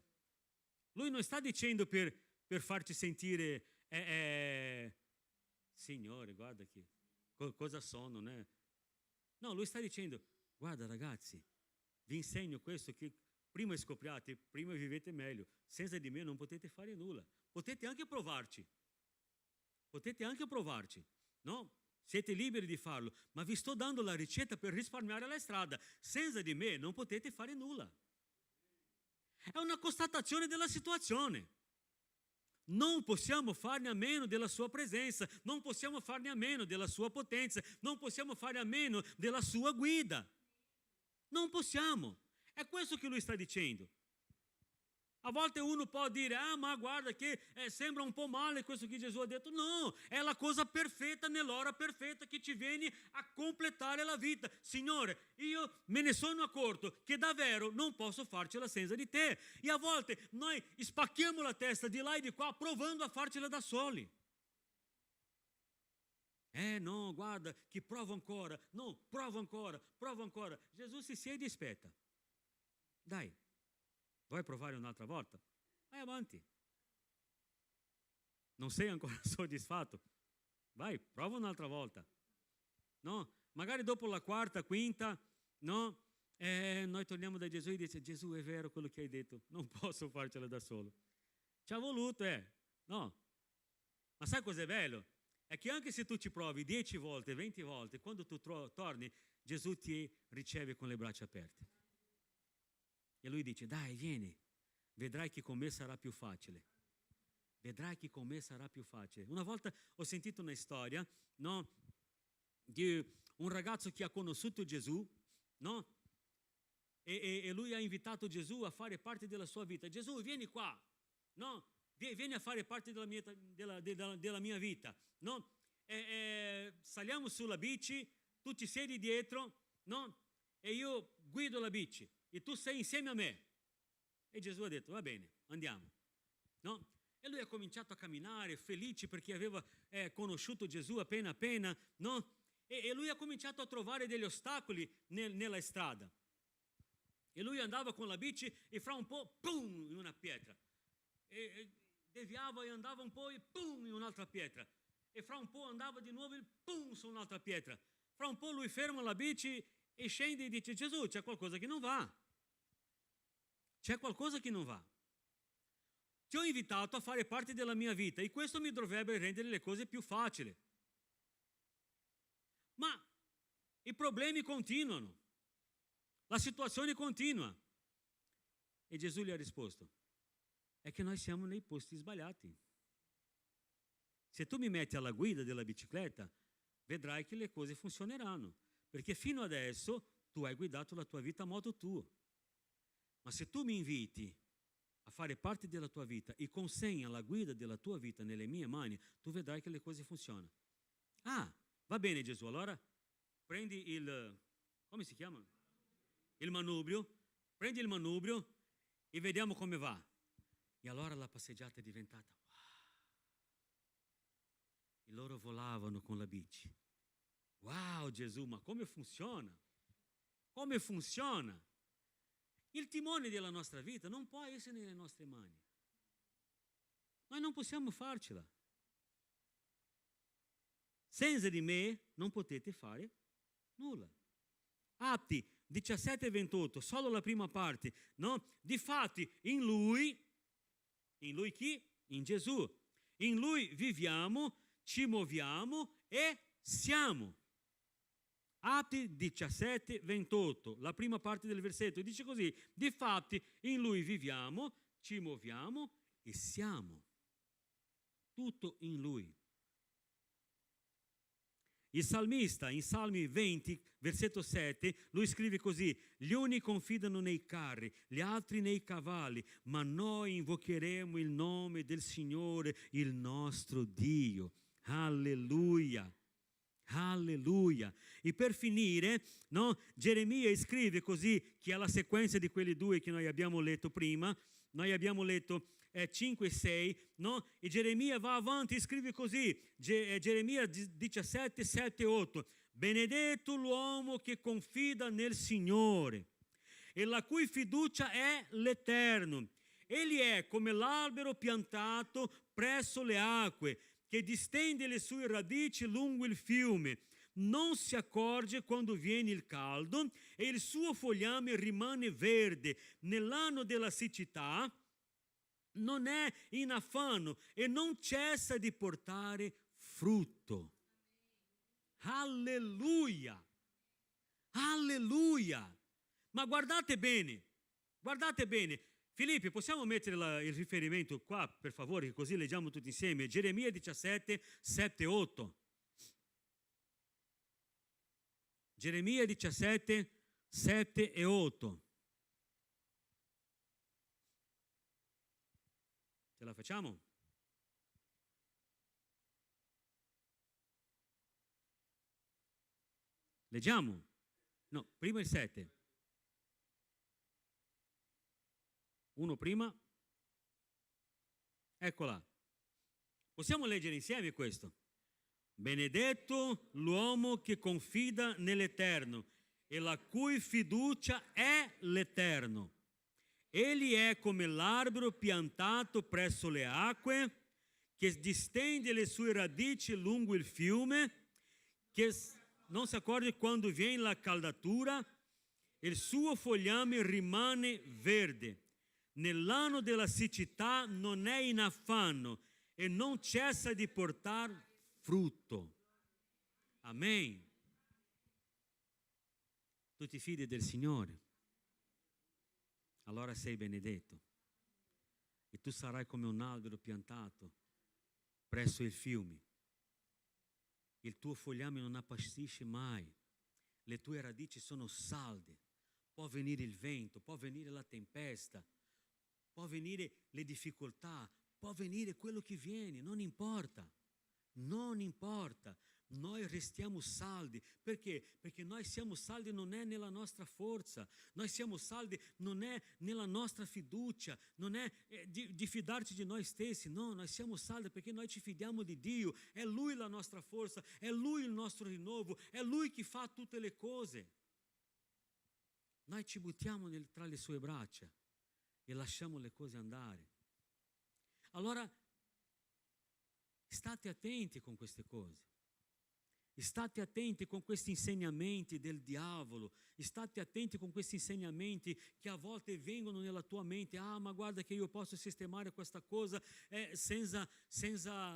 Lui non sta dicendo per farci sentire, Signore, guarda cosa sono, né? No, lui sta dicendo: guarda ragazzi, vi insegno questo, che prima scopriate, prima vivete meglio. Senza di me non potete fare nulla. Potete anche provarci, no? Siete liberi di farlo, ma vi sto dando la ricetta per risparmiare la strada. Senza di me non potete fare nulla. È una constatazione della situazione. Non possiamo farne a meno della sua presenza, non possiamo farne a meno della sua potenza, non possiamo fare a meno della sua guida. Non possiamo. È questo che lui sta dicendo. A volte uno può dire: ma guarda che sembra un po' male questo che Gesù ha detto. No, è la cosa perfetta nell'ora perfetta che ci viene a completare la vita. Signore, io me ne sono accorto che davvero non posso farcela senza di te. E a volte noi spacchiamo la testa di là e di qua provando a farcela da soli. No, guarda che provo ancora. No, provo ancora. Gesù si siede e aspetta. Dai. Vuoi provare un'altra volta? Vai avanti. Non sei ancora soddisfatto? Vai, prova un'altra volta. No? Magari dopo la quarta, quinta, no? Noi torniamo da Gesù e dice: Gesù, è vero quello che hai detto, non posso farcela da solo. Ci ha voluto, no? Ma sai cos'è bello? È che anche se tu ci provi 10 volte, 20 volte, quando tu torni, Gesù ti riceve con le braccia aperte. E lui dice: dai, vieni, vedrai che con me sarà più facile. Vedrai che con me sarà più facile. Una volta ho sentito una storia, no, di un ragazzo che ha conosciuto Gesù, no? E lui ha invitato Gesù a fare parte della sua vita. Gesù, vieni qua, no? Vieni a fare parte della mia vita, no? Saliamo sulla bici, tu ci siedi dietro, no? E io guido la bici. E tu sei insieme a me. E Gesù ha detto: va bene, andiamo, no? E lui ha cominciato a camminare felice perché aveva conosciuto Gesù appena, no? E lui ha cominciato a trovare degli ostacoli nella strada. E lui andava con la bici e fra un po', pum, in una pietra. E deviava e andava un po' e pum, in un'altra pietra. E fra un po' andava di nuovo e pum, su un'altra pietra. Fra un po' lui ferma la bici e scende e dice: Gesù, c'è qualcosa che non va. C'è qualcosa che non va. Ti ho invitato a fare parte della mia vita e questo mi dovrebbe rendere le cose più facili. Ma i problemi continuano, la situazione continua. E Gesù gli ha risposto, è che noi siamo nei posti sbagliati. Se tu mi metti alla guida della bicicletta, vedrai che le cose funzioneranno, perché fino adesso tu hai guidato la tua vita a modo tuo. Ma se tu mi inviti a fare parte della tua vita e consegna la guida della tua vita nelle mie mani, tu vedrai che le cose funzionano. Ah, va bene Gesù, allora prendi come si chiama? Il manubrio, prendi il manubrio e vediamo come va. E allora la passeggiata è diventata wow. E loro volavano con la bici. Wow Gesù, ma come funziona? Come funziona? Il timone della nostra vita non può essere nelle nostre mani. Noi non possiamo farcela. Senza di me non potete fare nulla. Atti 17 e 28, solo la prima parte, no? Difatti in lui chi? In Gesù. In lui viviamo, ci muoviamo e siamo. Atti 17, 28, la prima parte del versetto, dice così, difatti in lui viviamo, ci muoviamo e siamo. Tutto in lui. Il salmista, in Salmi 20, versetto 7, lui scrive così, gli uni confidano nei carri, gli altri nei cavalli, ma noi invocheremo il nome del Signore, il nostro Dio. Alleluia. Alleluia. E per finire, no, Geremia scrive così, che è la sequenza di quelli due che noi abbiamo letto prima, noi abbiamo letto 5 e 6, no? E Geremia va avanti e scrive così, Geremia 17, 7 e 8, benedetto l'uomo che confida nel Signore e la cui fiducia è l'Eterno. Egli è come l'albero piantato presso le acque, che distende le sue radici lungo il fiume, non si accorge quando viene il caldo e il suo fogliame rimane verde. Nell'anno della siccità non è in affanno e non cessa di portare frutto. Alleluia! Alleluia! Ma guardate bene. Filippi, possiamo mettere il riferimento qua, per favore, così leggiamo tutti insieme. Geremia 17, 7 e 8. Geremia 17, 7 e 8. Ce la facciamo? Leggiamo? No, prima il 7. Uno prima. Eccola. Possiamo leggere insieme questo. Benedetto l'uomo che confida nell'Eterno e la cui fiducia è l'Eterno. Egli è come l'albero piantato presso le acque, che distende le sue radici lungo il fiume, che non si accorge quando viene la caldatura, e il suo fogliame rimane verde. Nell'anno della siccità non è in affanno e non cessa di portare frutto. Amen. Tu ti fidi del Signore, allora sei benedetto e tu sarai come un albero piantato presso il fiume. Il tuo fogliame non appassisce mai, le tue radici sono salde. Può venire il vento, può venire la tempesta, può venire le difficoltà, può venire quello che viene, non importa. Non importa, noi restiamo saldi. Perché? Perché noi siamo saldi non è nella nostra forza, noi siamo saldi non è nella nostra fiducia, non è di fidarci di noi stessi, no, noi siamo saldi perché noi ci fidiamo di Dio, è Lui la nostra forza, è Lui il nostro rinnovo, è Lui che fa tutte le cose. Noi ci buttiamo tra le sue braccia e lasciamo le cose andare. Allora, state attenti con queste cose. State attenti con questi insegnamenti del diavolo, state attenti con questi insegnamenti che a volte vengono nella tua mente. Ah, ma guarda che io posso sistemare questa cosa senza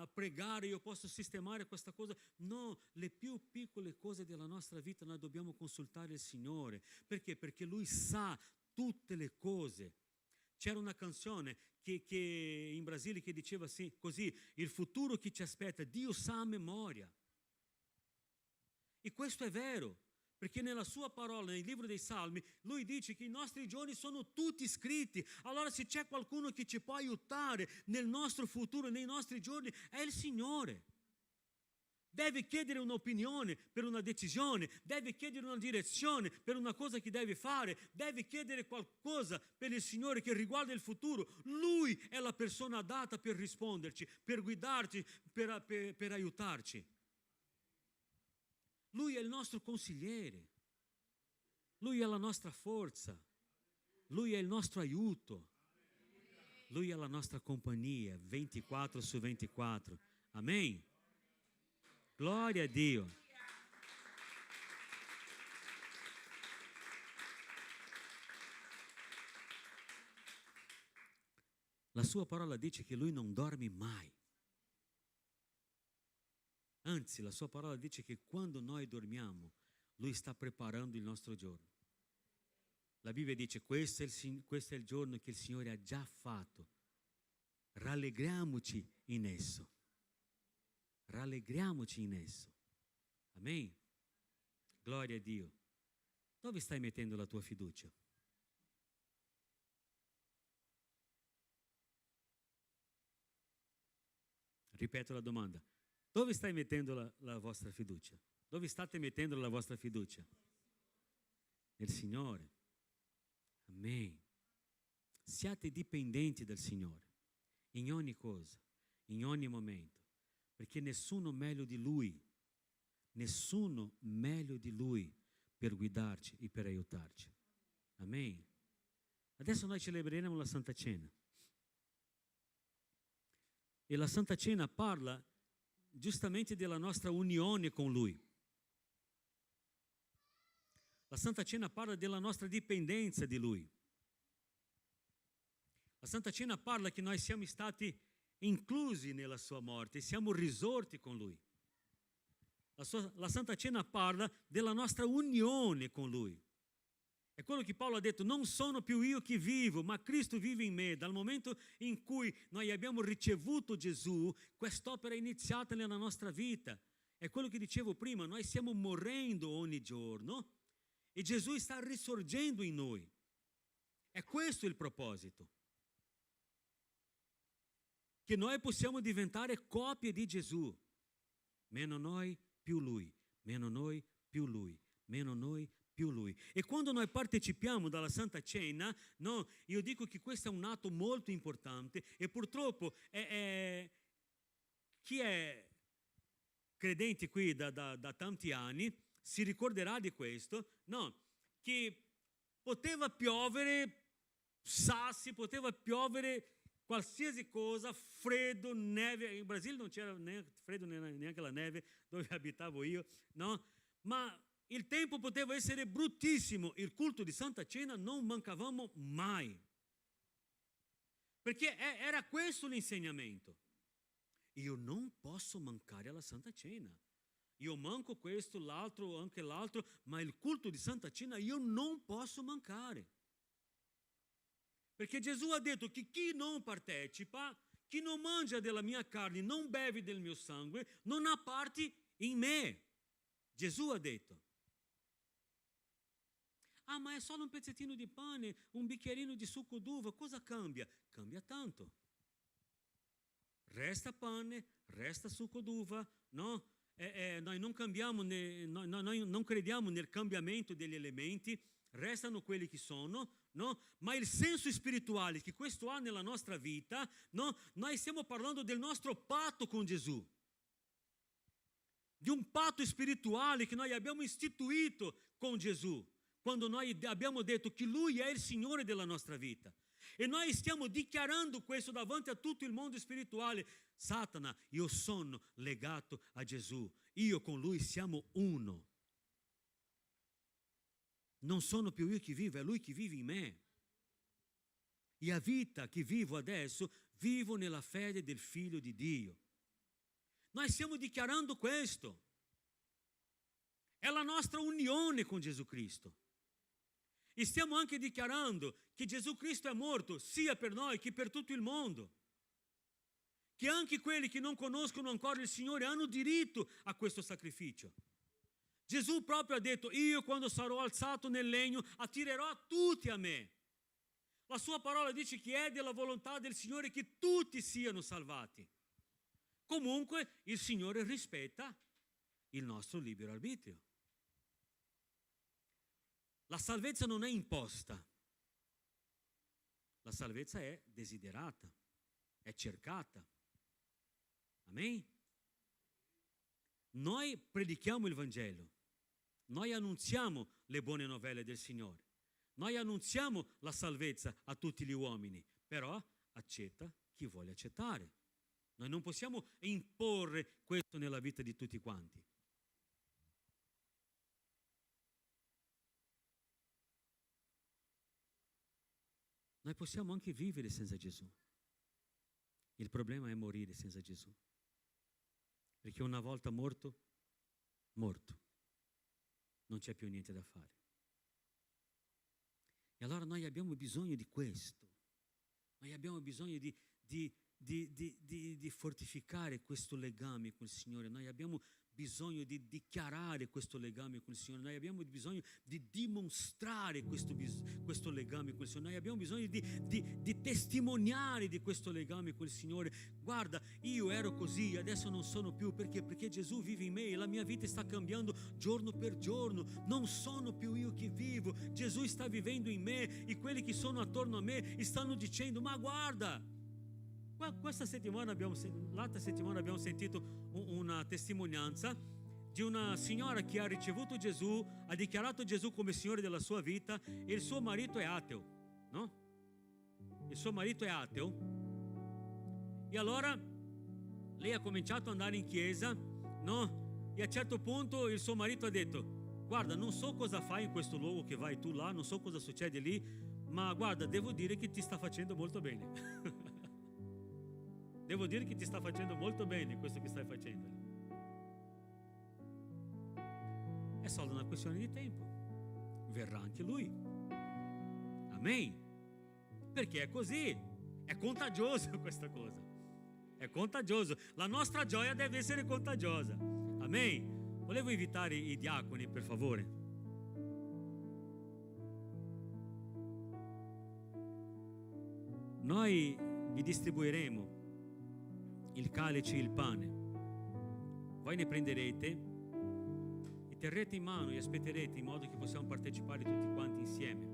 pregare, io posso sistemare questa cosa. No, le più piccole cose della nostra vita noi dobbiamo consultare il Signore. Perché? Perché Lui sa tutte le cose. C'era una canzone che in Brasile che diceva così: il futuro che ci aspetta, Dio sa a memoria. E questo è vero, perché nella sua parola, nel libro dei Salmi, lui dice che i nostri giorni sono tutti scritti. Allora se c'è qualcuno che ci può aiutare nel nostro futuro, nei nostri giorni, è il Signore. Deve chiedere un'opinione per una decisione, deve chiedere una direzione per una cosa che deve fare, deve chiedere qualcosa per il Signore che riguarda il futuro. Lui è la persona adatta per risponderci, per guidarci, per aiutarci. Lui è il nostro consigliere, Lui è la nostra forza, Lui è il nostro aiuto, Lui è la nostra compagnia 24/24. Amen. Gloria a Dio. La sua parola dice che Lui non dorme mai. Anzi, la sua parola dice che quando noi dormiamo, Lui sta preparando il nostro giorno. La Bibbia dice: questo è il giorno che il Signore ha già fatto. Rallegriamoci in esso. Rallegriamoci in esso. Amen. Gloria a Dio. Dove stai mettendo la tua fiducia? Ripeto la domanda. Dove stai mettendo la vostra fiducia? Dove state mettendo la vostra fiducia? Nel Signore. Amen. Siate dipendenti dal Signore in ogni cosa, in ogni momento, perché nessuno meglio di Lui per guidarci e per aiutarci. Amen. Adesso noi celebreremo la Santa Cena. E la Santa Cena parla giustamente della nostra unione con Lui. La Santa Cena parla della nostra dipendenza di Lui. La Santa Cena parla che noi siamo stati inclusi nella sua morte, siamo risorti con Lui. La Santa Cena parla della nostra unione con Lui. È quello che Paolo ha detto: non sono più io che vivo, ma Cristo vive in me. Dal momento in cui noi abbiamo ricevuto Gesù, quest'opera è iniziata nella nostra vita. È quello che dicevo prima, noi stiamo morendo ogni giorno e Gesù sta risorgendo in noi. È questo il proposito. Che noi possiamo diventare copie di Gesù. Meno noi, più Lui. Meno noi, più Lui. Meno noi, più Lui. E quando noi partecipiamo dalla Santa Cena, no, io dico che questo è un atto molto importante e purtroppo chi è credente qui da tanti anni si ricorderà di questo, no, che poteva piovere sassi, poteva piovere qualsiasi cosa, freddo, neve. In Brasile non c'era freddo neanche la neve dove abitavo io, no? Ma il tempo poteva essere bruttissimo. Il culto di Santa Cena non mancavamo mai. Perché era questo l'insegnamento. Io non posso mancare alla Santa Cena. Io manco questo, l'altro, anche l'altro, ma il culto di Santa Cena io non posso mancare. Perché Gesù ha detto che chi non partecipa, chi non mangia della mia carne, non beve del mio sangue, non ha parte in me. Gesù ha detto. Ah, ma è solo un pezzettino di pane, un bicchierino di succo d'uva, cosa cambia? Cambia tanto. Resta pane, resta succo d'uva, no? Noi non cambiamo, noi non crediamo nel cambiamento degli elementi, restano quelli che sono, no? Ma il senso spirituale che questo ha nella nostra vita, no? Noi stiamo parlando del nostro patto con Gesù, di un patto spirituale che noi abbiamo istituito con Gesù, quando noi abbiamo detto che Lui è il Signore della nostra vita. E noi stiamo dichiarando questo davanti a tutto il mondo spirituale. Satana, io sono legato a Gesù io con Lui siamo uno. Non sono più io che vivo, è Lui che vive in me. E a vita che vivo adesso, vivo nella fede del Figlio di Dio. Noi stiamo dichiarando questo. È la nostra unione con Gesù Cristo. E stiamo anche dichiarando che Gesù Cristo è morto sia per noi che per tutto il mondo. Che anche quelli che non conoscono ancora il Signore hanno diritto a questo sacrificio. Gesù proprio ha detto: io quando sarò alzato nel legno attirerò tutti a me. La sua parola dice che è della volontà del Signore che tutti siano salvati. Comunque il Signore rispetta il nostro libero arbitrio. La salvezza non è imposta. La salvezza è desiderata, è cercata. Amen? Noi predichiamo il Vangelo, noi annunziamo le buone novelle del Signore, noi annunziamo la salvezza a tutti gli uomini, però accetta chi vuole accettare. Noi non possiamo imporre questo nella vita di tutti quanti. Noi possiamo anche vivere senza Gesù. Il problema è morire senza Gesù. Perché una volta morto, non c'è più niente da fare. E allora noi abbiamo bisogno di questo. Noi abbiamo bisogno di fortificare questo legame con il Signore. Noi abbiamo bisogno di dichiarare questo legame con il Signore. Noi abbiamo bisogno di dimostrare questo legame con il Signore. Noi abbiamo bisogno di testimoniare di questo legame con il Signore. Guarda, io ero così, adesso non sono più. Perché Gesù vive in me e la mia vita sta cambiando giorno per giorno. Non sono più io che vivo, Gesù sta vivendo in me e quelli che sono attorno a me stanno dicendo: ma guarda, l'altra settimana abbiamo sentito una testimonianza di una signora che ha ricevuto Gesù, ha dichiarato Gesù come Signore della sua vita e il suo marito è ateo, no? Il suo marito è ateo e allora lei ha cominciato ad andare in chiesa, no? E a un certo punto il suo marito ha detto: guarda, non so cosa fai in questo luogo che vai tu là, non so cosa succede lì, ma guarda, devo dire che ti sta facendo molto bene. Devo dire che ti sta facendo molto bene questo che stai facendo. È solo una questione di tempo. Verrà anche lui. Amen. Perché è così. È contagioso questa cosa. È contagioso. La nostra gioia deve essere contagiosa. Amen. Volevo invitare i diaconi, per favore. Noi vi distribuiremo il calice e il pane. Voi ne prenderete e terrete in mano e aspetterete in modo che possiamo partecipare tutti quanti insieme.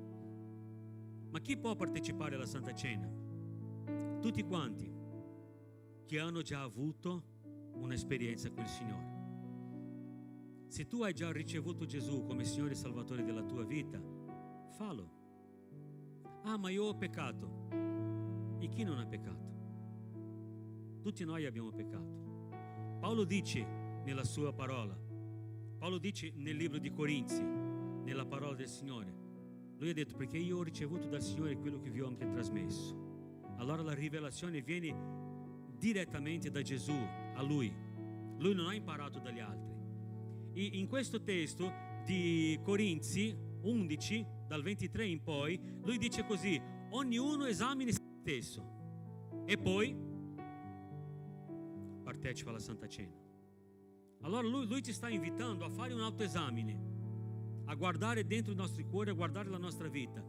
Ma chi può partecipare alla Santa Cena? Tutti quanti che hanno già avuto un'esperienza con il Signore. Se tu hai già ricevuto Gesù come Signore e Salvatore della tua vita, fallo. Ah, ma io ho peccato. E chi non ha peccato? Tutti noi abbiamo peccato. Paolo dice nella sua parola, Paolo dice nel libro di Corinzi, nella parola del Signore, lui ha detto: perché io ho ricevuto dal Signore quello che vi ho anche trasmesso. Allora la rivelazione viene direttamente da Gesù a lui. Lui non ha imparato dagli altri. E in questo testo di Corinzi 11, dal 23 in poi, lui dice così: ognuno esamini se stesso e poi partecipa alla Santa Cena. Allora lui ci sta invitando a fare un autoesamine, a guardare dentro i nostri cuori, a guardare la nostra vita,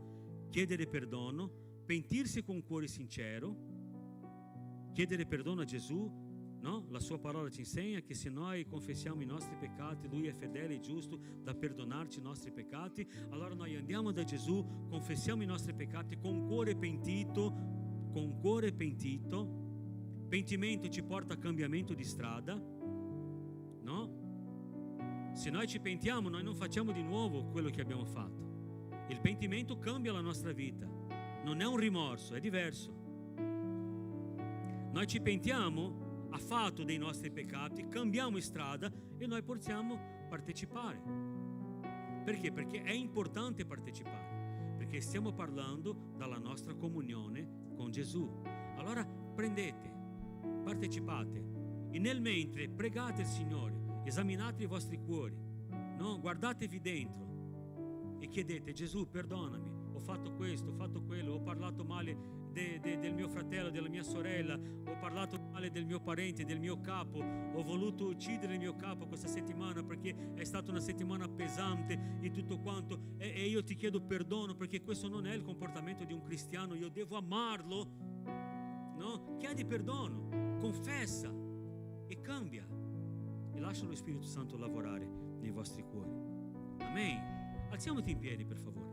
chiedere perdono, pentirsi con un cuore sincero, chiedere perdono a Gesù, no? La sua parola ci insegna che se noi confessiamo i nostri peccati, Lui è fedele e giusto da perdonarci i nostri peccati. Allora noi andiamo da Gesù, confessiamo i nostri peccati con cuore pentito. Pentimento ci porta a cambiamento di strada, no? Se noi ci pentiamo, noi non facciamo di nuovo quello che abbiamo fatto. Il pentimento cambia la nostra vita, non è un rimorso, è diverso. Noi ci pentiamo ha fatto dei nostri peccati, cambiamo strada e noi possiamo partecipare. Perché? Perché è importante partecipare, perché stiamo parlando della nostra comunione con Gesù. Allora prendete, partecipate e nel mentre pregate il Signore, esaminate i vostri cuori, no? Guardatevi dentro e chiedete: Gesù, perdonami, ho fatto questo, ho fatto quello, ho parlato male del mio fratello, della mia sorella, ho parlato male del mio parente, del mio capo, ho voluto uccidere il mio capo questa settimana perché è stata una settimana pesante e tutto quanto, e io ti chiedo perdono perché questo non è il comportamento di un cristiano, io devo amarlo, no? Chiedi perdono, confessa e cambia e lascia lo Spirito Santo lavorare nei vostri cuori. Amen. Alziamoti in piedi, per favore.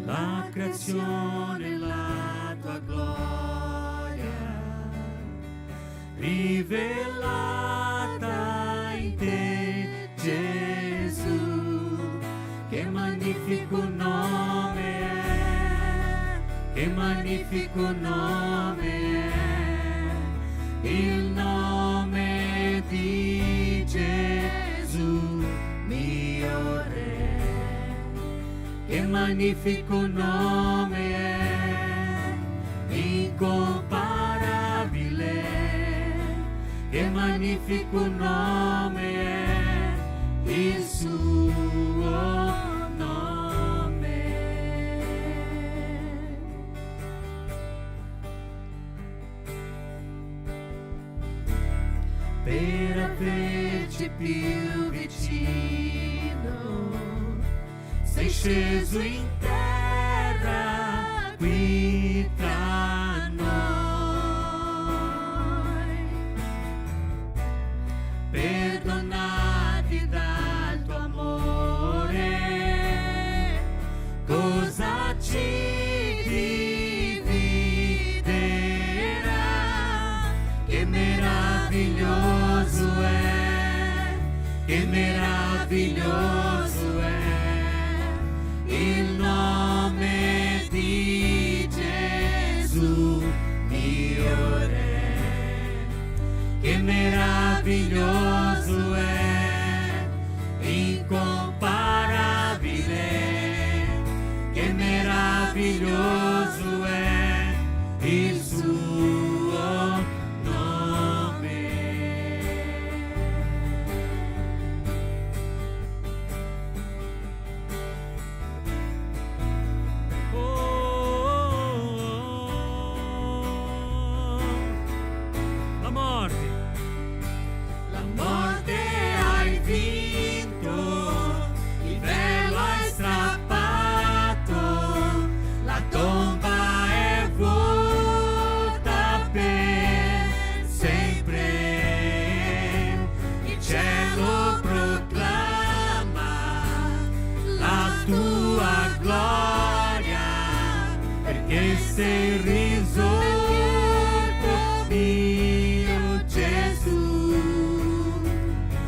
La creazione, la tua gloria, rivelata in te, Gesù. Che magnifico nome è, che magnifico nome è, il nome di Gesù, mio Re. Che magnifico nome è, incomparabile. Che magnifico nome è, il suo nome. Per averci più vicino sei sceso in terra qui tra noi, perdonati dal tuo amore, cosa ci dividerà? Che meraviglioso è, che meraviglioso è il nome di Gesù, mio Re. Che meraviglioso è, incomparabile. Che meraviglioso è il suo nome. La morte hai vinto, il velo hai strappato, la tomba è vuota per sempre. Il cielo proclama la tua gloria, perché sei risorto, mio Gesù,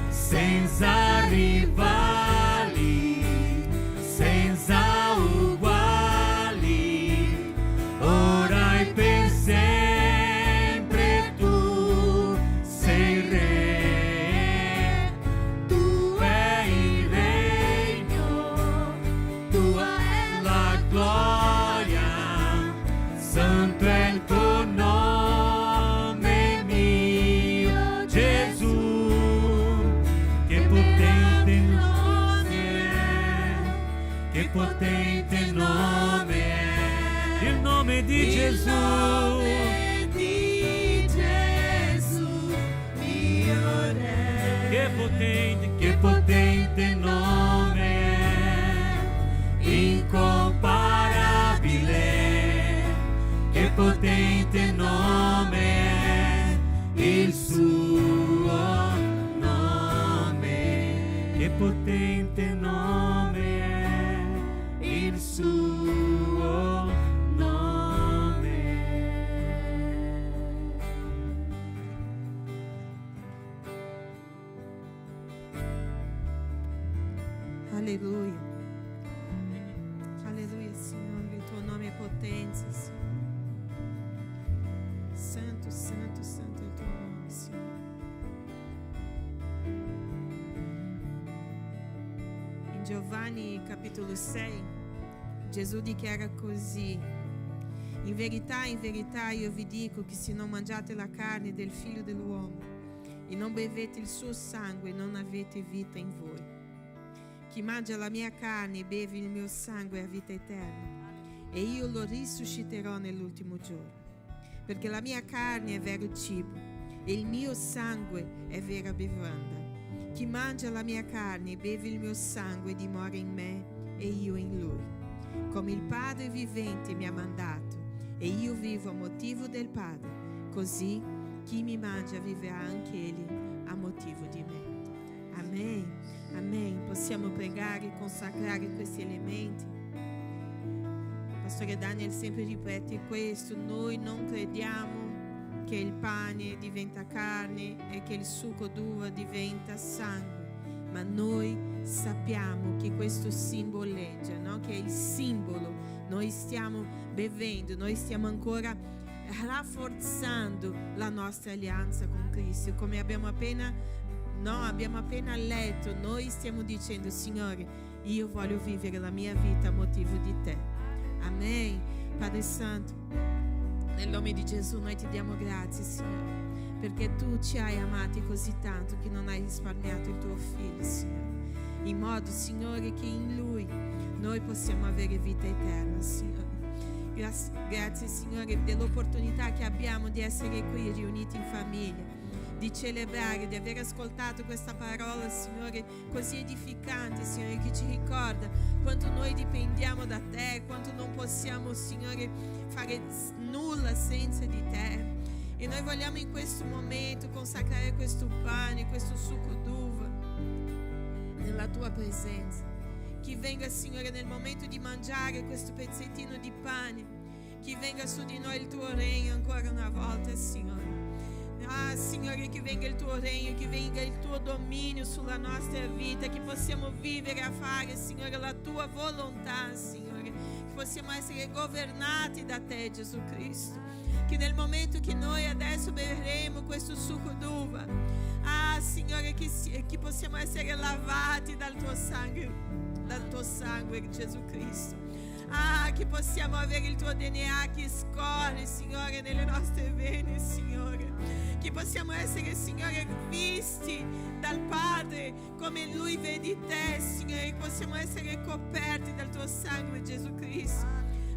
senza rivali, senza uguali, ora e per sempre. potente nome è il nome di Gesù. nome di Gesù, mio Re. Che potente nome è, incomparabile. Che potente nome è il suo nome. Che potente nome è il suo nome. Alleluia. Alleluia, Signore, il tuo nome è potenza, Signore. Santo, santo, santo è il tuo nome, Signore. In Giovanni capitolo 6, Gesù dichiara così: in verità io vi dico che se non mangiate la carne del figlio dell'uomo e non bevete il suo sangue, non avete vita in voi. Chi mangia la mia carne e beve il mio sangue ha vita eterna, e io lo risusciterò nell'ultimo giorno. Perché la mia carne è vero cibo e il mio sangue è vera bevanda. Chi mangia la mia carne e beve il mio sangue dimora in me e io in lui. Come il Padre vivente mi ha mandato e io vivo a motivo del Padre, così chi mi mangia vivrà anche egli a motivo di me. Amen. Amen. Possiamo pregare e consacrare questi elementi. Pastore Daniel sempre ripete questo: noi non crediamo che il pane diventa carne e che il succo d'uva diventa sangue, ma noi sappiamo che questo simboleggia, no? Che è il simbolo. Noi stiamo bevendo, noi stiamo ancora rafforzando la nostra alleanza con Cristo. Come abbiamo appena letto, noi stiamo dicendo: Signore, io voglio vivere la mia vita a motivo di te. Amen. Padre Santo, nel nome di Gesù noi ti diamo grazie, Signore, perché tu ci hai amati così tanto che non hai risparmiato il tuo figlio, Signore, in modo, Signore, che in lui noi possiamo avere vita eterna, Signore. Grazie, Signore, dell'opportunità che abbiamo di essere qui riuniti in famiglia, di celebrare, di aver ascoltato questa parola, Signore, così edificante, Signore, che ci ricorda quanto noi dipendiamo da te, quanto non possiamo, Signore, fare nulla senza di te. E noi vogliamo in questo momento consacrare questo pane, questo succo d'uva nella tua presenza. Che venga, Signore, nel momento di mangiare questo pezzettino di pane, che venga su di noi il tuo regno ancora una volta, Signore. Ah, Signore, che venga il tuo regno, che venga il tuo dominio sulla nostra vita, che possiamo vivere a fare, Signore, la tua volontà, Signore, che possiamo essere governati da te, Gesù Cristo. Che nel momento che noi adesso berremo questo succo d'uva, ah, Signore, che possiamo essere lavati dal tuo sangue, Gesù Cristo. Ah, che possiamo avere il tuo DNA che scorre, Signore, nelle nostre vene, Signore. Che possiamo essere, Signore, visti dal Padre come Lui vede te, Signore. Che possiamo essere coperti dal tuo sangue, Gesù Cristo.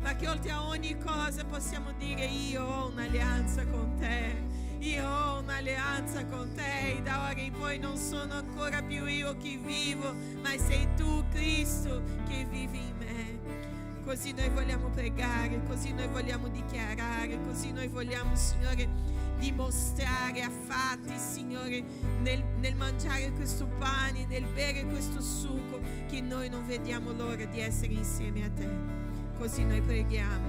Ma che oltre a ogni cosa possiamo dire: io ho un'alleanza con te. Io ho un'alleanza con te, e da ora in poi non sono ancora più io che vivo, ma sei tu, Cristo, che vivi in me. Così noi vogliamo pregare, così noi vogliamo dichiarare, così noi vogliamo, Signore, dimostrare a fatti, Signore, nel mangiare questo pane, nel bere questo succo, che noi non vediamo l'ora di essere insieme a te. Così noi preghiamo.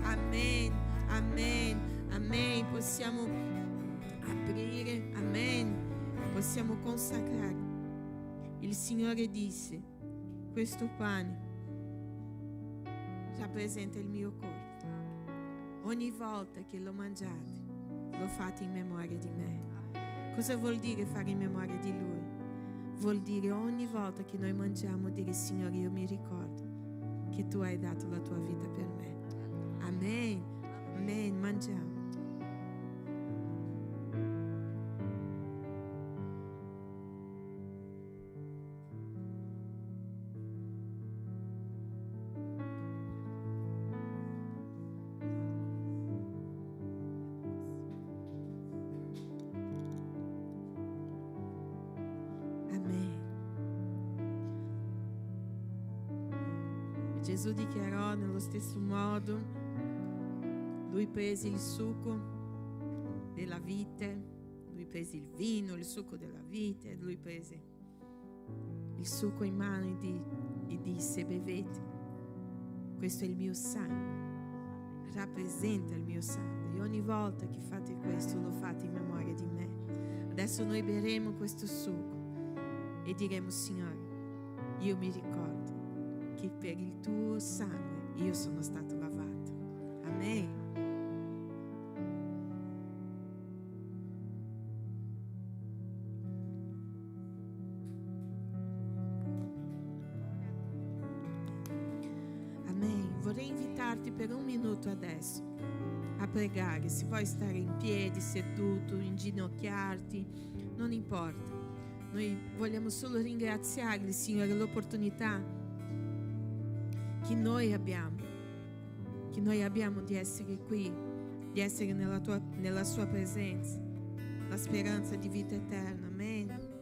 Amen, amen, amen. Possiamo aprire, amen. Possiamo consacrare. Il Signore disse: questo pane rappresenta il mio corpo. Ogni volta che lo mangiate, lo fate in memoria di me. Cosa vuol dire fare in memoria di Lui? Vuol dire ogni volta che noi mangiamo dire: Signore, io mi ricordo che tu hai dato la tua vita per me. Amen, amen. Mangiamo. Gesù dichiarò nello stesso modo, lui prese il succo della vite, lui prese il vino, il succo della vite, lui prese il succo in mano e disse: bevete, questo è il mio sangue, rappresenta il mio sangue, e ogni volta che fate questo lo fate in memoria di me. Adesso noi berremo questo succo e diremo: Signore, io mi ricordo che per il tuo sangue io sono stato lavato. Amen. Amen. Vorrei invitarti per un minuto adesso a pregare. Se vuoi stare in piedi, seduto, inginocchiarti, non importa. Noi vogliamo solo ringraziarli, Signore, l'opportunità che noi abbiamo di essere qui, di essere nella sua presenza, la speranza di vita eterna. Amen.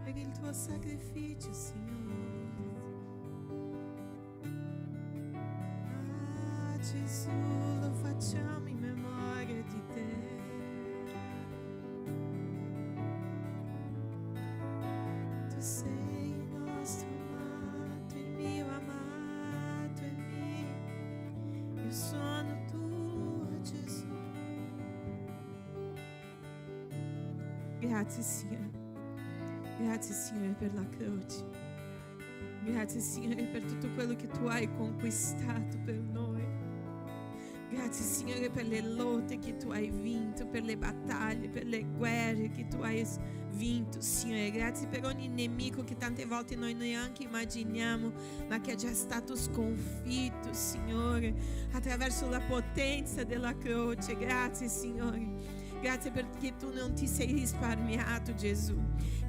Per il tuo sacrificio, Signore. Gesù, lo facciamo in memoria di te. Tu sei il nostro amato, il mio amato è mio. Io sono tuo, Gesù. Grazie, Signore. Grazie, Signore, per la croce. Grazie, Signore, per tutto quello che tu hai conquistato per noi. Grazie, Signore, per le lotte che tu hai vinto, per le battaglie, per le guerre che tu hai vinto, Signore. Grazie per ogni nemico che tante volte noi neanche immaginiamo, ma che è già stato sconfitto, Signore, attraverso la potenza della croce. Grazie, Signore. Grazie perché tu non ti sei risparmiato, Gesù.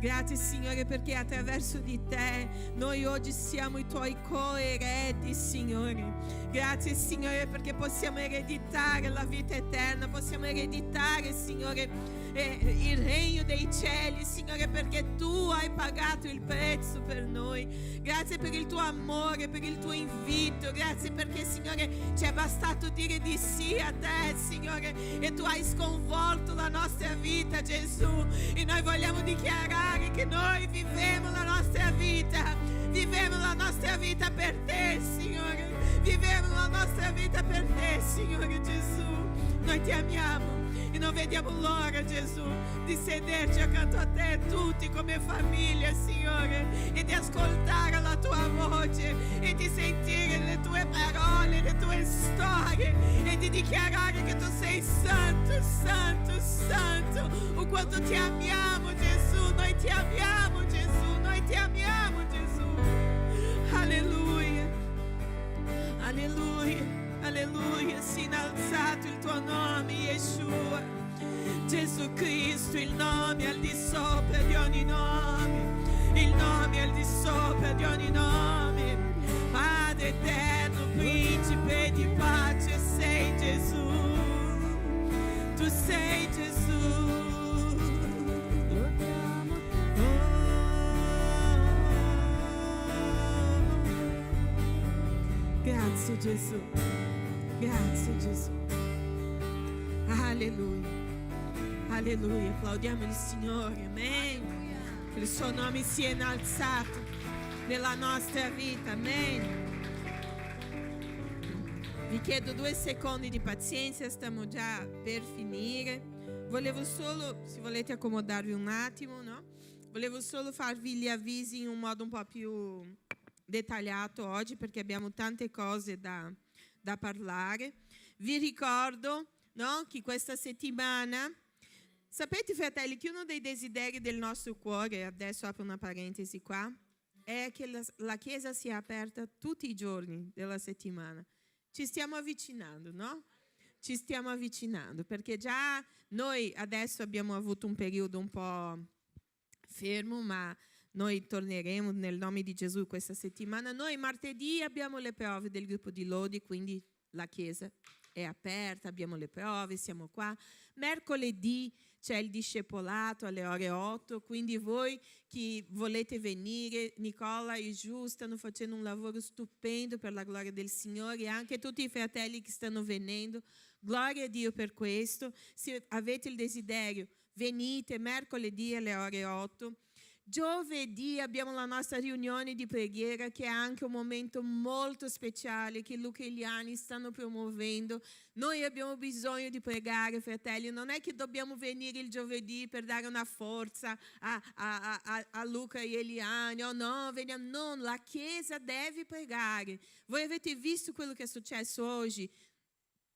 Grazie, Signore, perché attraverso di te noi oggi siamo i tuoi coeredi, Signore. Grazie, Signore, perché possiamo ereditare la vita eterna, possiamo ereditare, Signore, il regno dei cieli, Signore, perché tu hai pagato il prezzo per noi. Grazie per il tuo amore, per il tuo invito. Grazie perché, Signore, ci è bastato dire di sì a te, Signore, e tu hai sconvolto la nostra vita, Gesù. E noi vogliamo dichiarare che noi viviamo la nostra vita per te, Signore. Viviamo la nostra vita per te, Signore Gesù. Noi ti amiamo e non vediamo l'ora, Gesù, di sederci accanto a te tutti come famiglia, Signore, e di ascoltare la tua voce e di sentire le tue parole, le tue storie, e di dichiarare che tu sei santo, santo, santo. O quanto ti amiamo, Gesù. Noi ti amiamo, Gesù. Noi ti amiamo, Gesù. Alleluia, alleluia, alleluia. Sia innalzato il tuo nome, Yeshua, Gesù Cristo, il nome al di sopra di ogni nome, il nome al di sopra di ogni nome. Padre eterno, principe di pace, sei Gesù, tu sei Gesù. Grazie Gesù, grazie Gesù. Alleluia, alleluia. Applaudiamo il Signore, amen. Che il suo nome sia innalzato nella nostra vita, amen. Vi chiedo 2 secondi di pazienza, stiamo già per finire. Volevo solo, se volete accomodarvi un attimo, no? Volevo solo farvi gli avvisi in un modo un po' più dettagliato oggi, perché abbiamo tante cose da parlare. Vi ricordo, no, che questa settimana, sapete, fratelli, che uno dei desideri del nostro cuore, adesso apro una parentesi qua, è che la Chiesa sia aperta tutti i giorni della settimana. Ci stiamo avvicinando, no? Ci stiamo avvicinando, perché già noi adesso abbiamo avuto un periodo un po' fermo, ma noi torneremo nel nome di Gesù questa settimana. Noi martedì abbiamo le prove del gruppo di Lodi, quindi la chiesa è aperta, abbiamo le prove, siamo qua. Mercoledì c'è il discepolato alle ore 8, quindi voi che volete venire, Nicola e Giù stanno facendo un lavoro stupendo per la gloria del Signore, e anche tutti i fratelli che stanno venendo, gloria a Dio per questo. Se avete il desiderio, venite mercoledì alle ore 8. Giovedì abbiamo la nostra riunione di preghiera, che è anche un momento molto speciale che Luca e Eliani stanno promuovendo. Noi abbiamo bisogno di pregare, fratelli, non è che dobbiamo venire il giovedì per dare una forza a Luca e Eliani, oh no, veniamo, no, la Chiesa deve pregare. Voi avete visto quello che è successo oggi?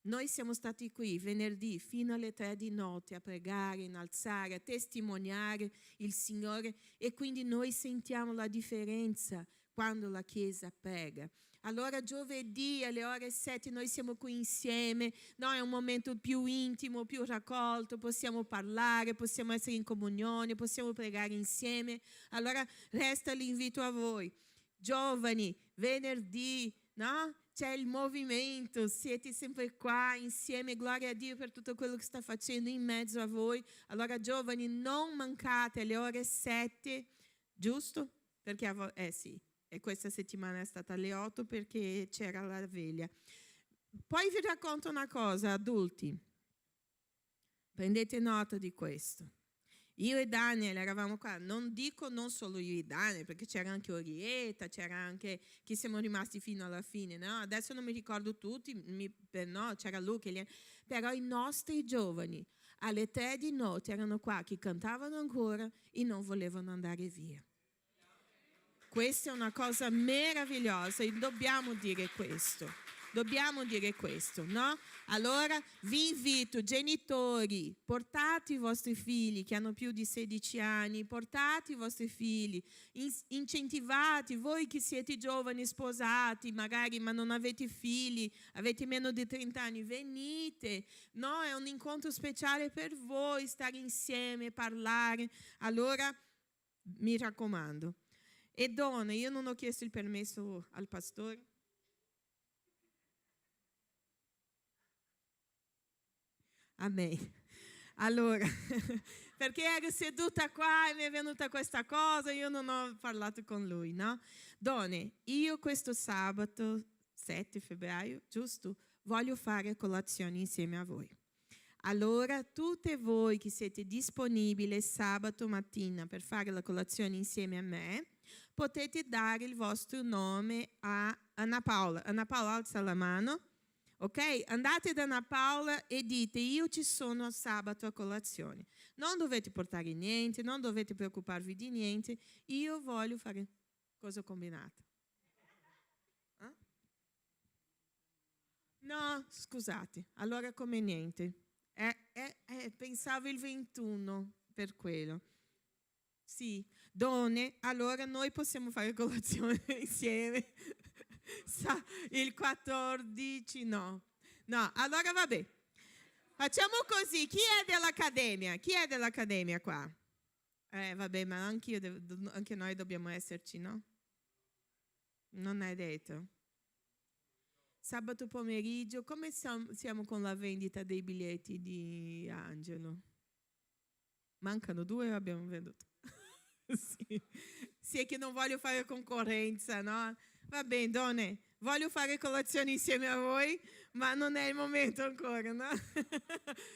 Noi siamo stati qui venerdì fino alle 3 di notte a pregare, innalzare, a testimoniare il Signore, e quindi noi sentiamo la differenza quando la Chiesa prega. Allora giovedì alle ore 7 noi siamo qui insieme, no? È un momento più intimo, più raccolto, possiamo parlare, possiamo essere in comunione, possiamo pregare insieme. Allora resta l'invito a voi. Giovani, venerdì, no? C'è il movimento, siete sempre qua insieme, gloria a Dio per tutto quello che sta facendo in mezzo a voi. Allora giovani, non mancate alle ore 7, giusto? Perché sì, e questa settimana è stata alle 8 perché c'era la veglia. Poi vi racconto una cosa, adulti, prendete nota di questo. Io e Daniel eravamo qua, non dico non solo io e Daniel, perché c'era anche Orietta, c'era anche chi siamo rimasti fino alla fine, no? Adesso non mi ricordo tutti, no, c'era Luca, però i nostri giovani alle 3 di notte erano qua, che cantavano ancora e non volevano andare via. Questa è una cosa meravigliosa e dobbiamo dire questo. Dobbiamo dire questo, no? Allora vi invito, genitori, portate i vostri figli che hanno più di 16 anni, portate i vostri figli, incentivate, voi che siete giovani, sposati magari ma non avete figli, avete meno di 30 anni, venite, no? È un incontro speciale per voi, stare insieme, parlare. Allora mi raccomando. E donne, io non ho chiesto il permesso al pastore. Amen. Allora, perché ero seduta qua e mi è venuta questa cosa, io non ho parlato con lui, no? Donne, io questo sabato, 7 febbraio, giusto? Voglio fare colazione insieme a voi. Allora, tutte voi che siete disponibili sabato mattina per fare la colazione insieme a me, potete dare il vostro nome a Anna Paola. Anna Paola, alza la mano. Ok? Andate da Anna Paola e dite: io ci sono sabato a colazione. Non dovete portare niente, non dovete preoccuparvi di niente. Io voglio fare cosa combinata. Eh? No, scusate. Allora come niente. Pensavo il 21 per quello. Sì, donne, allora noi possiamo fare colazione insieme. Il 14 no, allora vabbè, facciamo così. Chi è dell'accademia? Chi è dell'accademia qua? Vabbè, ma anche noi dobbiamo esserci, no? Non è detto. Sabato pomeriggio, come siamo con la vendita dei biglietti di Angelo? Mancano 2 o abbiamo venduto? Sì, è che non voglio fare concorrenza, no? Va bene, donne, voglio fare colazione insieme a voi, ma non è il momento ancora, no?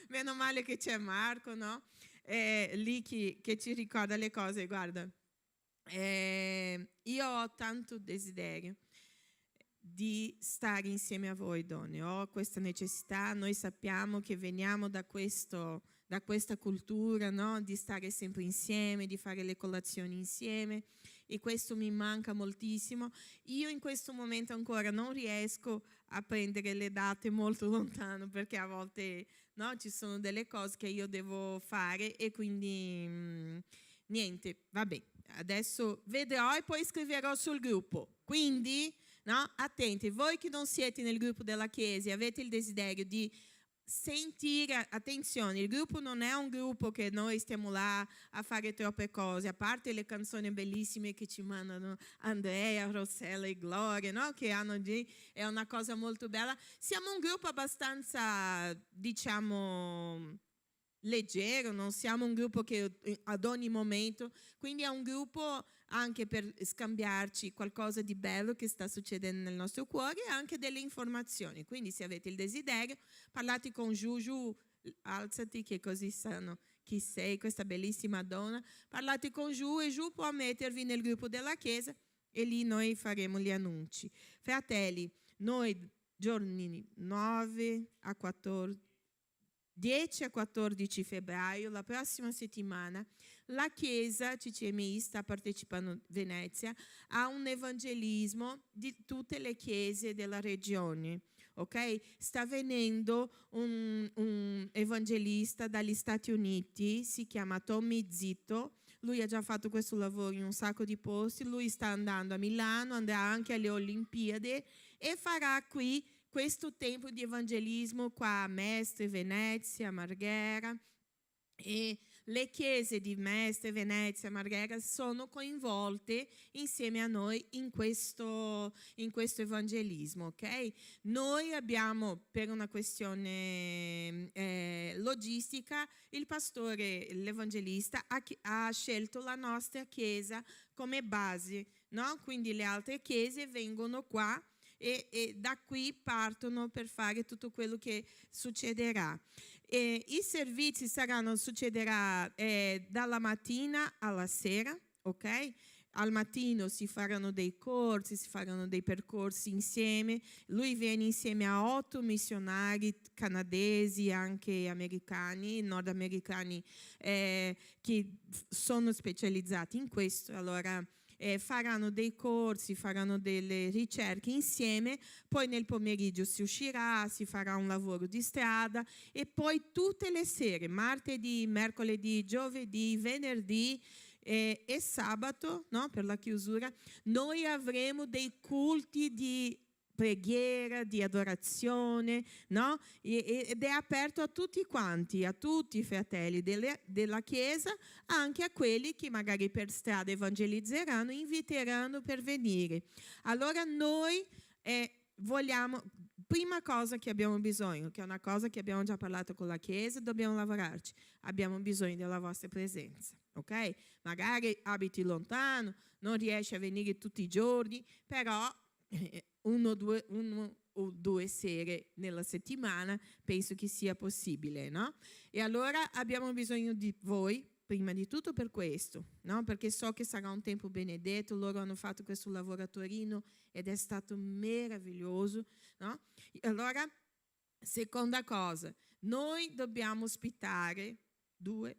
Meno male che c'è Marco, no? Lì che ci ricorda le cose, guarda. Io ho tanto desiderio di stare insieme a voi, donne. Ho questa necessità, noi sappiamo che veniamo da questa cultura, no? Di stare sempre insieme, di fare le colazioni insieme, e questo mi manca moltissimo. Io in questo momento ancora non riesco a prendere le date molto lontano, perché a volte, no, ci sono delle cose che io devo fare e quindi niente, vabbè, adesso vedrò e poi scriverò sul gruppo. Quindi, no, attenti, voi che non siete nel gruppo della Chiesa e avete il desiderio di sentire, attenzione, il gruppo non è un gruppo che noi stiamo là a fare troppe cose, a parte le canzoni bellissime che ci mandano Andrea, Rossella e Gloria, no? Che hanno è una cosa molto bella. Siamo un gruppo abbastanza, diciamo, leggero, non siamo un gruppo che ad ogni momento, quindi è un gruppo anche per scambiarci qualcosa di bello che sta succedendo nel nostro cuore e anche delle informazioni. Quindi se avete il desiderio, parlate con Giugiu, alzati che così sanno chi sei, questa bellissima donna, parlate con Giù e Giù può mettervi nel gruppo della Chiesa e lì noi faremo gli annunci. Fratelli, noi giorni 9 a 14, 10 a 14 febbraio, la prossima settimana, la Chiesa CCMI sta partecipando a Venezia a un evangelismo di tutte le chiese della regione. Ok? Sta venendo un evangelista dagli Stati Uniti, si chiama Tommy Zitto. Lui ha già fatto questo lavoro in un sacco di posti. Lui sta andando a Milano, andrà anche alle Olimpiadi e farà qui questo tempo di evangelismo qua a Mestre, Venezia, Marghera, e le chiese di Mestre, Venezia, Marghera sono coinvolte insieme a noi in questo evangelismo, ok? Noi abbiamo, per una questione logistica, il pastore, l'evangelista ha scelto la nostra chiesa come base, no? Quindi le altre chiese vengono qua e da qui partono per fare tutto quello che succederà. I servizi succederà dalla mattina alla sera, ok? Al mattino si faranno dei corsi, si faranno dei percorsi insieme. Lui viene insieme a 8 missionari canadesi, anche americani, nordamericani, che sono specializzati in questo. Allora faranno dei corsi, faranno delle ricerche insieme, poi nel pomeriggio si uscirà, si farà un lavoro di strada e poi tutte le sere, martedì, mercoledì, giovedì, venerdì e sabato, no, per la chiusura, noi avremo dei culti di preghiera, di adorazione, no? Ed è aperto a tutti quanti, a tutti i fratelli della Chiesa, anche a quelli che magari per strada evangelizzeranno, inviteranno per venire. Allora noi vogliamo, prima cosa che abbiamo bisogno, che è una cosa che abbiamo già parlato con la Chiesa, dobbiamo lavorarci, abbiamo bisogno della vostra presenza, ok? Magari abiti lontano, non riesci a venire tutti i giorni, però uno o due sere nella settimana penso che sia possibile, no? E allora abbiamo bisogno di voi prima di tutto per questo, no? Perché so che sarà un tempo benedetto, loro hanno fatto questo lavoro a Torino ed è stato meraviglioso, no? E allora, seconda cosa, noi dobbiamo ospitare due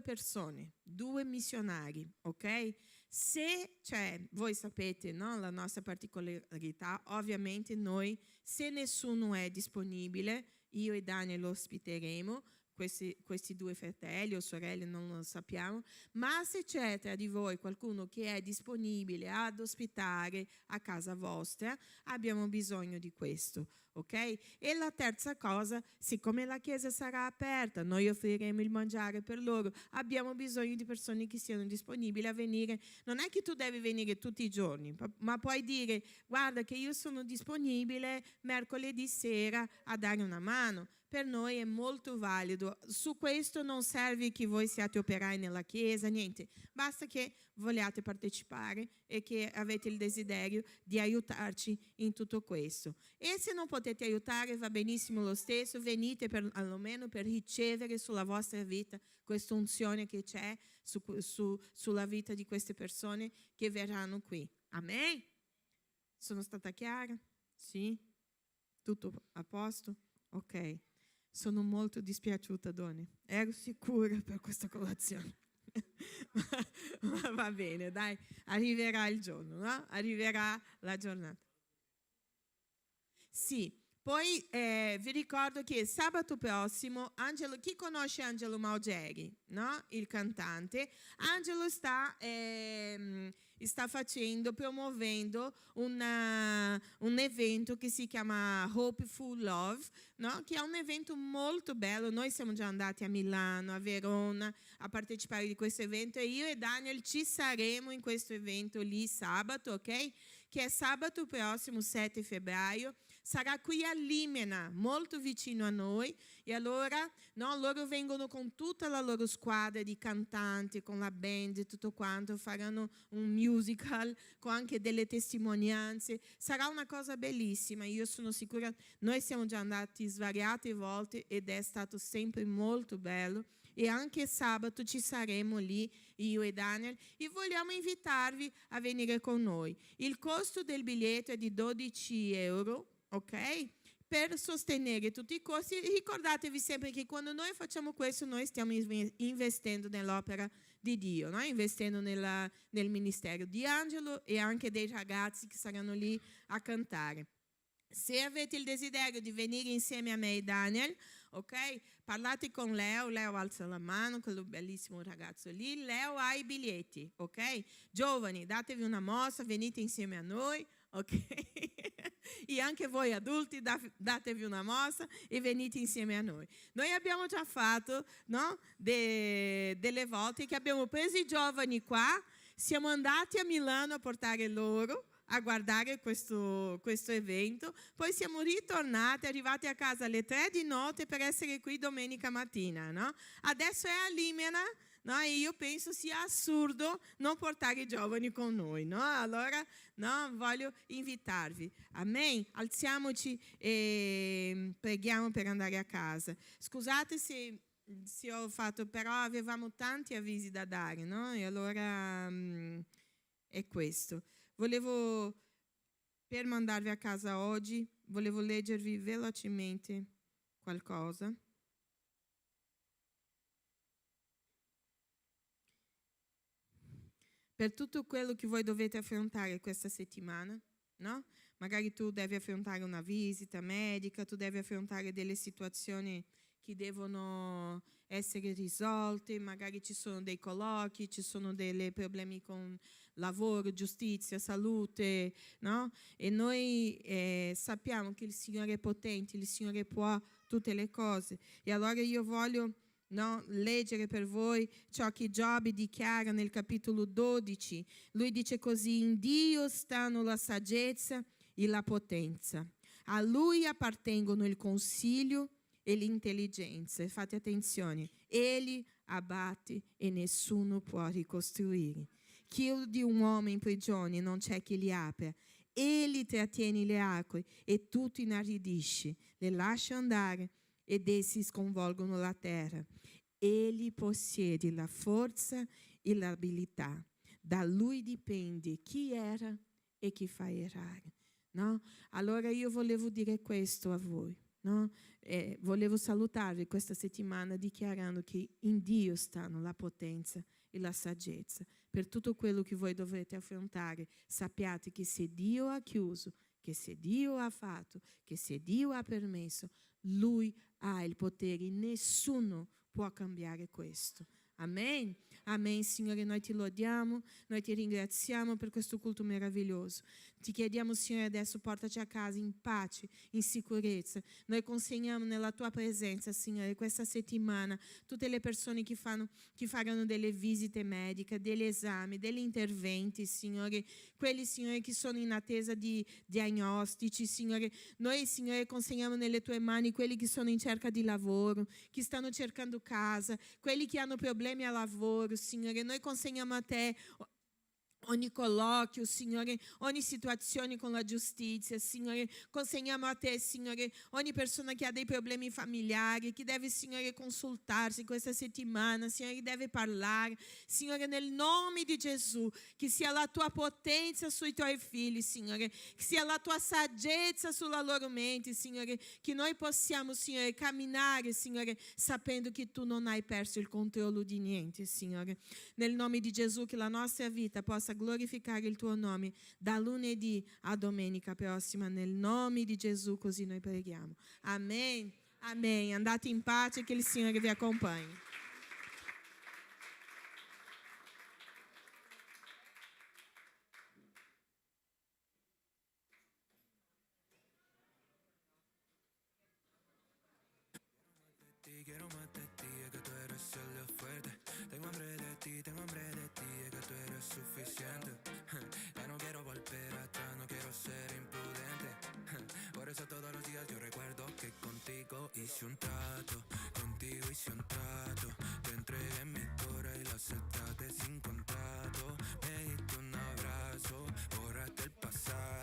persone, 2 missionari, ok? Se, cioè, voi sapete, no, la nostra particolarità, ovviamente noi, se nessuno è disponibile, io e Daniel lo ospiteremo, questi 2 fratelli o sorelle non lo sappiamo, ma se c'è tra di voi qualcuno che è disponibile ad ospitare a casa vostra, abbiamo bisogno di questo, ok? E la terza cosa, siccome la chiesa sarà aperta, noi offriremo il mangiare per loro, abbiamo bisogno di persone che siano disponibili a venire. Non è che tu devi venire tutti i giorni, ma puoi dire, guarda che io sono disponibile mercoledì sera a dare una mano. Per noi è molto valido. Su questo non serve che voi siate operai nella Chiesa, niente. Basta che vogliate partecipare e che avete il desiderio di aiutarci in tutto questo. E se non potete aiutare, va benissimo lo stesso, venite almeno per ricevere sulla vostra vita questa unzione che c'è sulla vita di queste persone che verranno qui. Amen? Sono stata chiara? Sì? Tutto a posto? Ok. Sono molto dispiaciuta, Doni. Ero sicura per questa colazione. Ma va bene, dai, arriverà il giorno, no? Arriverà la giornata. Sì, poi vi ricordo che sabato prossimo, chi conosce Angelo Maugeri, no? Il cantante, Angelo sta está promovendo un evento che si chiama Hopeful Love, no? Che è un evento molto bello. Noi siamo già andati a Milano, a Verona, a partecipare di questo evento, e io e Daniel ci saremo in questo evento lì sabato, ok? Che è sabato prossimo 7 febbraio. Sarà qui a Limena, molto vicino a noi, e allora loro vengono con tutta la loro squadra di cantanti, con la band e tutto quanto, faranno un musical con anche delle testimonianze. Sarà una cosa bellissima, io sono sicura. Noi siamo già andati svariate volte ed è stato sempre molto bello. E anche sabato ci saremo lì, io e Daniel, e vogliamo invitarvi a venire con noi. Il costo del biglietto è di 12 euro, ok? Per sostenere tutti i costi. Ricordatevi sempre che quando noi facciamo questo, noi stiamo investendo nell'opera di Dio, no? Investendo nel ministero di Angelo e anche dei ragazzi che saranno lì a cantare. Se avete il desiderio di venire insieme a me e Daniel, ok? Parlate con Leo, Leo alza la mano, quello bellissimo ragazzo lì. Leo ha i biglietti, ok? Giovani, datevi una mossa, venite insieme a noi, ok? E anche voi adulti datevi una mossa e venite insieme a noi. Noi abbiamo già fatto, no? Delle volte che abbiamo preso i giovani qua, siamo andati a Milano a portare loro a guardare questo evento, poi siamo ritornati, arrivati a casa alle 3 di notte per essere qui domenica mattina, no? Adesso è a Limena, no? E io penso sia assurdo non portare i giovani con noi, no? Allora, no, voglio invitarvi. Amen? Alziamoci e preghiamo per andare a casa. Scusate se ho fatto, però avevamo tanti avvisi da dare, no? E allora è questo. Per mandarvi a casa oggi, volevo leggervi velocemente qualcosa. Per tutto quello che voi dovete affrontare questa settimana, no? Magari tu devi affrontare una visita medica, tu devi affrontare delle situazioni che devono essere risolte, magari ci sono dei colloqui, ci sono dei problemi con lavoro, giustizia, salute, no? E noi sappiamo che il Signore è potente, il Signore può tutte le cose. E allora io voglio leggere per voi ciò che Giobbe dichiara nel capitolo 12. Lui dice così: in Dio stanno la saggezza e la potenza. A Lui appartengono il consiglio e l'intelligenza. Fate attenzione, Egli abbatte e nessuno può ricostruire. Chiudi un uomo in prigione, non c'è chi li apra. Egli trattiene le acque e tutto inaridisce, le lascia andare ed essi sconvolgono la terra. Egli possiede la forza e l'abilità. Da Lui dipende chi era e chi fa errare. No? Allora io volevo dire questo a voi. No? Volevo salutarvi questa settimana dichiarando che in Dio stanno la potenza e la saggezza. Per tutto quello che voi dovrete affrontare, sappiate che se Dio ha chiuso, che se Dio ha fatto, che se Dio ha permesso, Lui ha il potere, nessuno può cambiare questo. Amen? Amen, Signore, noi ti lodiamo, noi ti ringraziamo per questo culto meraviglioso. Ti chiediamo, Signore, adesso portaci a casa in pace, in sicurezza. Noi consegniamo nella tua presenza, Signore, questa settimana tutte le persone che faranno delle visite mediche, degli esami, degli interventi, Signore, quelli, Signore, che sono in attesa di diagnostici, Signore. Noi, Signore, consegniamo nelle tue mani quelli che sono in cerca di lavoro, che stanno cercando casa, quelli che hanno problemi a lavoro, Signore. Noi consegniamo a te ogni colloquio, Signore, ogni situazione con la giustizia, Signore. Consegniamo a te, Signore, ogni persona che ha dei problemi familiari, che deve, Signore, consultarsi questa settimana, Signore, che deve parlare, Signore, nel nome di Gesù, che sia la tua potenza sui tuoi figli, Signore, che sia la tua saggezza sulla loro mente, Signore, che noi possiamo, Signore, camminare, Signore, sapendo che tu non hai perso il controllo di niente, Signore. Nel nome di Gesù, che la nostra vita possa glorificare il tuo nome da lunedì a domenica prossima, nel nome di Gesù, così noi preghiamo. Amen. Amen. Andate in pace, che il Signore vi accompagni. ti, quiero más de ti, es que tú eres el fuerte. Tengo hambre de ti, es que tú eres suficiente. Ya no quiero volver atrás, no quiero ser imprudente. Por eso todos los días yo recuerdo que contigo hice un trato, Te entregué mi cora y lo aceptaste sin contrato. Me diste un abrazo, borraste el pasado.